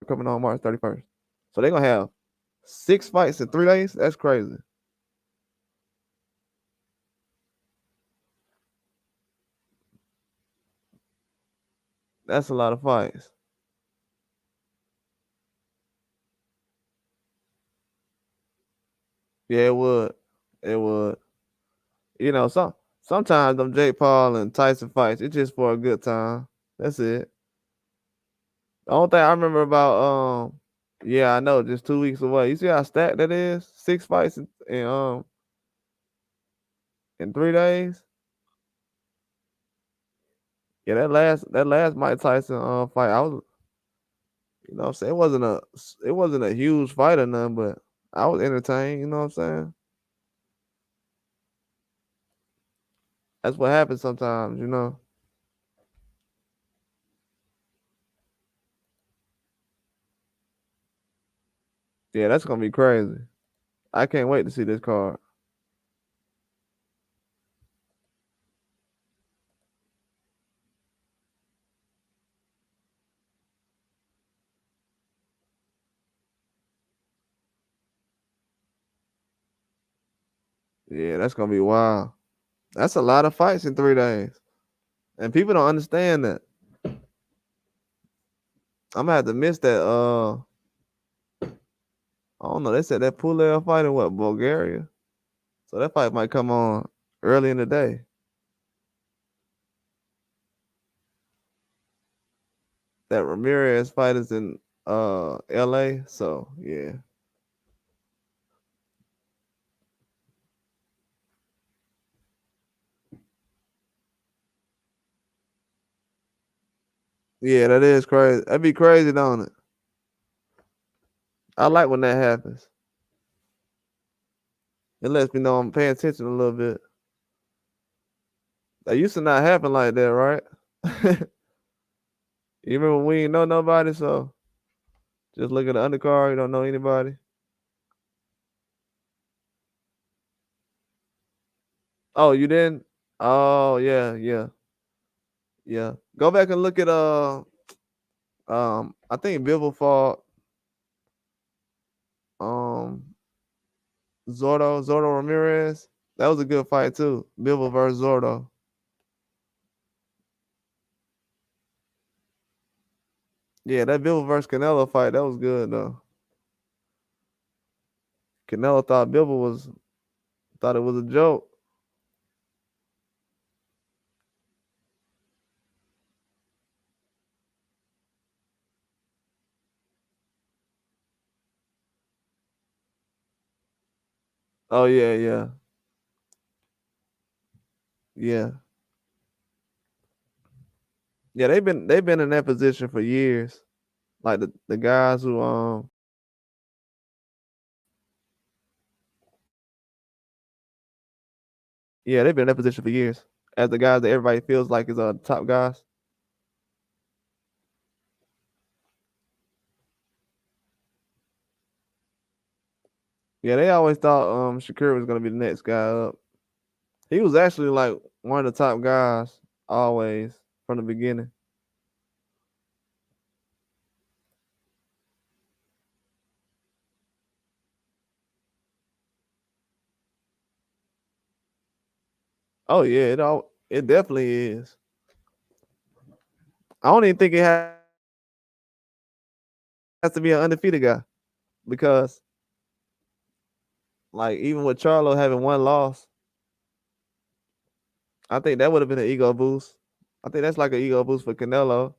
coming on March 31st. So they're gonna have 6 fights in 3 days. That's crazy. That's a lot of fights. Yeah, it would. It would. You know, sometimes them Jake Paul and Tyson fights, it's just for a good time. That's it. The only thing I remember about yeah, I know, just 2 weeks away. You see how stacked that is? 6 fights in 3 days. Yeah, that last Mike Tyson fight, I was, what I'm saying, it wasn't a huge fight or nothing, but I was entertained. You know what I'm saying? That's what happens sometimes. Yeah, that's gonna be crazy. I can't wait to see this card. Yeah, that's gonna be wild. That's a lot of fights in 3 days, and people don't understand that. I'm gonna have to miss that. I don't know. They said that Pulev fight in what, Bulgaria? So that fight might come on early in the day. That Ramirez fight is in LA. So yeah. Yeah, that is crazy. That'd be crazy, don't it? I like when that happens. It lets me know I'm paying attention a little bit. That used to not happen like that, right? You remember when we ain't know nobody, so just look at the undercard, you don't know anybody. Oh, you didn't? Oh yeah, yeah, yeah. Go back and look at I think Bivol fought um Zordo Ramirez. That was a good fight too. Bivol versus Zordo. Yeah, that Bivol versus Canelo fight, that was good though. Canelo thought it was a joke. Oh yeah, yeah, yeah, yeah. They've been in that position for years. Like the guys who yeah, they've been in that position for years. As the guys that everybody feels like is top guys. Yeah, they always thought Shakur was gonna be the next guy up. He was actually like one of the top guys always from the beginning. Oh yeah, it definitely is. I don't even think it has to be an undefeated guy because like even with Charlo having one loss, I think that would have been an ego boost. I think that's like an ego boost for Canelo,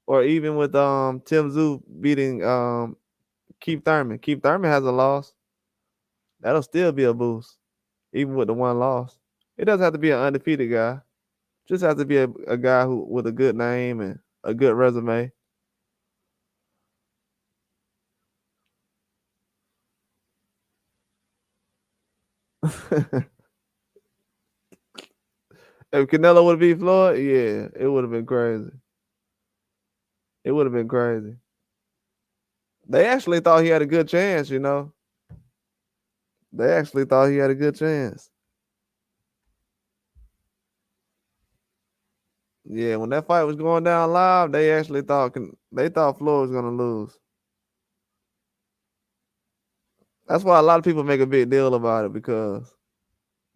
or even with Tim Tszyu beating Keith Thurman. Keith Thurman has a loss. That'll still be a boost, even with the one loss. It doesn't have to be an undefeated guy. Just has to be a guy who with a good name and a good resume. If Canelo would have beat Floyd, yeah, it would have been crazy. It would have been crazy. They actually thought he had a good chance. They actually thought he had a good chance. Yeah, when that fight was going down live, they actually thought Floyd was gonna lose. That's why a lot of people make a big deal about it because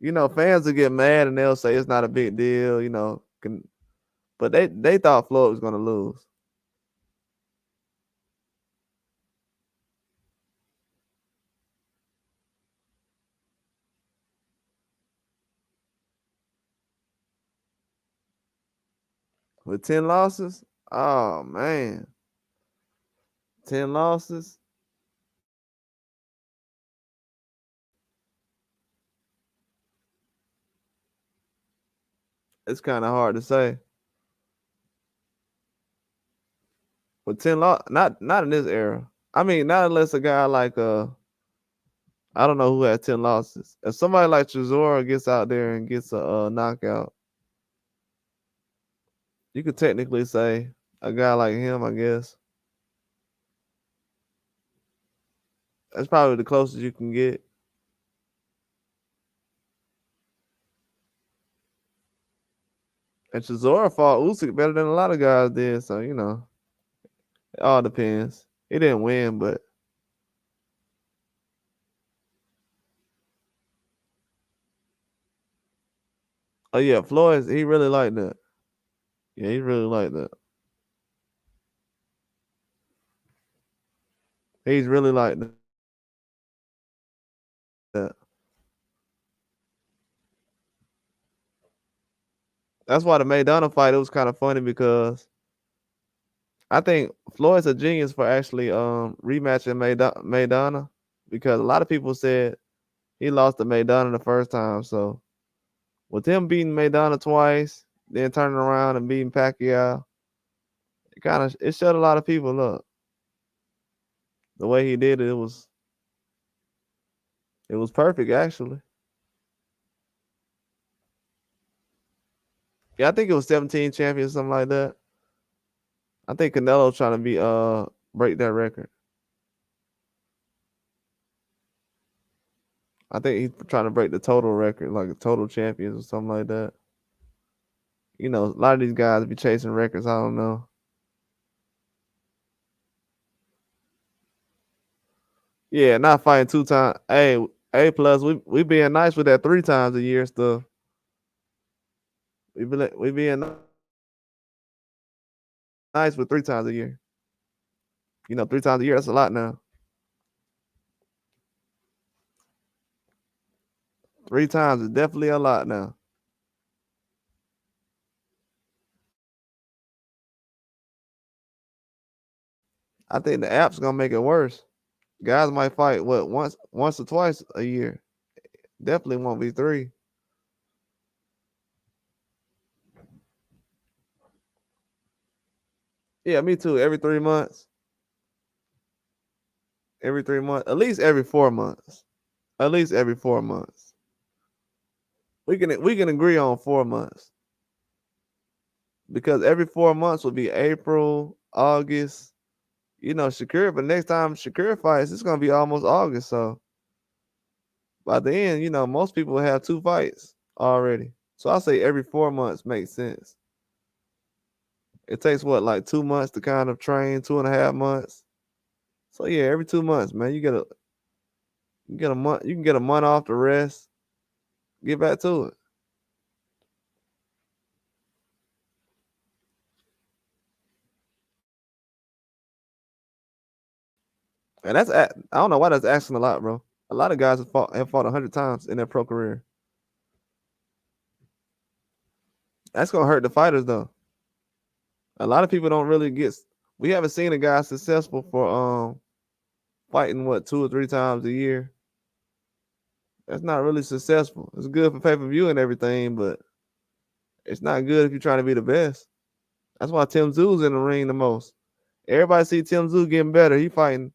fans will get mad and they'll say it's not a big deal. But they thought Floyd was gonna lose. With 10 losses? Oh man. 10 losses? It's kind of hard to say. With 10 not in this era. I mean, not unless a guy like I don't know who had 10 losses. If somebody like Chisora gets out there and gets a knockout, you could technically say a guy like him, I guess. That's probably the closest you can get. And Chisora fought Usyk better than a lot of guys did, so you know, it all depends. He didn't win, but oh yeah, Floyd, he really liked that. Yeah, he really liked that. He's really like that. That's why the Maidana fight, it was kind of funny because I think Floyd's a genius for actually rematching Maidana because a lot of people said he lost to Maidana the first time. So with him beating Maidana twice, then turning around and beating Pacquiao, it shut a lot of people up. The way he did it, it was perfect actually. Yeah, I think it was 17 champions, something like that. I think Canelo's trying to be break that record. I think he's trying to break the total record, like a total champions or something like that. You know, a lot of these guys be chasing records. I don't know. Yeah, not fighting 2 times. Hey, plus we being nice with that 3 times a year stuff. We being nice with 3 times a year. You know, 3 times a year, that's a lot now. 3 times is definitely a lot now. I think the app's gonna make it worse. Guys might fight once or twice a year. Definitely won't be 3. Yeah, me too. Every 3 months. Every 3 months. At least every 4 months. At least every 4 months. We can agree on 4 months. Because every 4 months will be April, August. You know, Shakur, but next time Shakur fights, it's gonna be almost August. So by the end, you know, most people will have 2 fights already. So I say every 4 months makes sense. It takes what, like 2 months to kind of train, 2.5 months. So yeah, every 2 months, man, you get a month, you can get a month off to rest, get back to it. And I don't know why that's asking a lot, bro. A lot of guys have fought 100 times in their pro career. That's gonna hurt the fighters though. A lot of people don't really get. We haven't seen a guy successful for fighting what 2 or 3 times a year. That's not really successful. It's good for pay-per-view and everything, but it's not good if you're trying to be the best. That's why Tim Tszú's in the ring the most. Everybody see Tim Tszú getting better. He fighting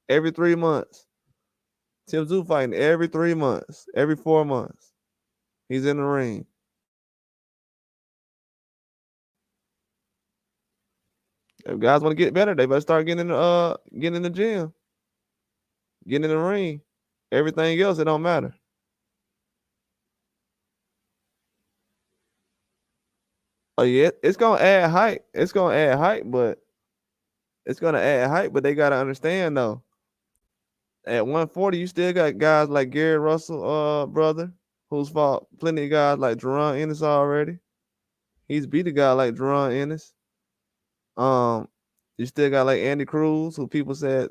every 3 months. Tim Tszú fighting every 3 months, every 4 months. He's in the ring. If guys want to get better, they better start getting in the gym, getting in the ring. Everything else, it don't matter. Oh yeah, it's gonna add height. It's gonna add height, but they gotta understand though. At 140, you still got guys like Gary Russell, brother, who's fought plenty of guys like Jerron Ennis already. He's beat a guy like Jerron Ennis. Um, you still got like Andy Cruz, who people said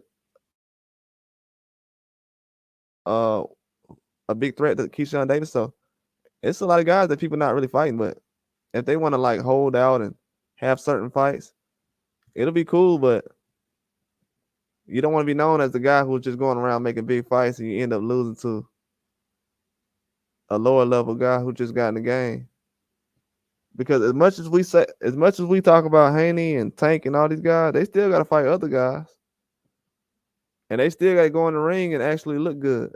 uh a big threat to Keyshawn Davis. So it's a lot of guys that people not really fighting, but if they want to like hold out and have certain fights, it'll be cool, but you don't want to be known as the guy who's just going around making big fights and you end up losing to a lower level guy who just got in the game. Because as much as we talk about Haney and Tank and all these guys, they still got to fight other guys, and they still got to go in the ring and actually look good.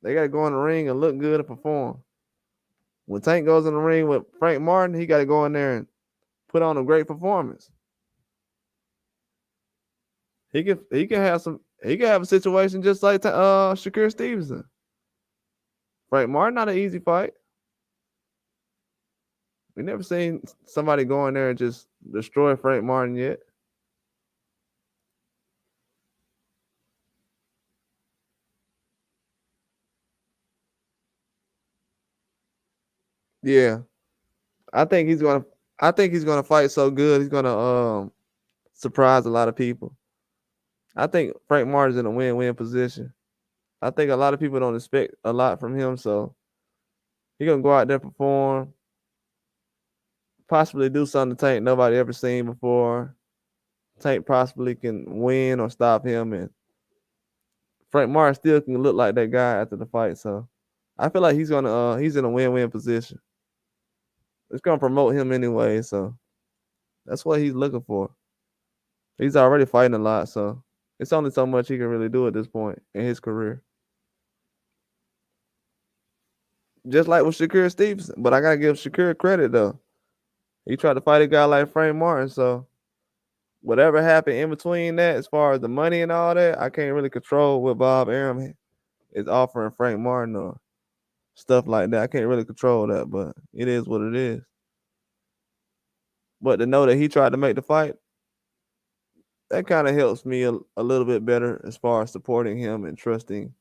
They got to go in the ring and look good and perform. When Tank goes in the ring with Frank Martin, he got to go in there and put on a great performance. He can have a situation just like Shakur Stevenson. Frank Martin, not an easy fight. We never seen somebody go in there and just destroy Frank Martin yet. Yeah, I think he's gonna. I think he's gonna fight so good. He's gonna surprise a lot of people. I think Frank Martin's in a win-win position. I think a lot of people don't expect a lot from him, so he's gonna go out there, perform, possibly do something Tank nobody ever seen before. Tank possibly can win or stop him, and Frank Martin still can look like that guy after the fight. So I feel like he's in a win-win position. It's gonna promote him anyway, so that's what he's looking for. He's already fighting a lot, so it's only so much he can really do at this point in his career. Just like with Shakur Stevenson, but I gotta give Shakur credit though. He tried to fight a guy like Frank Martin, so whatever happened in between that, as far as the money and all that, I can't really control what Bob Arum is offering Frank Martin or stuff like that. I can't really control that, but it is what it is. But to know that he tried to make the fight, that kind of helps me a little bit better as far as supporting him and trusting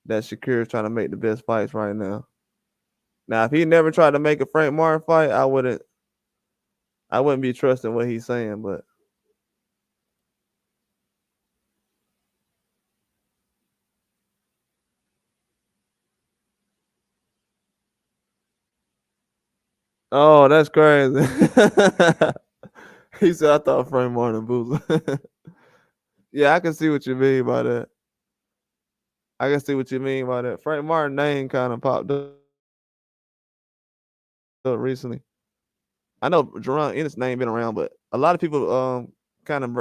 that Shakur is trying to make the best fights right now. Now, if he never tried to make a Frank Martin fight, I wouldn't be trusting what he's saying, but oh, that's crazy. He said I thought Frank Martin Boozer. Yeah, I can see what you mean by that. I can see what you mean by that. Frank Martin name kind of popped up recently. I know Jerron Ennis name been around, but a lot of people kind of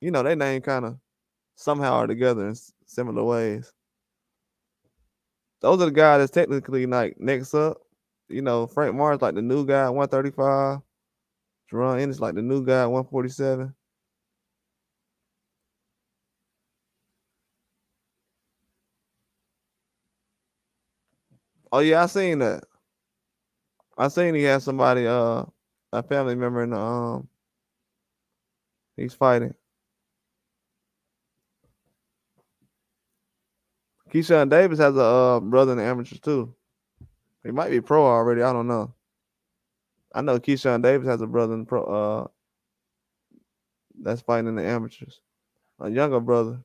their name kind of somehow are together in similar ways. Those are the guys that's technically like next up. Frank Martin's like the new guy at 135. Jerron Ennis like the new guy at 147. Oh yeah, I seen that. I seen he had somebody, a family member in the he's fighting. Keyshawn Davis has a brother in the amateurs too. He might be pro already. I don't know. I know Keyshawn Davis has a brother in pro that's fighting in the amateurs. A younger brother.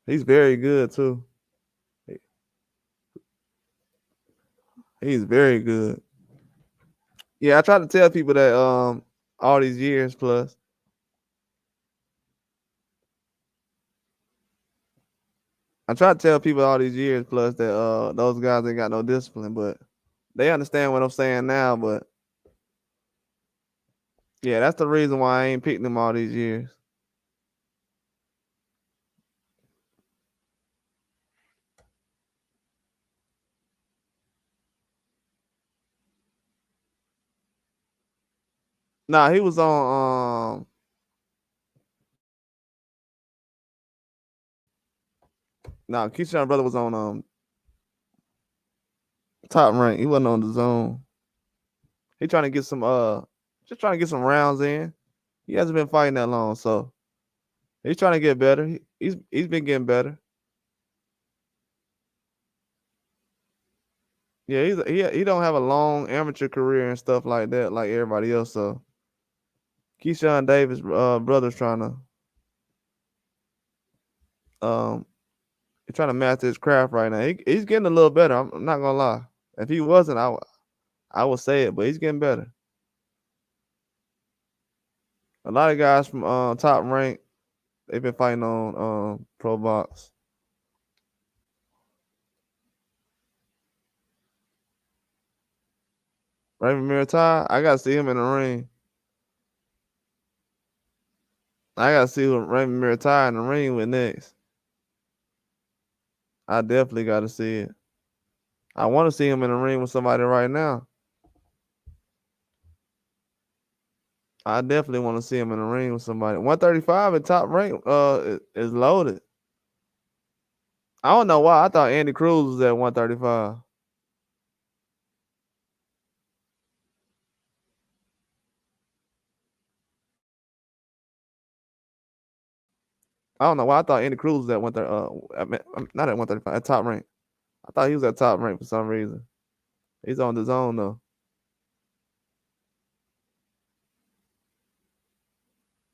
He's very good too. He's very good. Yeah, I try to tell people that all these years plus. I try to tell people all these years plus that those guys ain't got no discipline, but they understand what I'm saying now. But yeah, that's the reason why I ain't picked them all these years. Nah, he was on Keyshawn brother was on Top Rank. He wasn't on the zone. He trying to get some just trying to get some rounds in. He hasn't been fighting that long, so he's trying to get better. He's been getting better. Yeah, he don't have a long amateur career and stuff like that like everybody else. So Keyshawn Davis brother's trying to he's trying to master his craft right now. He's getting a little better. I'm not gonna lie. If he wasn't, I I would say it, but he's getting better. A lot of guys from Top Rank, they've been fighting on Pro Box. Raymond Muritai, I gotta see him in the ring. I gotta see who Raymond Muritai in the ring with next. I definitely gotta see it. I want to see him in the ring with somebody right now. I definitely want to see him in the ring with somebody. 135 at Top Rank is loaded. I don't know why. I thought Andy Cruz was at 135. I don't know why. I thought Andy Cruz was at 130. Not at 135. At Top Rank. I thought he was at Top Rank for some reason. He's on the zone though.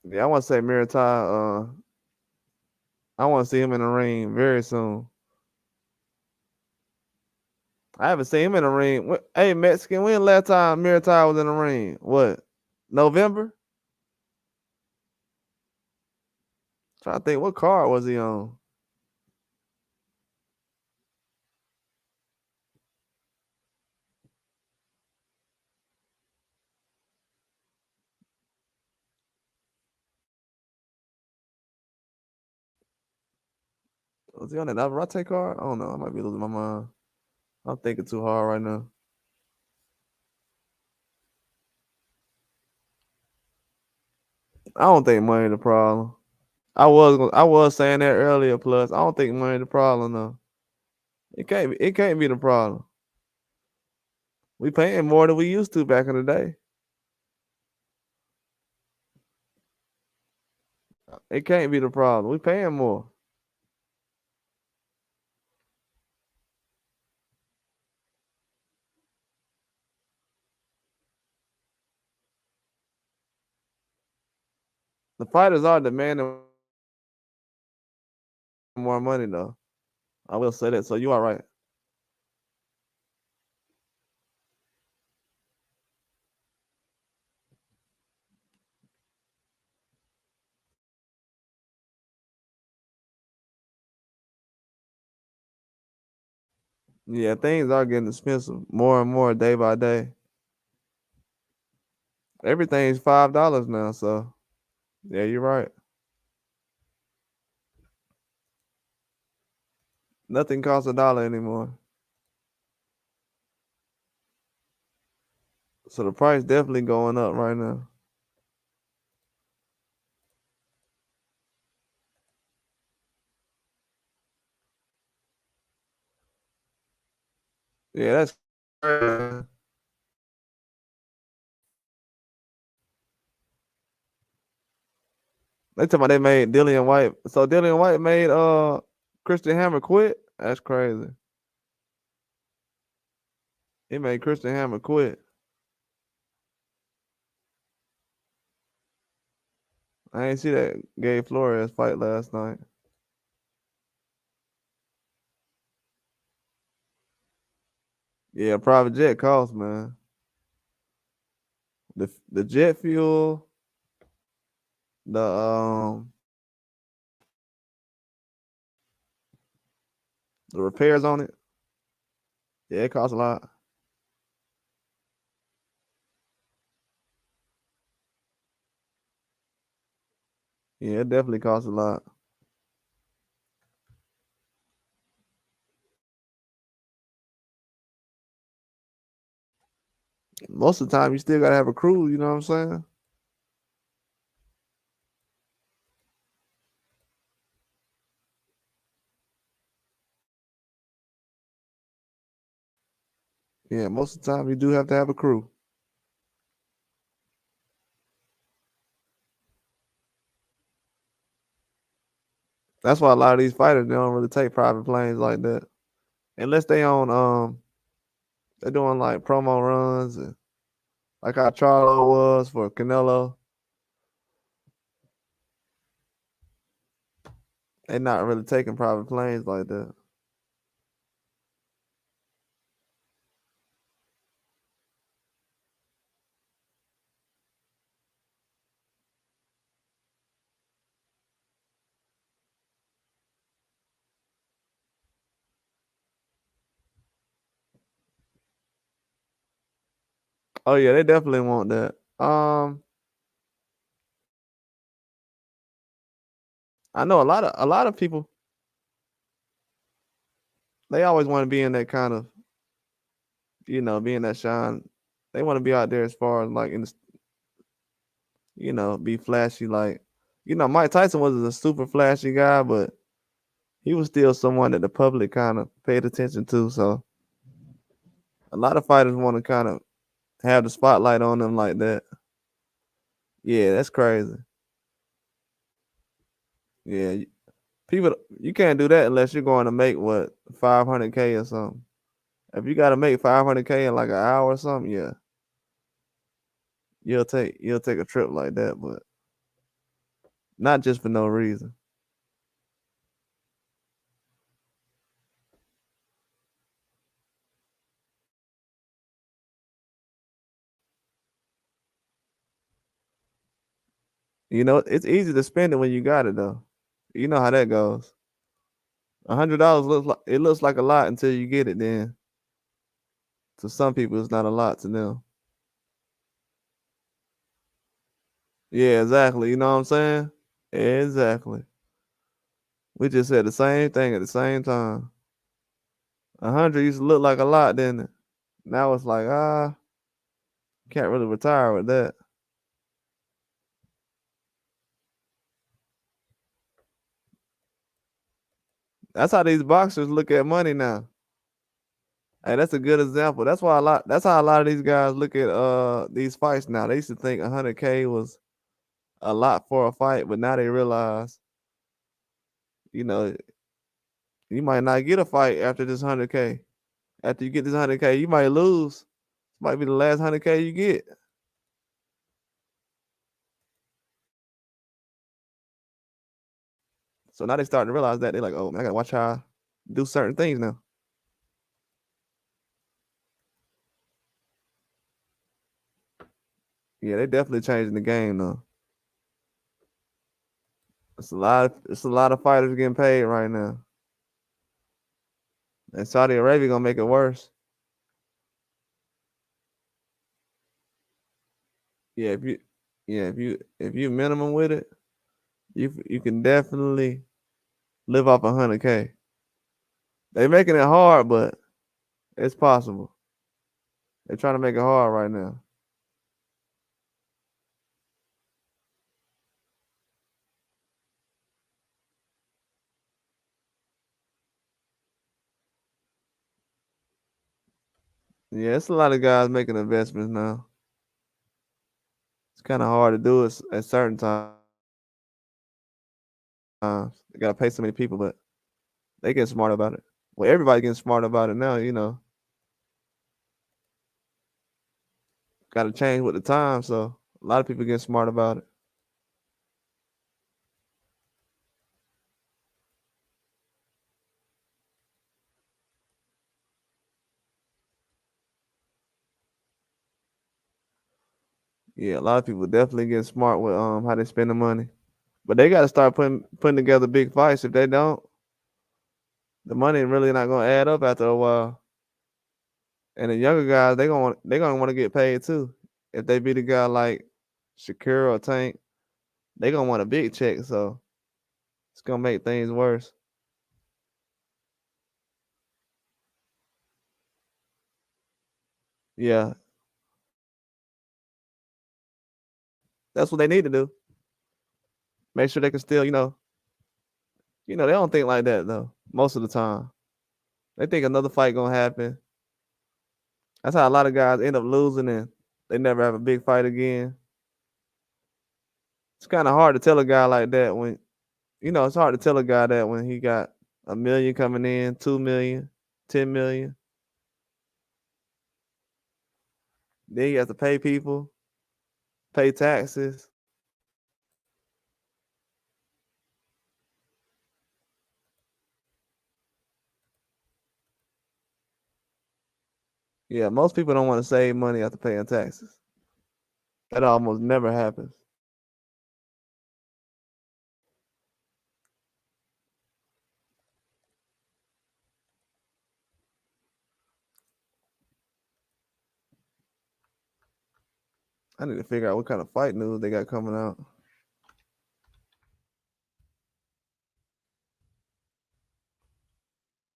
Yeah, I want to say Muritai. I want to see him in the ring very soon. I haven't seen him in the ring. Hey, Mexican, when the last time Muritai was in the ring? What? November? Trying to think, what card was he on? Was he on that Navarrete card? I don't know. I might be losing my mind. I'm thinking too hard right now. I don't think money the problem. I was saying that earlier. Plus, I don't think money the problem though. It can't be the problem. We paying more than we used to back in the day. It can't be the problem. We paying more. The fighters are demanding more money though. I will say that. So you are right. Yeah, things are getting expensive more and more day by day. Everything's $5 now. So yeah, you're right. Nothing costs $1 anymore. So the price definitely going up right now. Yeah, that's crazy. They talking about they made Dillian White. So Dillian White made Christian Hammer quit. That's crazy. He made Christian Hammer quit. I ain't see that Gabe Flores fight last night. Yeah, private jet costs, man. The jet fuel, the the repairs on it. Yeah, it costs a lot. Yeah, it definitely costs a lot. Most of the time, you still gotta have a crew. You know what I'm saying? Yeah, most of the time you do have to have a crew. That's why a lot of these fighters they don't really take private planes like that, unless they on they're doing like promo runs and like how Charlo was for Canelo. They're not really taking private planes like that. Oh yeah, they definitely want that. I know a lot of people, they always wanna be in that kind of, be in that shine. They wanna be out there as far as, like, in the be flashy, like, Mike Tyson wasn't a super flashy guy, but he was still someone that the public kinda paid attention to, so a lot of fighters wanna kind of have the spotlight on them like that. Yeah, that's crazy. Yeah, people, you can't do that unless you're going to make what, 500K or something. If you gotta make 500K in like an hour or something, yeah, you'll take a trip like that, but not just for no reason. It's easy to spend it when you got it though. You know how that goes. $100 looks like a lot until you get it. Then to some people, it's not a lot to them. Yeah, exactly. You know what I'm saying? Exactly. We just said the same thing at the same time. 100 used to look like a lot, didn't it? Now it's like, can't really retire with that. That's how these boxers look at money now. Hey, that's a good example. That's how a lot of these guys look at these fights now. They used to think 100K was a lot for a fight, but now they realize, you know, you might not get a fight after this 100K. After you get this 100K, you might lose. Might be the last 100K you get. So now they starting to realize that they're like, oh man, I gotta watch how I do certain things now. Yeah, they definitely changing the game though. It's a lot of fighters getting paid right now. And Saudi Arabia gonna make it worse. Yeah, if you minimum with it, you can definitely live off 100K. They making it hard, but it's possible. They're trying to make it hard right now. Yeah, it's a lot of guys making investments now. It's kind of hard to do it at certain times. They gotta pay so many people, but they get smart about it. Well, everybody getting smart about it now. Got to change with the time. So a lot of people getting smart about it. Yeah, a lot of people definitely getting smart with how they spend the money. But they got to start putting together big fights. If they don't, the money really not gonna add up after a while. And the younger guys, they gonna want to get paid too. If they beat a guy like Shakur or Tank, they gonna want a big check. So it's gonna make things worse. Yeah, that's what they need to do. Make sure they can still, they don't think like that though. Most of the time, they think another fight gonna happen. That's how a lot of guys end up losing and they never have a big fight again. It's kind of hard to tell a guy like that when, it's hard to tell a guy that when he got 1 million coming in, 2 million, 10 million. Then he has to pay people, pay taxes. Yeah, most people don't want to save money after paying taxes. That almost never happens. I need to figure out what kind of fight news they got coming out.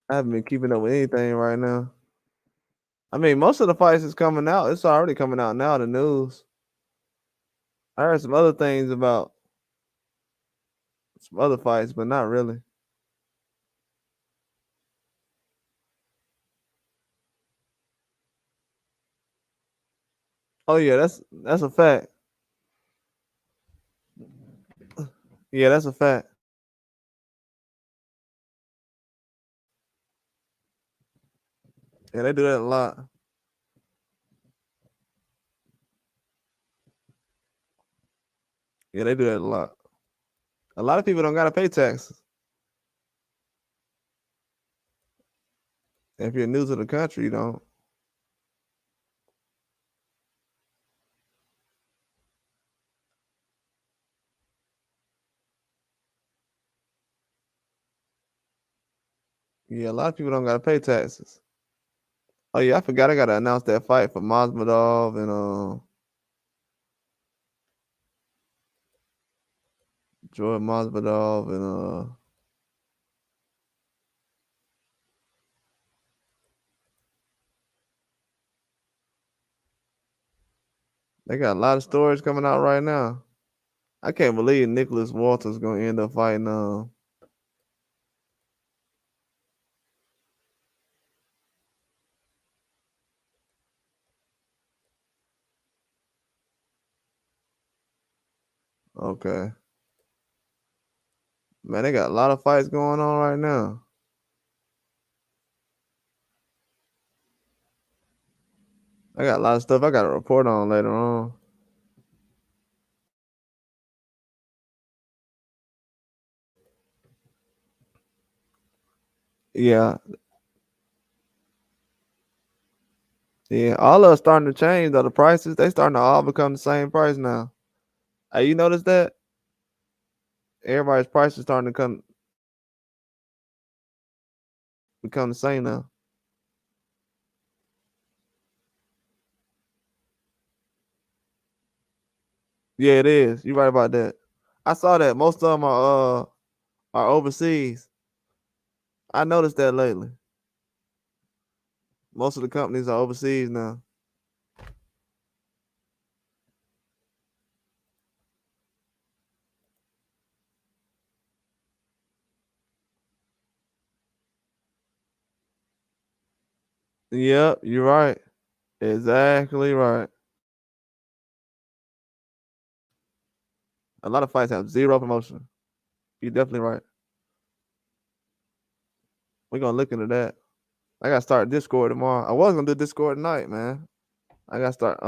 I haven't been keeping up with anything right now. I mean, most of the fights is coming out. It's already coming out now, the news. I heard some other things about some other fights, but not really. Oh yeah, that's a fact. Yeah, that's a fact. Yeah, they do that a lot. Yeah, they do that a lot. A lot of people don't gotta pay taxes. If you're new to the country, you don't. Yeah, a lot of people don't gotta pay taxes. Oh yeah, I forgot I gotta announce that fight for Masvidal and Jordan Masvidal and they got a lot of stories coming out right now. I can't believe Nicholas Walters gonna end up fighting okay. Man, they got a lot of fights going on right now. I got a lot of stuff I gotta report on later on. Yeah, yeah. All of us starting to change though. The prices, they starting to all become the same price now. Hey, you notice that? Everybody's prices starting to become the same now. Yeah, it is. You right about that. I saw that most of them are overseas. I noticed that lately. Most of the companies are overseas now. Yep, you're right. Exactly right. A lot of fights have zero promotion. You're definitely right. We're gonna look into that. I gotta start Discord tomorrow. I was gonna do Discord tonight, man. I gotta start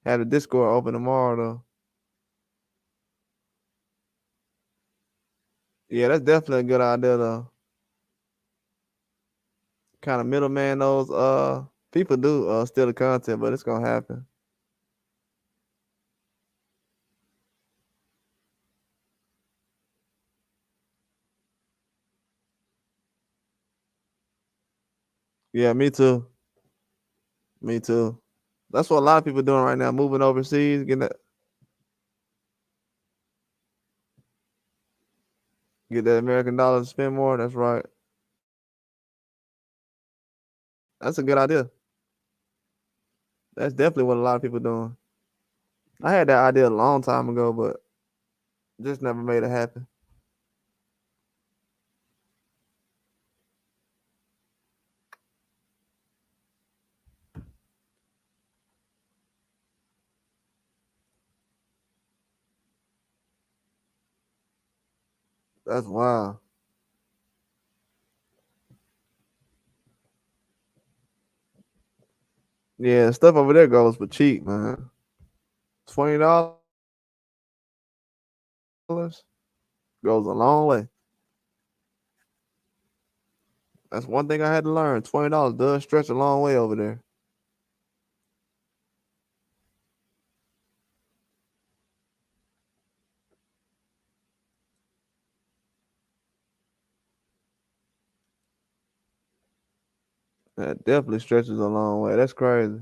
have the Discord open tomorrow though. Yeah, that's definitely a good idea though. Kind of middleman those people do steal the content, but it's gonna happen. Yeah, me too. Me too. That's what a lot of people doing right now, moving overseas, get that American dollar to spend more. That's right. That's a good idea. That's definitely what a lot of people doing. I had that idea a long time ago, but just never made it happen. That's wild. Yeah, stuff over there goes for cheap, man. $20 goes a long way. That's one thing I had to learn. $20 does stretch a long way over there. That definitely stretches a long way. That's crazy.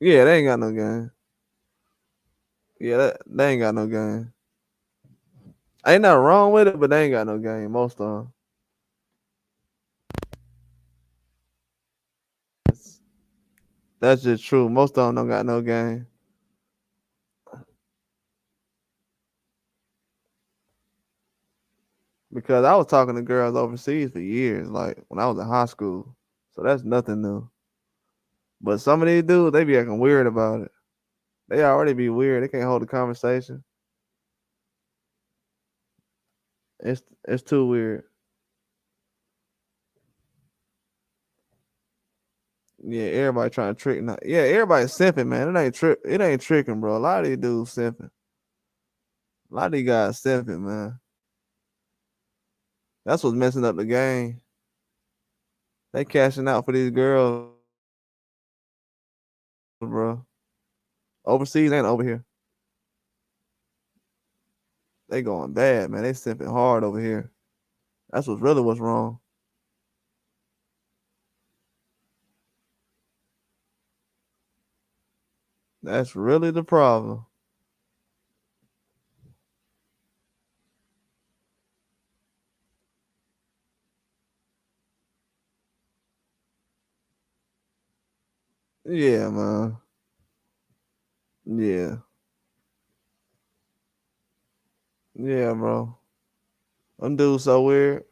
Yeah, they ain't got no game. Yeah, they ain't got no game. Ain't nothing wrong with it, but they ain't got no game. Most of them. That's just true. Most of them don't got no game. Because I was talking to girls overseas for years, like when I was in high school. So that's nothing new. But some of these dudes, they be acting weird about it. They already be weird. They can't hold a conversation. It's too weird. Yeah, everybody trying to trick. Now. Yeah, everybody's simping, man. It ain't tricking, bro. A lot of these dudes simping. A lot of these guys simping, man. That's what's messing up the game. They cashing out for these girls, bro. Overseas ain't over here. They going bad, man. They simping hard over here. That's what's wrong. That's really the problem. Yeah, man. Yeah. Yeah, bro. Them dudes so weird.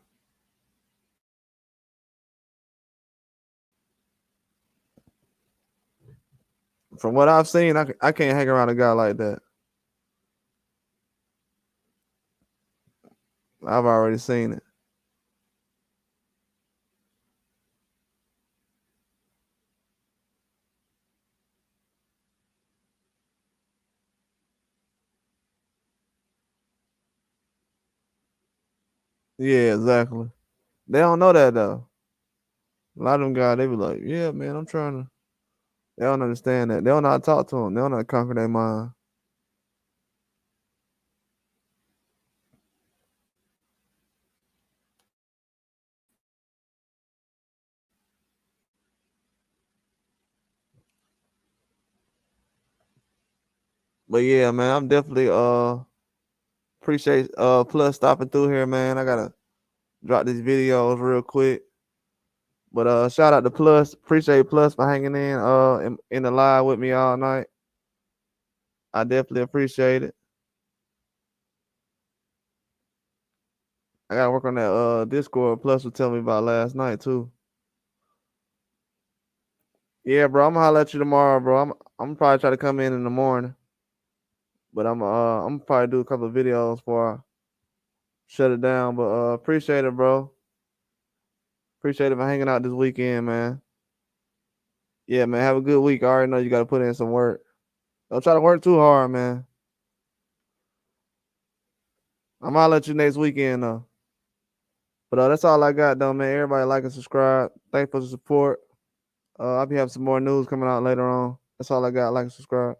From what I've seen, I can't hang around a guy like that. I've already seen it. Yeah, exactly. They don't know that though. A lot of them guys, they be like, "Yeah, man, I'm trying to." They don't understand that. They don't know how to talk to them. They don't know how to conquer their mind. But yeah, man, I'm definitely appreciate Plus stopping through here, man. I gotta drop these videos real quick. But shout out to Plus. Appreciate Plus for hanging in the live with me all night. I definitely appreciate it. I gotta work on that Discord Plus was telling me about last night too. Yeah, bro. I'm gonna holler at you tomorrow, bro. I'm probably try to come in the morning, but I'm probably do a couple of videos before I shut it down. But appreciate it, bro. Appreciate it for hanging out this weekend, man. Yeah, man. Have a good week. I already know you got to put in some work. Don't try to work too hard, man. I'm gonna let you next weekend though. But that's all I got though, man. Everybody like and subscribe. Thanks for the support. I'll be having some more news coming out later on. That's all I got. Like and subscribe.